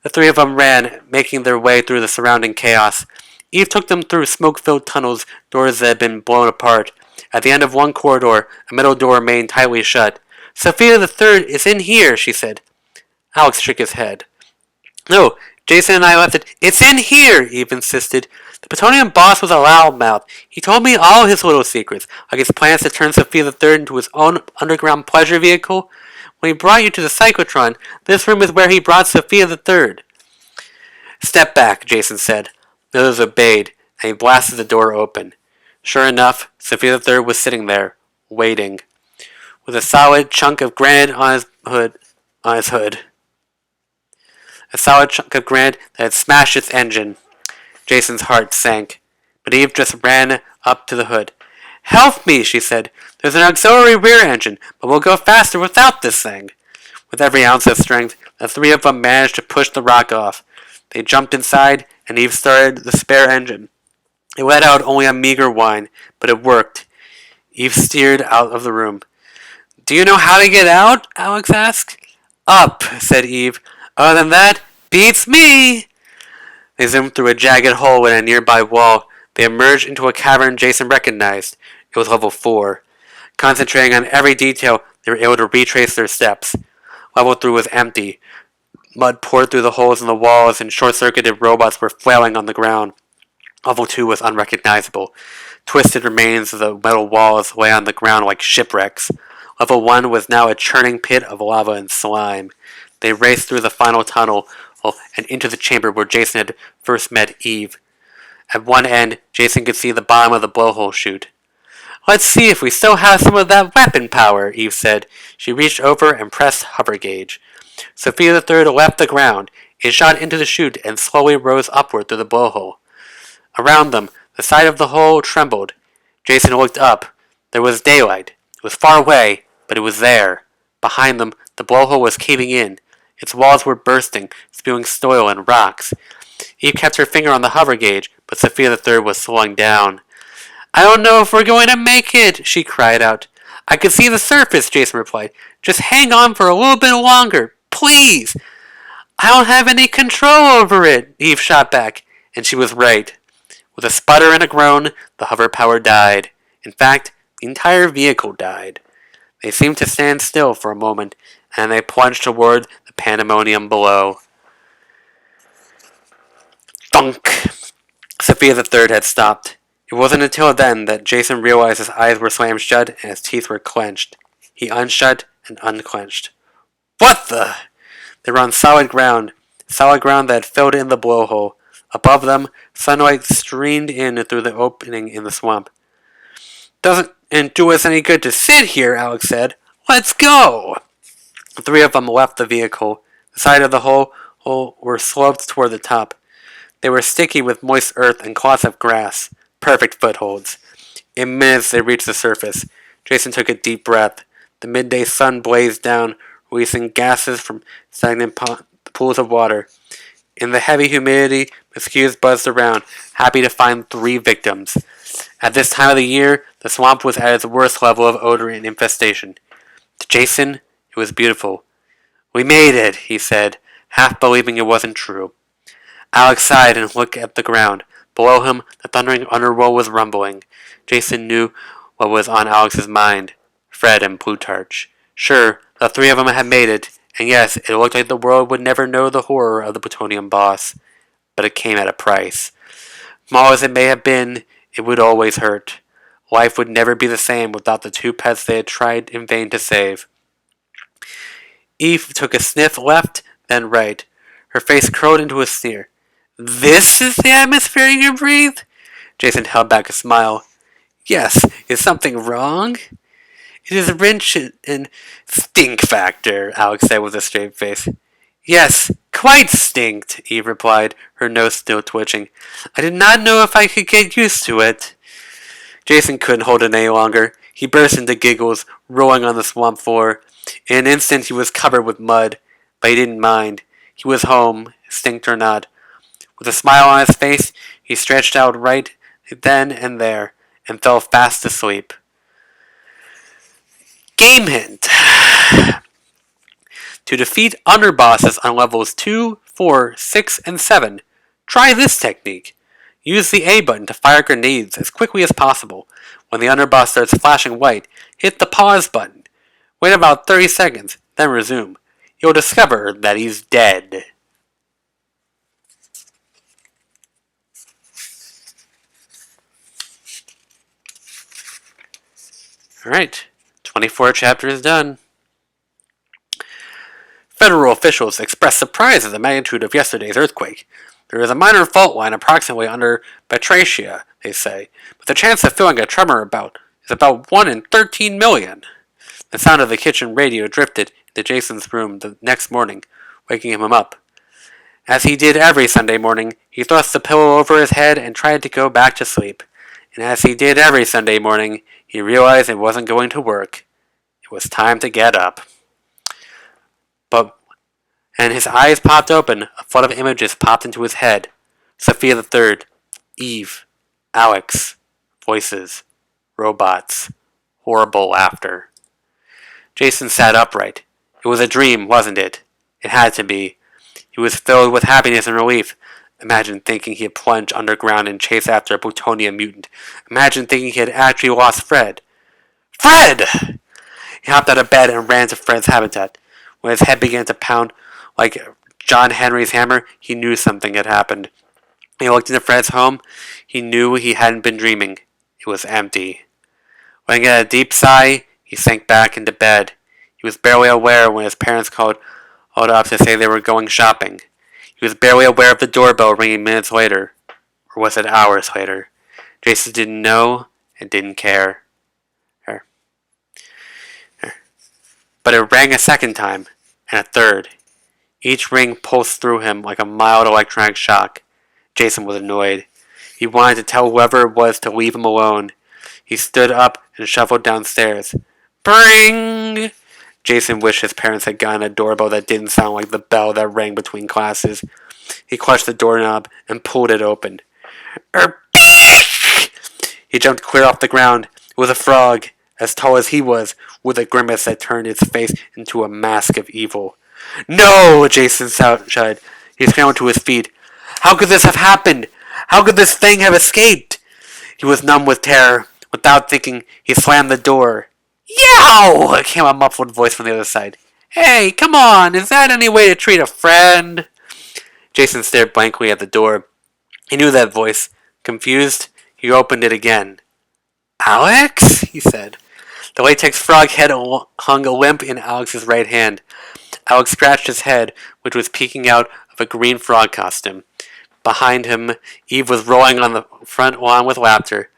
The three of them ran, making their way through the surrounding chaos. Eve took them through smoke-filled tunnels, doors that had been blown apart. At the end of one corridor, a metal door remained tightly shut. "Sophia the Third is in here," she said. Alex shook his head. "No, Jason and I left it." "It's in here," Eve insisted. "The Plutonium boss was a loudmouth. He told me all his little secrets, like his plans to turn Sophia the Third into his own underground pleasure vehicle. When he brought you to the cyclotron, this room is where he brought Sophia the Third." "Step back," Jason said. The others obeyed, and he blasted the door open. Sure enough, Sophia the Third was sitting there, waiting, with a solid chunk of granite on his hood. A solid chunk of granite that had smashed its engine. Jason's heart sank, but Eve just ran up to the hood. "Help me," she said. "There's an auxiliary rear engine, but we'll go faster without this thing." With every ounce of strength, the three of them managed to push the rock off. They jumped inside, and Eve started the spare engine. It let out only a meager whine, but it worked. Eve steered out of the room. "Do you know how to get out?" Alex asked. "Up," said Eve. "Other than that, beats me." They zoomed through a jagged hole in a nearby wall. They emerged into a cavern Jason recognized. It was level 4. Concentrating on every detail, they were able to retrace their steps. Level 3 was empty. Mud poured through the holes in the walls, and short-circuited robots were flailing on the ground. Level 2 was unrecognizable. Twisted remains of the metal walls lay on the ground like shipwrecks. Level 1 was now a churning pit of lava and slime. They raced through the final tunnel and into the chamber where Jason had first met Eve. At one end, Jason could see the bottom of the blowhole chute. "Let's see if we still have some of that weapon power," Eve said. She reached over and pressed hover gauge. Sophia the Third left the ground. It shot into the chute and slowly rose upward through the blowhole. Around them, the side of the hole trembled. Jason looked up. There was daylight. It was far away, but it was there. Behind them, the blowhole was caving in. Its walls were bursting, spewing soil and rocks. Eve kept her finger on the hover gauge, but Sophia the Third was slowing down. "I don't know if we're going to make it," she cried out. "I can see the surface," Jason replied. "Just hang on for a little bit longer, please." "I don't have any control over it," Eve shot back, and she was right. With a sputter and a groan, the hover power died. In fact, the entire vehicle died. They seemed to stand still for a moment, and they plunged toward the pandemonium below. Thunk! Sophia the Third had stopped. It wasn't until then that Jason realized his eyes were slammed shut and his teeth were clenched. He unshut and unclenched. "What the?" They were on solid ground that had filled in the blowhole. Above them, sunlight streamed in through the opening in the swamp. "Doesn't do us any good to sit here," Alex said. "Let's go!" The three of them left the vehicle. The side of the hole were sloped toward the top. They were sticky with moist earth and clots of grass. Perfect footholds. In minutes they reached the surface. Jason took a deep breath. The midday sun blazed down, releasing gases from stagnant pools of water. In the heavy humidity, mosquitoes buzzed around, happy to find 3 victims. At this time of the year, the swamp was at its worst level of odor and infestation. To Jason, it was beautiful. "We made it," he said, half believing it wasn't true. Alex sighed and looked at the ground. Below him, the thundering underworld was rumbling. Jason knew what was on Alex's mind. Fred and Plutarch. Sure, the 3 of them had made it, and yes, it looked like the world would never know the horror of the plutonium boss. But it came at a price. Small as it may have been, it would always hurt. Life would never be the same without the 2 pets they had tried in vain to save. Eve took a sniff left, then right. Her face curled into a sneer. "This is the atmosphere you breathe?" Jason held back a smile. "Yes, is something wrong?" "It is rich in stink factor," Alex said with a straight face. "Yes, quite stinked," Eve replied, her nose still twitching. "I did not know if I could get used to it." Jason couldn't hold it any longer. He burst into giggles, rolling on the swamp floor. In an instant he was covered with mud, but he didn't mind. He was home, stinked or not. With a smile on his face, he stretched out right then and there, and fell fast asleep. Game hint! To defeat underbosses on levels 2, 4, 6, and 7, try this technique. Use the A button to fire grenades as quickly as possible. When the underboss starts flashing white, hit the pause button. Wait about 30 seconds, then resume. You'll discover that he's dead. Alright, 24 chapters done. Federal officials expressed surprise at the magnitude of yesterday's earthquake. There is a minor fault line approximately under Batracia, they say, but the chance of feeling a tremor is about 1 in 13 million. The sound of the kitchen radio drifted into Jason's room the next morning, waking him up. As he did every Sunday morning, he thrust the pillow over his head and tried to go back to sleep. And as he did every Sunday morning, he realized it wasn't going to work. It was time to get up. And his eyes popped open. A flood of images popped into his head. Sophia the Third, Eve, Alex, voices, robots, horrible laughter. Jason sat upright. It was a dream, wasn't it? It had to be. He was filled with happiness and relief. Imagine thinking he had plunged underground and chased after a plutonium mutant. Imagine thinking he had actually lost Fred. Fred! He hopped out of bed and ran to Fred's habitat. When his head began to pound like John Henry's hammer, he knew something had happened. He looked into Fred's home. He knew he hadn't been dreaming. It was empty. Letting out a deep sigh, he sank back into bed. He was barely aware when his parents called up to say they were going shopping. He was barely aware of the doorbell ringing minutes later. Or was it hours later? Jason didn't know and didn't care. But it rang a second time, and a third. Each ring pulsed through him like a mild electronic shock. Jason was annoyed. He wanted to tell whoever it was to leave him alone. He stood up and shuffled downstairs. Bring! Jason wished his parents had gotten a doorbell that didn't sound like the bell that rang between classes. He clutched the doorknob and pulled it open. He jumped clear off the ground. It was a frog, as tall as he was, with a grimace that turned its face into a mask of evil. No! Jason shouted. He scrambled to his feet. How could this have happened? How could this thing have escaped? He was numb with terror. Without thinking, he slammed the door. Yow! Came a muffled voice from the other side. Hey, come on! Is that any way to treat a friend? Jason stared blankly at the door. He knew that voice. Confused, he opened it again. Alex? He said. The latex frog head hung limp in Alex's right hand. Alex scratched his head, which was peeking out of a green frog costume. Behind him, Eve was rolling on the front lawn with laughter.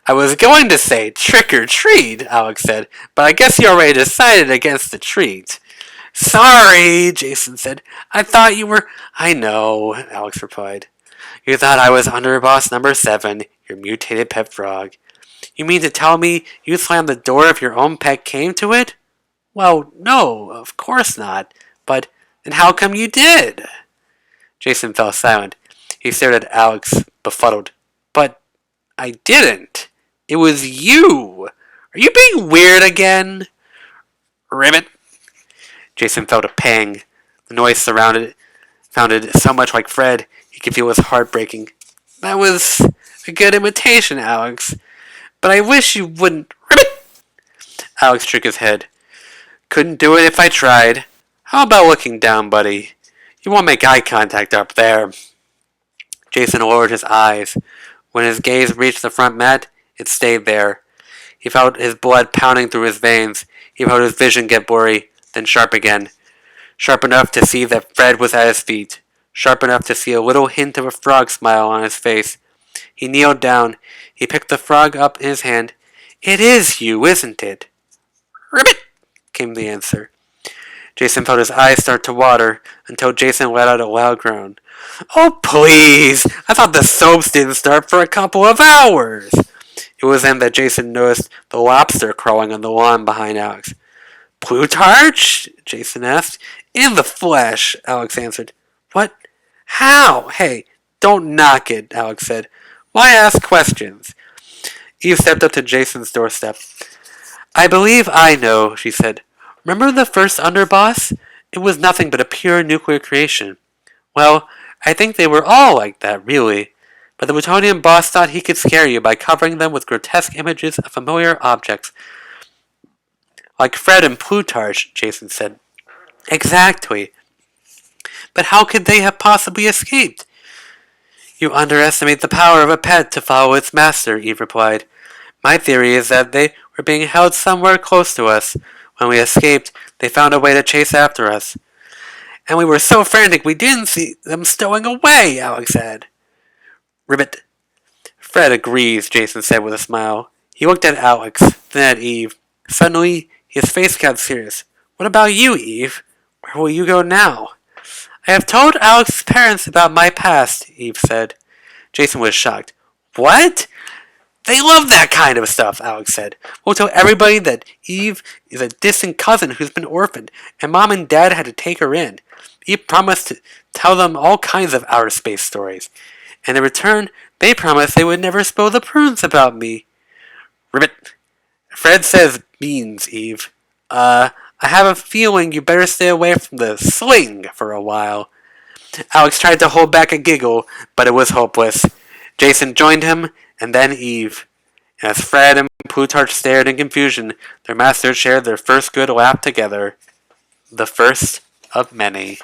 I was going to say trick or treat, Alex said, but I guess you already decided against the treat. Sorry, Jason said. I thought you were. I know, Alex replied. You thought I was Underboss number 7, your mutated pet frog. You mean to tell me you slammed the door if your own pet came to it? Well, no, of course not. But then how come you did? Jason fell silent. He stared at Alex, befuddled. But I didn't. It was you. Are you being weird again? Ribbit. Jason felt a pang. The noise sounded so much like Fred, he could feel his heart breaking. That was a good imitation, Alex. But I wish you wouldn't. Ribbit! Alex shook his head. Couldn't do it if I tried. How about looking down, buddy? You won't make eye contact up there. Jason lowered his eyes. When his gaze reached the front mat, it stayed there. He felt his blood pounding through his veins. He felt his vision get blurry, then sharp again. Sharp enough to see that Fred was at his feet. Sharp enough to see a little hint of a frog smile on his face. He kneeled down. He picked the frog up in his hand. It is you, isn't it? Ribbit! Came the answer. Jason felt his eyes start to water until Jason let out a loud groan. Oh, please! I thought the soaps didn't start for a couple of hours! It was then that Jason noticed the lobster crawling on the lawn behind Alex. Plutarch? Jason asked. In the flesh, Alex answered. What? How? Hey, don't knock it, Alex said. Why ask questions? Eve stepped up to Jason's doorstep. I believe I know, she said. Remember the first Underboss? It was nothing but a pure nuclear creation. Well, I think they were all like that, really. But the Plutonian boss thought he could scare you by covering them with grotesque images of familiar objects. Like Fred and Plutarch, Jason said. Exactly. But how could they have possibly escaped? You underestimate the power of a pet to follow its master, Eve replied. My theory is that they were being held somewhere close to us. When we escaped, they found a way to chase after us. And we were so frantic we didn't see them stowing away, Alex said. Ribbit. Fred agrees, Jason said with a smile. He looked at Alex, then at Eve. Suddenly, his face got serious. What about you, Eve? Where will you go now? I have told Alex's parents about my past, Eve said. Jason was shocked. What? They love that kind of stuff, Alex said. We'll tell everybody that Eve is a distant cousin who's been orphaned, and Mom and Dad had to take her in. Eve promised to tell them all kinds of outer space stories. And in return, they promised they would never spill the prunes about me. Ribbit. Fred says beans, Eve. I have a feeling you better stay away from the sling for a while. Alex tried to hold back a giggle, but it was hopeless. Jason joined him, and then Eve. As Fred and Plutarch stared in confusion, their masters shared their first good laugh together. The first of many.